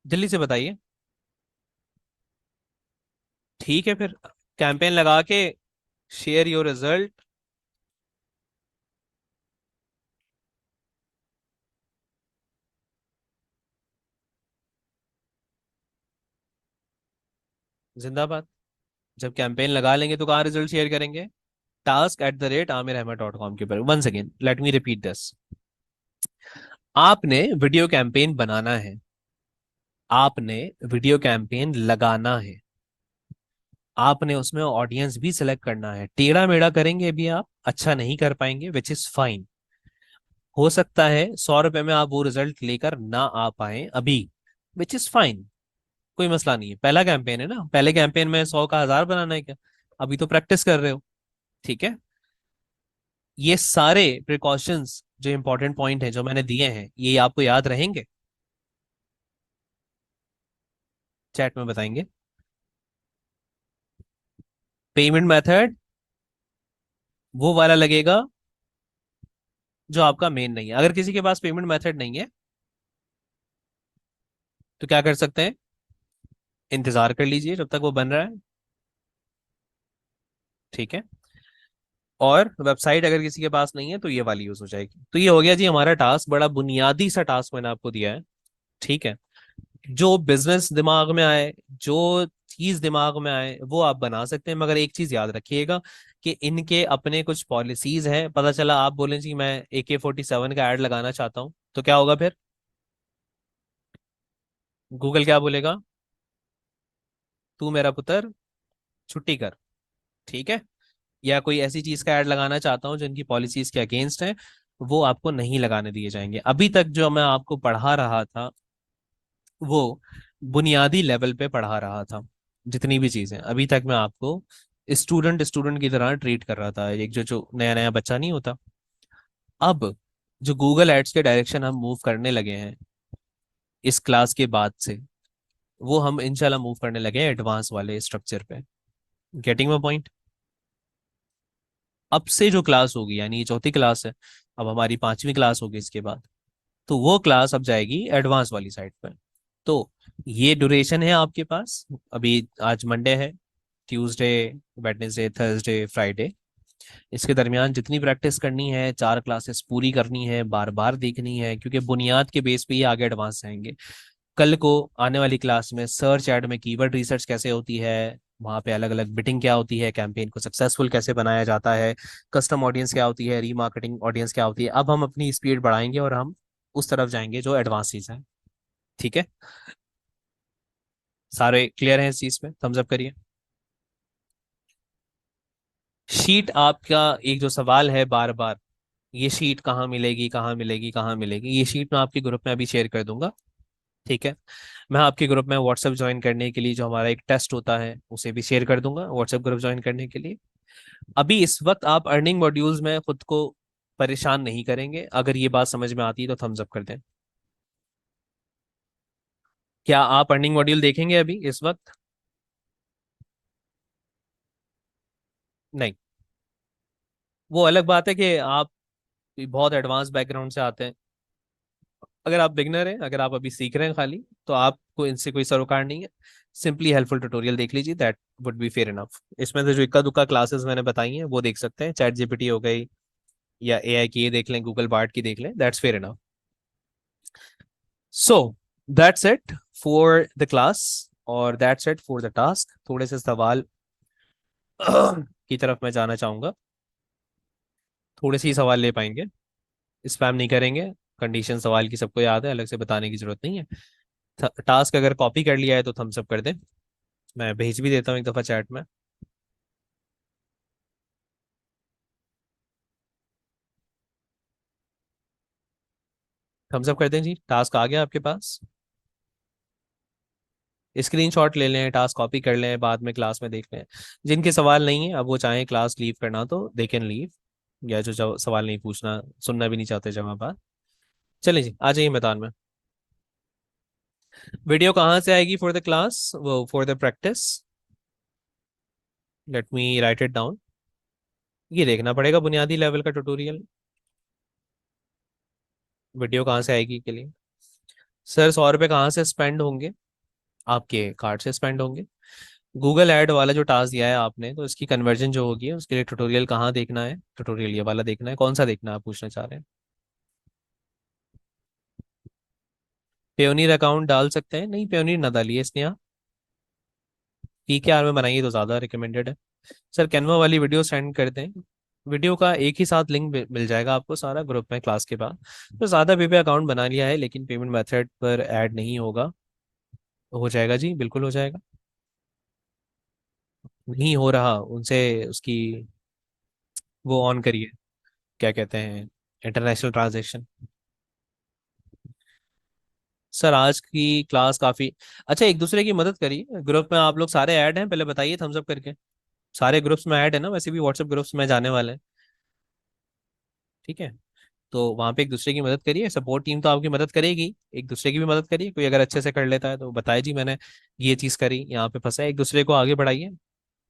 जल्दी से बताइए। ठीक है फिर, कैंपेन लगा के शेयर योर रिजल्ट। जिंदाबाद। जब कैंपेन लगा लेंगे तो कहाँ रिजल्ट शेयर करेंगे? task@amirahmat.com के ऊपर। Once again let me repeat this. आपने वीडियो कैंपेन बनाना है, आपने वीडियो कैंपेन लगाना है, आपने उसमें ऑडियंस भी सिलेक्ट करना है। टेढ़ा मेढ़ा करेंगे भी आप, अच्छा नहीं कर पाएंगे, विच इज फाइन। हो सकता है 100 रुपए में आप वो रिजल्ट लेकर ना आ पाए अभी, विच इज फाइन, कोई मसला नहीं है, पहला कैंपेन है ना, पहले कैंपेन में 100 का 1000 बनाना है क्या, अभी तो प्रैक्टिस कर रहे हो। ठीक है, ये सारे प्रिकॉशंस जो इंपॉर्टेंट पॉइंट है जो मैंने दिए हैं ये आपको याद रहेंगे, चैट में बताएंगे। पेमेंट मेथड वो वाला लगेगा जो आपका मेन नहीं है। अगर किसी के पास पेमेंट मेथड नहीं है तो क्या कर सकते हैं, इंतजार कर लीजिए जब तक वो बन रहा है। ठीक है, और वेबसाइट अगर किसी के पास नहीं है तो ये वाली यूज हो जाएगी। तो ये हो गया जी हमारा टास्क, बड़ा बुनियादी सा टास्क मैंने आपको दिया है। ठीक है, जो बिजनेस दिमाग में आए, जो चीज दिमाग में आए वो आप बना सकते हैं, मगर एक चीज याद रखिएगा कि इनके अपने कुछ पॉलिसीज हैं। पता चला आप बोलें जी मैं AK-47 का ऐड लगाना चाहता हूं, तो क्या होगा फिर, गूगल क्या बोलेगा, तू मेरा पुत्र छुट्टी कर। ठीक है, या कोई ऐसी चीज का ऐड लगाना चाहता हूँ जो इनकी पॉलिसीज के अगेंस्ट है, वो आपको नहीं लगाने दिए जाएंगे। अभी तक जो मैं आपको पढ़ा रहा था वो बुनियादी लेवल पे पढ़ा रहा था, जितनी भी चीजें अभी तक मैं आपको स्टूडेंट स्टूडेंट की तरह ट्रीट कर रहा था, एक जो जो नया नया बच्चा नहीं होता। अब जो गूगल एड्स के डायरेक्शन हम मूव करने लगे हैं इस क्लास के बाद से, वो हम इंशाल्लाह मूव करने लगे हैं एडवांस वाले स्ट्रक्चर पे। Getting my point. अब से जो क्लास होगी, यानी ये चौथी क्लास है, अब हमारी पांचवी क्लास होगी इसके बाद, तो वो क्लास अब जाएगी एडवांस वाली साइड पर। तो ये ड्यूरेशन है आपके पास अभी, आज मंडे है, ट्यूसडे, वेडनेसडे, थर्सडे, फ्राइडे, इसके दरमियान जितनी प्रैक्टिस करनी है, 4 क्लासेस पूरी करनी है, बार बार देखनी है, क्योंकि बुनियाद के बेस पे ये आगे एडवांस जाएंगे। कल को आने वाली क्लास में सर्च ऐड में कीवर्ड रिसर्च कैसे होती है, वहाँ पे अलग अलग बिटिंग क्या होती है, कैंपेन को सक्सेसफुल कैसे बनाया जाता है, कस्टम ऑडियंस क्या होती है, रीमार्केटिंग ऑडियंस क्या होती है, अब हम अपनी स्पीड बढ़ाएंगे और हम उस तरफ जाएंगे जो एडवांस चीज है। ठीक है, सारे क्लियर हैं इस चीज पे, थम्स अप करिए। शीट आपका एक जो सवाल है बार बार, ये शीट कहाँ मिलेगी, कहाँ मिलेगी, कहाँ मिलेगी, ये शीट मैं आपके ग्रुप में अभी शेयर कर दूंगा। ठीक है, मैं आपके ग्रुप में व्हाट्सएप ज्वाइन करने के लिए जो हमारा एक टेस्ट होता है उसे भी शेयर कर दूंगा व्हाट्सएप ग्रुप ज्वाइन करने के लिए। अभी इस वक्त आप अर्निंग मॉड्यूल्स में खुद को परेशान नहीं करेंगे, अगर ये बात समझ में आती है तो थम्स अप कर दें। क्या आप अर्निंग मॉड्यूल देखेंगे अभी इस वक्त? नहीं, वो अलग बात है कि आप बहुत एडवांस बैकग्राउंड से आते हैं। अगर आप बिगनर हैं, अगर आप अभी सीख रहे हैं खाली, तो आपको इनसे कोई सरोकार नहीं है, सिंपली हेल्पफुल ट्यूटोरियल देख लीजिए, that would be fair enough. इसमें से जो इक्का दुक्का क्लासेस मैंने बताई हैं वो देख सकते हैं, चैट जीपीटी हो गई या AI की ये देख लें, गूगल बार्ड की देख लें, that's fair enough. So that's it for the class, और that's it for the task. थोड़े से सवाल की तरफ मैं जाना चाहूंगा, थोड़े से ही सवाल ले पाएंगे, स्पैम नहीं करेंगे। कंडीशन सवाल की सबको याद है, अलग से बताने की जरूरत नहीं है। टास्क अगर कॉपी कर लिया है तो थम्स अप कर दें, मैं भेज भी देता हूँ एक दफ़ा चैट में। थम्स अप कर दें जी, टास्क आ गया आपके पास। स्क्रीनशॉट ले लें, टास्क कॉपी कर लें, बाद में क्लास में देख लें। जिनके सवाल नहीं है, अब वो चाहें क्लास लीव करना तो दे कैन लीव, या जो सवाल नहीं पूछना, सुनना भी नहीं चाहते जवाब बात, चलें जी आ जाइए मैदान में। वीडियो कहाँ से आएगी फॉर द क्लास, वो for the practice, let me right it down. ये देखना पड़ेगा बुनियादी लेवल का ट्यूटोरियल, वीडियो कहाँ से आएगी के लिए। सर 100 रुपये कहाँ से स्पेंड होंगे, आपके कार्ड से स्पेंड होंगे। गूगल ऐड वाला जो टास्क दिया है आपने, तो इसकी कन्वर्जन जो होगी उसके लिए ट्यूटोरियल कहाँ देखना है, ट्यूटोरियल ये वाला देखना है, कौन सा देखना है आप पूछना चाह रहे हैं। पेयोनीर अकाउंट डाल सकते हैं, नहीं पेयोनीर ना डालिए इसने, आप PKR में बनाइए तो ज़्यादा रिकमेंडेड है। सर कैनवा वाली वीडियो सेंड कर दें, वीडियो का एक ही साथ लिंक मिल जाएगा आपको सारा ग्रुप में क्लास के बाद। तो ज़्यादा पे अकाउंट बना लिया है लेकिन पेमेंट मेथड पर ऐड नहीं होगा, हो जाएगा जी, बिल्कुल हो जाएगा। नहीं हो रहा उनसे उसकी वो ऑन करिए, क्या कहते हैं, इंटरनेशनल ट्रांजेक्शन। सर आज की क्लास काफी अच्छा, एक दूसरे की मदद करिए। ग्रुप में आप लोग सारे ऐड हैं, पहले बताइए थम्स अप करके। सारे ग्रुप्स में ऐड है ना, वैसे भी व्हाट्सएप ग्रुप्स में जाने वाले हैं। ठीक है, तो वहां पे एक दूसरे की मदद करिए। सपोर्ट टीम तो आपकी मदद करेगी, एक दूसरे की भी मदद करिए। कोई अगर अच्छे से कर लेता है तो बताए जी मैंने ये चीज करी, यहाँ पे फंसा है, एक दूसरे को आगे बढ़ाइए।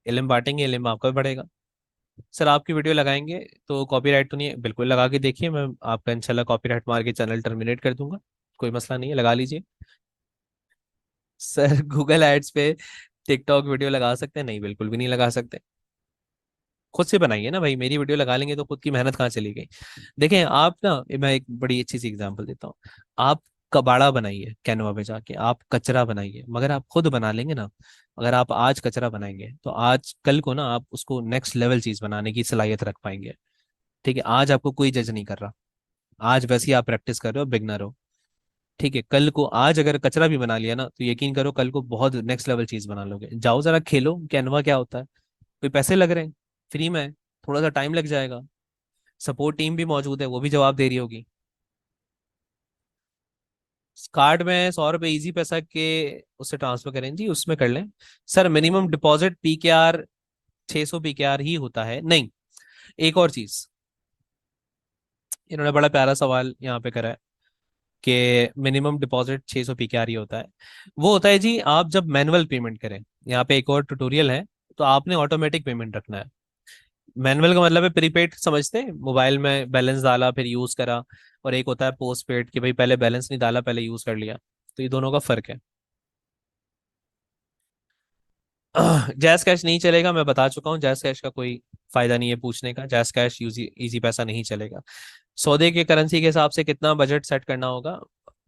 इल्म बांटेंगे, इल्म आपका भी बढ़ेगा। सर आपकी वीडियो लगाएंगे तो कॉपीराइट तो नहीं है? बिल्कुल लगा के देखिए, मैं आपका इंशाल्लाह कॉपीराइट मार के चैनल टर्मिनेट कर दूंगा। कोई मसला नहीं है, लगा लीजिए। सर गूगल एड्स पे टिकटॉक वीडियो लगा सकते हैं? नहीं, बिल्कुल भी नहीं लगा सकते। खुद से बनाइए ना भाई, मेरी वीडियो लगा लेंगे तो खुद की मेहनत कहाँ चली गई। देखें आप ना, मैं एक बड़ी अच्छी सी एग्जांपल देता हूँ। आप कबाड़ा बनाइए कैनवा पे जाके, आप कचरा बनाइए, मगर आप खुद बना लेंगे ना। अगर आप आज कचरा बनाएंगे तो आज कल को ना आप उसको नेक्स्ट लेवल चीज बनाने की सलाहियत रख पाएंगे। ठीक है, आज आपको कोई जज नहीं कर रहा। आज वैसे ही आप प्रैक्टिस कर रहे हो, बिगनर हो। ठीक है, कल को आज अगर कचरा भी बना लिया ना तो यकीन करो कल को बहुत नेक्स्ट लेवल चीज बना लोगे। जाओ जरा खेलो कैनवा क्या होता है। कोई पैसे लग रहे हैं? फ्री में है। थोड़ा सा टाइम लग जाएगा। सपोर्ट टीम भी मौजूद है, वो भी जवाब दे रही होगी। कार्ड में 100 रुपये इजी पैसा के उससे ट्रांसफर करें जी, उसमें कर लें। Sir minimum deposit PKR 600 PKR ही होता है? नहीं, एक और चीज, इन्होंने बड़ा प्यारा सवाल यहाँ पे करा है कि मिनिमम डिपॉजिट 600 PKR ही होता है। वो होता है जी आप जब मैनुअल पेमेंट करें। यहाँ पे एक और ट्यूटोरियल है, तो आपने ऑटोमेटिक पेमेंट रखना है। मैनुअल का मतलब है प्रीपेड, समझते हैं, मोबाइल में बैलेंस डाला फिर यूज करा। और एक होता है पोस्ट पेड कि भाई पहले बैलेंस नहीं डाला, पहले यूज कर लिया। तो ये दोनों का फर्क है। जैस कैश नहीं चलेगा, मैं बता चुका हूँ। जैस कैश का कोई फायदा नहीं है पूछने का, जैस कैश इजी इजी पैसा नहीं चलेगा। सौदे के करेंसी के हिसाब से कितना बजट सेट करना होगा?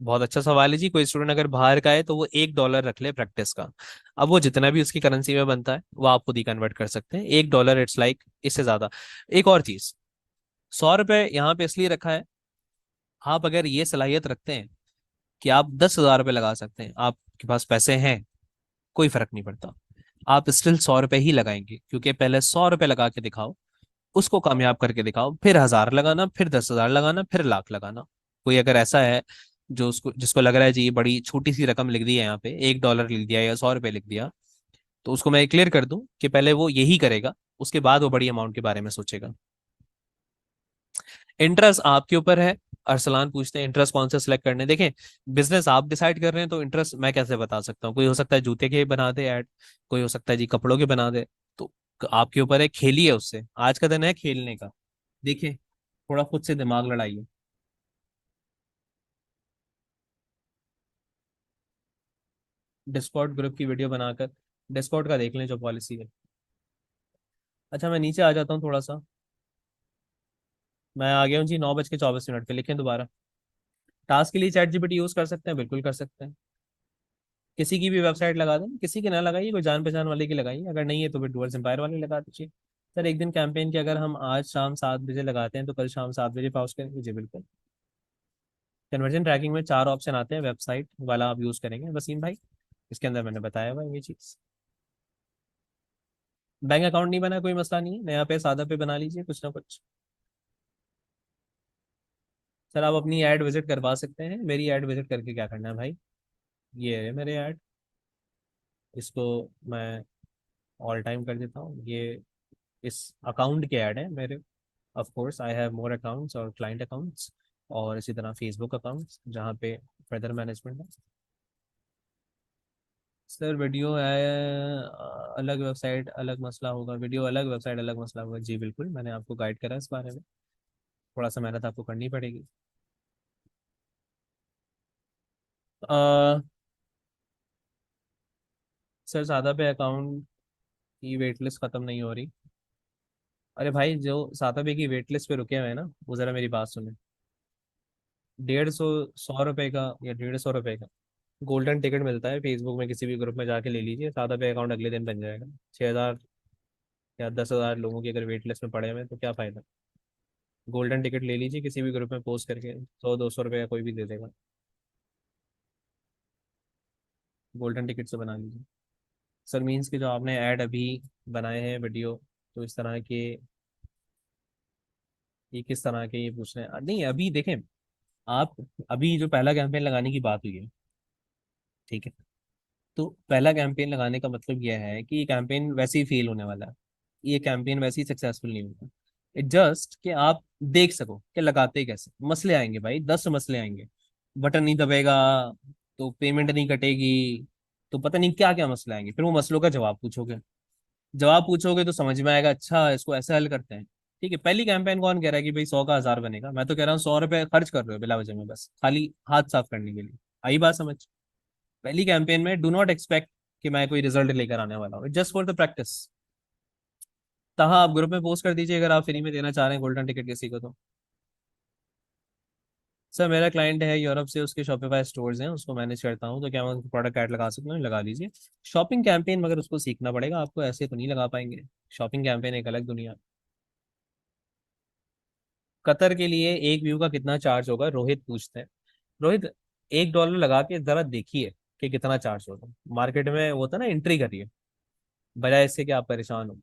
बहुत अच्छा सवाल है जी। कोई स्टूडेंट अगर बाहर का है तो वो $1 रख ले प्रैक्टिस का। अब वो जितना भी उसकी करेंसी में बनता है वो आप खुद ही कन्वर्ट कर सकते हैं। $1 इट्स लाइक इससे ज्यादा। एक और चीज, 100 रुपये यहाँ पे इसलिए रखा है, आप अगर ये सलाहियत रखते हैं कि आप 10,000 रुपये लगा सकते हैं, आपके पास पैसे हैं, कोई फर्क नहीं पड़ता। आप स्टिल 100 रुपये ही लगाएंगे, क्योंकि पहले 100 रुपये लगा के दिखाओ, उसको कामयाब करके दिखाओ, फिर 1,000 लगाना, फिर 10,000 लगाना, फिर लाख लगाना। कोई अगर ऐसा है जो उसको जिसको लग रहा है जी ये बड़ी छोटी सी रकम लिख दी है, यहाँ पे $1 लिख दिया या 100 रुपये लिख दिया, तो उसको मैं क्लियर कर दूं कि पहले वो यही करेगा, उसके बाद वो बड़ी अमाउंट के बारे में सोचेगा। इंटरेस्ट आपके ऊपर है। अरसलान पूछते हैं इंटरेस्ट कौन सा सिलेक्ट करने। देखें, बिजनेस आप डिसाइड कर रहे हैं तो इंटरेस्ट मैं कैसे बता सकता हूँ? कोई हो सकता है जूते के बना दे ऐड, कोई हो सकता है जी कपड़ों के बना दे। तो आपके ऊपर है, खेलिए उससे, आज का दिन है खेलने का। देखिए, थोड़ा खुद से दिमाग लड़ाइए। डिस्कॉर्ड ग्रुप की वीडियो बनाकर डिस्कॉर्ड का देख लें जो पॉलिसी है। अच्छा मैं नीचे आ जाता हूँ थोड़ा सा। मैं आ गया हूँ जी 9:24 पे, लिखें दोबारा। टास्क के लिए चैट जीपीटी यूज कर सकते हैं? बिल्कुल कर सकते हैं। किसी की भी वेबसाइट लगा दें, किसी की ना लगाइए, कोई जान पहचान वाले की लगाइए, अगर नहीं है तो फिर डुअर्स एम्पायर वाले लगा दीजिए। सर एक दिन कैंपेन की अगर हम आज शाम 7 बजे लगाते हैं तो कल शाम 7 बजे पाउस करेंगे जी? बिल्कुल। कन्वर्जन ट्रैकिंग में 4 ऑप्शन आते हैं, वेबसाइट वाला आप यूज करेंगे वसीम भाई, इसके अंदर मैंने बताया हुआ है ये चीज। बैंक अकाउंट नहीं बना, कोई मसला नहीं है, नया पे सादा पे बना लीजिए कुछ ना कुछ। सर आप अपनी ऐड विजिट करवा सकते हैं। मेरी ऐड विजिट करके क्या करना है भाई? ये है मेरे ऐड, इसको मैं ऑल टाइम कर देता हूँ। ये इस अकाउंट के ऐड है मेरे। Of course I have more accounts और क्लाइंट अकाउंट्स, और इसी तरह फेसबुक अकाउंट्स जहाँ पे फर्दर मैनेजमेंट है। सर वीडियो है अलग, वेबसाइट अलग मसला होगा। वीडियो अलग, वेबसाइट अलग मसला होगा जी? बिल्कुल, मैंने आपको गाइड करा इस बारे में। थोड़ा सा मेहनत आपको करनी पड़ेगी। अ, सर सादा पे अकाउंट की वेट लिस्ट ख़त्म नहीं हो रही। अरे भाई जो सादा पे की वेट लिस्ट पे रुके हुए हैं ना, वो ज़रा मेरी बात सुने। 150, 100 रुपये का या 150 रुपये का गोल्डन टिकट मिलता है फेसबुक में, किसी भी ग्रुप में जाके ले लीजिए, सादा पे अकाउंट अगले दिन बन जाएगा। 6,000 या 10,000 लोगों की अगर वेट लिस्ट में पड़े हुए हैं तो क्या फ़ायदा। गोल्डन टिकट ले लीजिए, किसी भी ग्रुप में पोस्ट करके, 100-200 रुपये का कोई भी दे देगा। गोल्डन टिकट से बना लीजिए। सर मीन्स के जो आपने ऐड अभी बनाए हैं वीडियो, तो इस तरह के ये किस तरह के ये पूछ रहे हैं नहीं अभी देखें आप अभी जो पहला कैंपेन लगाने की बात हुई है ठीक है तो पहला कैंपेन लगाने का मतलब यह है कि ये कैंपेन वैसे ही फेल होने वाला है ये कैंपेन वैसे ही सक्सेसफुल नहीं होगा इट जस्ट कि आप देख सको कि लगाते कैसे मसले आएंगे भाई 10 मसले आएंगे बटन नहीं दबेगा तो पेमेंट नहीं कटेगी तो पता नहीं क्या क्या मसले आएंगे फिर वो मसलों का जवाब पूछोगे तो समझ में आएगा अच्छा इसको ऐसे हल करते हैं ठीक है पहली कैंपेन कौन कह रहा है कि भाई 100 का 1000 बनेगा मैं तो कह रहा हूँ 100 रुपए खर्च कर रहे हो बिला वजह में बस खाली हाथ साफ करने के लिए आई बात समझ पहली कैंपेन में डू नॉट एक्सपेक्ट कि मैं कोई रिजल्ट लेकर आने वाला हूँ जस्ट फॉर द प्रैक्टिस तहाँ आप ग्रुप में पोस्ट कर दीजिए अगर आप फ्री में देना चाह रहे हैं गोल्डन टिकट किसी को तो सर मेरा क्लाइंट है यूरोप से उसके शॉपिफाई स्टोर्स हैं उसको मैनेज करता हूँ तो क्या मैं उनको प्रोडक्ट ऐड लगा सकता हूँ लगा लीजिए शॉपिंग कैंपेन मगर उसको सीखना पड़ेगा आपको ऐसे तो नहीं लगा पाएंगे शॉपिंग कैंपेन एक अलग दुनिया कतर के लिए एक व्यू का कितना चार्ज होगा रोहित पूछते हैं रोहित $1 लगा के जरा देखिए कि कितना चार्ज होगा मार्केट में वो था ना एंट्री करिए बजाय इससे कि आप परेशान हो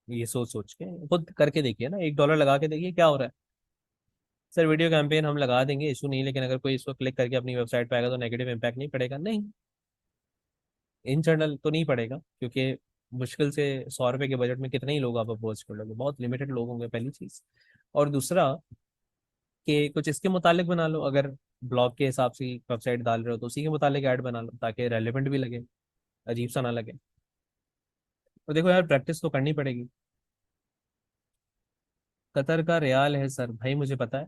ये सोच सोच के खुद करके देखिए ना $1 लगा के देखिए क्या हो रहा है सर वीडियो कैंपेन हम लगा देंगे इशू नहीं लेकिन अगर कोई इसको क्लिक करके अपनी वेबसाइट पे आएगा तो नेगेटिव इम्पैक्ट नहीं पड़ेगा नहीं इंटरनल तो नहीं पड़ेगा क्योंकि मुश्किल से 100 रुपए के बजट में कितने ही लोग आप अप्रोच कर लोगे बहुत लिमिटेड लोग होंगे पहली चीज और दूसरा कि कुछ इसके मुतालिक बना लो अगर ब्लॉग के हिसाब से वेबसाइट डाल रहे हो तो उसी के मुतालिक ऐड बना लो ताकि रेलिवेंट भी लगे अजीब सा ना लगे तो देखो यार प्रैक्टिस तो करनी पड़ेगी कतर का रियाल है सर भाई मुझे पता है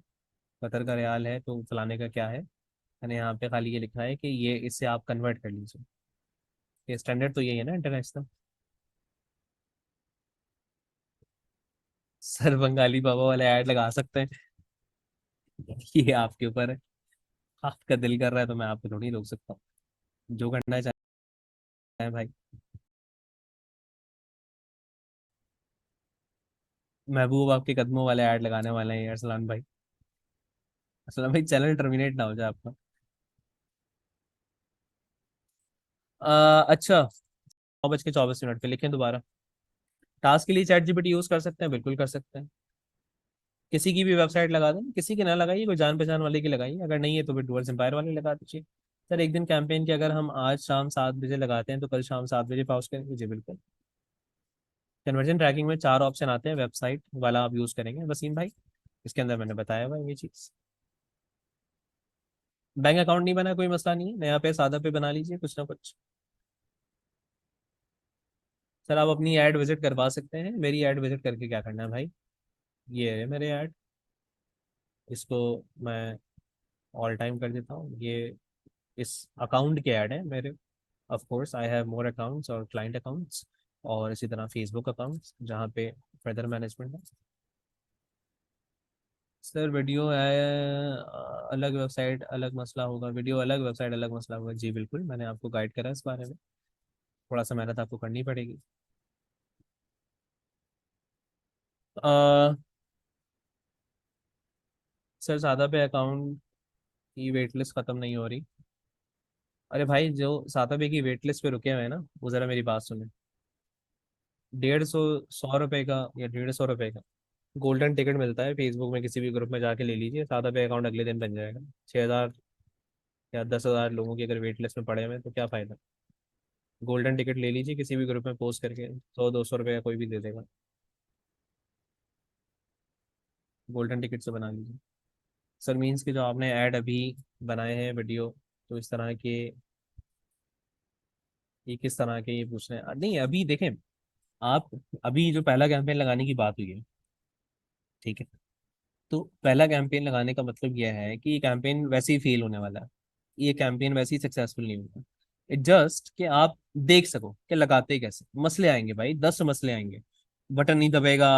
कतर का रियाल है तो फलाने का क्या है मैंने यहाँ पे खाली ये लिखा है कि ये इससे आप कन्वर्ट कर लीजिए ये स्टैंडर्ड तो यही है ना इंटरनेशनल सर बंगाली बाबा वाले ऐड लगा सकते हैं ये आपके ऊपर है आपका दिल कर रहा है तो मैं आपको थोड़ी रोक सकता हूँ जो करना चाहें भाई महबूब आपके कदमों वाले ऐड लगाने वाले हैं अरसलान भाई अरसलान भाई चैनल टर्मिनेट ना हो जाए आपका अच्छा 9:24 पे लिखें दोबारा टास्क के लिए चैट जीपीटी यूज कर सकते हैं बिल्कुल कर सकते हैं किसी की भी वेबसाइट लगा दें किसी की ना लगाइए कोई जान पहचान वाले की लगाइए अगर नहीं है तो फिर डुअर्स एम्पायर वाले लगा दीजिए सर एक दिन कैंपेन की अगर हम आज शाम 7 बजे लगाते हैं तो कल शाम 7 बजे पाउस करेंगे जी बिल्कुल कन्वर्जन ट्रैकिंग में 4 ऑप्शन आते हैं वेबसाइट वाला आप यूज करेंगे वसीम भाई इसके अंदर मैंने बताया हुआ है ये चीज बैंक अकाउंट नहीं बना कोई मसला नहीं है नया पे सादा पे बना लीजिए कुछ ना कुछ सर आप अपनी ऐड विजिट करवा सकते हैं मेरी ऐड विजिट करके क्या करना है भाई ये है मेरे ऐड इसको मैं ऑल टाइम कर देता हूँ ये इस अकाउंट के ऐड है मेरे of course I have more accounts और क्लाइंट अकाउंट्स और इसी तरह फेसबुक अकाउंट्स जहाँ पे फर्दर मैनेजमेंट है सर वीडियो है अलग वेबसाइट अलग मसला होगा वीडियो अलग वेबसाइट अलग मसला होगा जी बिल्कुल मैंने आपको गाइड करा इस बारे में थोड़ा सा मेहनत आपको करनी पड़ेगी सर सादा पे अकाउंट की वेट लिस्ट ख़त्म नहीं हो रही अरे भाई जो सादा पे की वेट लिस्ट पे रुके हुए हैं ना वो ज़रा मेरी बात सुने 150 100 रुपए का या 150 रुपए का गोल्डन टिकट मिलता है फेसबुक में किसी भी ग्रुप में जाके ले लीजिए सादा पे अकाउंट अगले दिन बन जाएगा 6,000 या 10,000 लोगों की अगर वेट लिस्ट में पड़े हुए हैं तो क्या फ़ायदा गोल्डन टिकट ले लीजिए किसी भी ग्रुप में पोस्ट करके 100 200 रुपये का कोई भी दे देगा गोल्डन टिकट से बना लीजिए सर मीन्स के जो आपने ऐड अभी बनाए हैं वीडियो तो इस तरह के ये किस तरह के ये पूछ रहे हैं नहीं अभी देखें आप अभी जो पहला कैंपेन लगाने की बात हुई है ठीक है तो पहला कैंपेन लगाने का मतलब यह है कि ये कैंपेन वैसे ही फेल होने वाला है ये कैंपेन वैसे ही सक्सेसफुल नहीं होगा इट जस्ट कि आप देख सको कि लगाते कैसे मसले आएंगे भाई 10 मसले आएंगे बटन नहीं दबेगा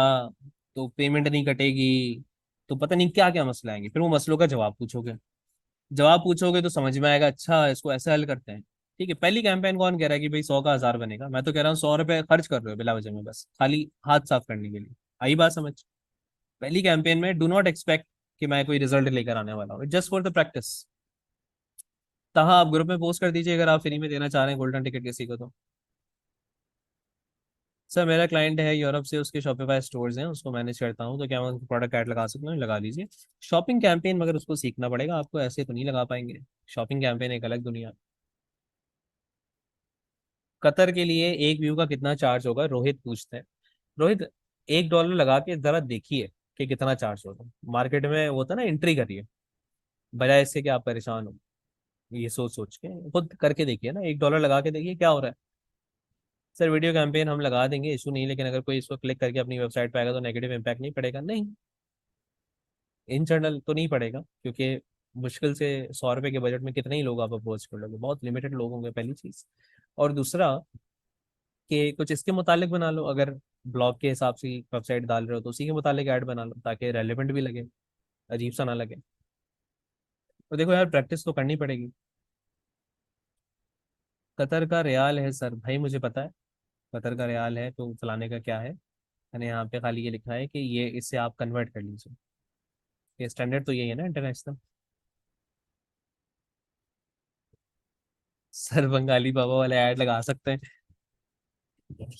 तो पेमेंट नहीं कटेगी तो पता नहीं क्या क्या मसले आएंगे फिर वो मसलों का जवाब पूछोगे तो समझ में आएगा अच्छा इसको ऐसे हल करते हैं ठीक है पहली कैंपेन कौन कह रहा है कि भाई 100 का 1000 बनेगा मैं तो कह रहा हूँ 100 रुपए खर्च कर रहे हो बिला वजह में बस खाली हाथ साफ करने के लिए आई बात समझ पहली कैंपेन में डू नॉट एक्सपेक्ट कि मैं कोई रिजल्ट लेकर आने वाला हूँ जस्ट फॉर द प्रैक्टिस तहाँ आप ग्रुप में पोस्ट कर दीजिए अगर आप फ्री में देना चाह रहे हैं गोल्डन टिकट किसी को तो सर मेरा क्लाइंट है यूरोप से, उसके शॉपिफाई स्टोर्स हैं, उसको मैनेज करता हूँ, तो क्या मैं प्रोडक्ट ऐड लगा सकता हूँ? लगा लीजिए शॉपिंग कैंपेन, मगर उसको सीखना पड़ेगा आपको, ऐसे तो नहीं लगा पाएंगे। शॉपिंग कैंपेन एक अलग दुनिया। कतर के लिए एक व्यू का कितना चार्ज होगा, रोहित पूछते हैं। रोहित, $1 लगा के जरा देखिए कि कितना चार्ज होगा मार्केट में, वो होता है ना, एंट्री करिए, बजाय इससे कि आप परेशान हो। ये सोच सोच के खुद करके देखिए ना, $1 लगा के देखिए क्या हो रहा है। सर वीडियो कैंपेन हम लगा देंगे, इशू नहीं, लेकिन अगर कोई इसको क्लिक करके अपनी वेबसाइट पे आएगा तो नेगेटिव इम्पैक्ट नहीं पड़ेगा? नहीं, इंटरनल तो नहीं पड़ेगा, क्योंकि मुश्किल से 100 रुपए के बजट में कितने ही लोग आप अप्रोच कर लोगे, बहुत लिमिटेड लोग होंगे, पहली चीज। और दूसरा कि कुछ इसके मुतालिक बना लो, अगर ब्लॉग के हिसाब से वेबसाइट डाल रहे हो तो उसी के मुतालिक ऐड बना लो, ताकि रेलिवेंट भी लगे, अजीब सा ना लगे। तो देखो यार, प्रैक्टिस तो करनी पड़ेगी। कतर का रियाल है सर, भाई मुझे पता है कतर का रियाल है, तो चलाने का क्या है। मैंने यहाँ पे खाली ये लिखा है कि ये इससे आप कन्वर्ट कर लीजिए, ये स्टैंडर्ड तो यही है ना इंटरनेशनल। सर बंगाली बाबा वाले ऐड लगा सकते हैं,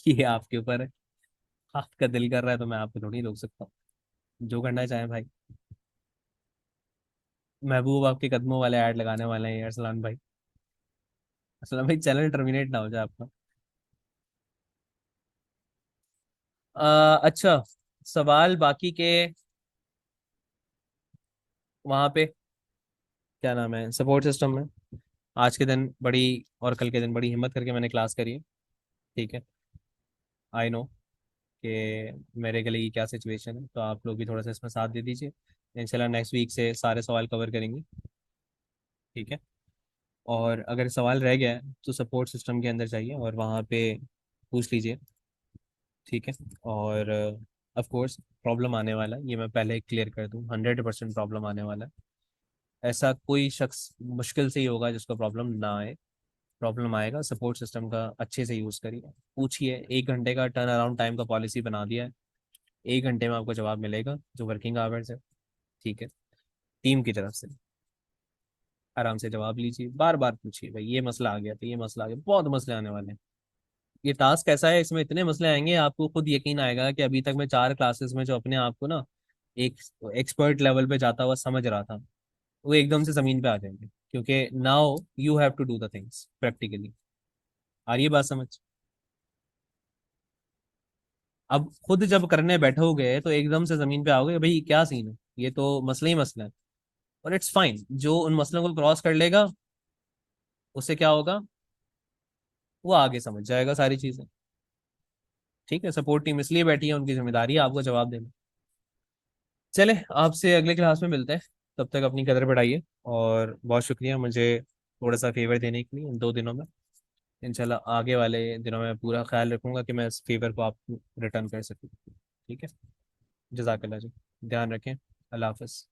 ये आपके ऊपर है, आपका दिल कर रहा है तो मैं आपको थोड़ी रोक सकता हूँ, जो करना चाहें भाई। महबूब आपके कदमों वाले ऐड लगाने वाले हैं अरसलान भाई। अरसलान भाई चैनल टर्मिनेट ना हो जाए आपका। अच्छा, सवाल बाकी के वहाँ पे, क्या नाम है, सपोर्ट सिस्टम में आज के दिन बड़ी, और कल के दिन बड़ी हिम्मत करके मैंने क्लास करी है। ठीक है, आई नो कि मेरे गले की क्या सिचुएशन है, तो आप लोग भी थोड़ा सा इसमें साथ दे दीजिए। इंशाल्लाह नेक्स्ट वीक से सारे सवाल कवर करेंगे। ठीक है, और अगर सवाल रह गया है तो सपोर्ट सिस्टम के अंदर जाइए और वहाँ पे पूछ लीजिए। ठीक है, और ऑफ कोर्स प्रॉब्लम आने वाला है, ये मैं पहले क्लियर कर दूँ, 100% प्रॉब्लम आने वाला है। ऐसा कोई शख्स मुश्किल से ही होगा जिसको प्रॉब्लम ना आए। प्रॉब्लम आएगा, सपोर्ट सिस्टम का अच्छे से यूज़ करिए, पूछिए। 1 घंटे का टर्न अराउंड टाइम का पॉलिसी बना दिया है, 1 घंटे में आपको जवाब मिलेगा जो वर्किंग आवर्स है। ठीक है, टीम की तरफ से आराम से जवाब लीजिए, बार बार पूछिए, भाई ये मसला आ गया, तो ये मसला आ गया, बहुत मसले आने वाले हैं। ये टास्क ऐसा है, इसमें इतने मसले आएंगे, आपको खुद यकीन आएगा कि अभी तक मैं 4 क्लासेस में जो अपने आप को ना एक एक्सपर्ट लेवल पे जाता हुआ समझ रहा था, वो एकदम से जमीन पे आ जाएंगे, क्योंकि now you have to do the things practically. आ रही है बात समझ? अब खुद जब करने बैठोगे तो एकदम से जमीन पे आओगे, भाई क्या सीन है, ये तो मसला ही मसला है। और इट्स फाइन, जो उन मसलों को क्रॉस कर लेगा उससे क्या होगा, वो आगे समझ जाएगा सारी चीजें। ठीक है, सपोर्ट टीम इसलिए बैठी है, उनकी जिम्मेदारी है आपको जवाब देना। चले, आपसे अगले क्लास में मिलते हैं, तब तक अपनी कदर बढ़ाइए, और बहुत शुक्रिया मुझे थोड़ा सा फेवर देने के लिए इन 2 दिनों में। इंशाल्लाह आगे वाले दिनों में पूरा ख्याल रखूंगा कि मैं इस फेवर को आपको रिटर्न कर सकूँ। ठीक है, जजाकल्ला जी, ध्यान रखें, अल्लाह हाफ़िज़।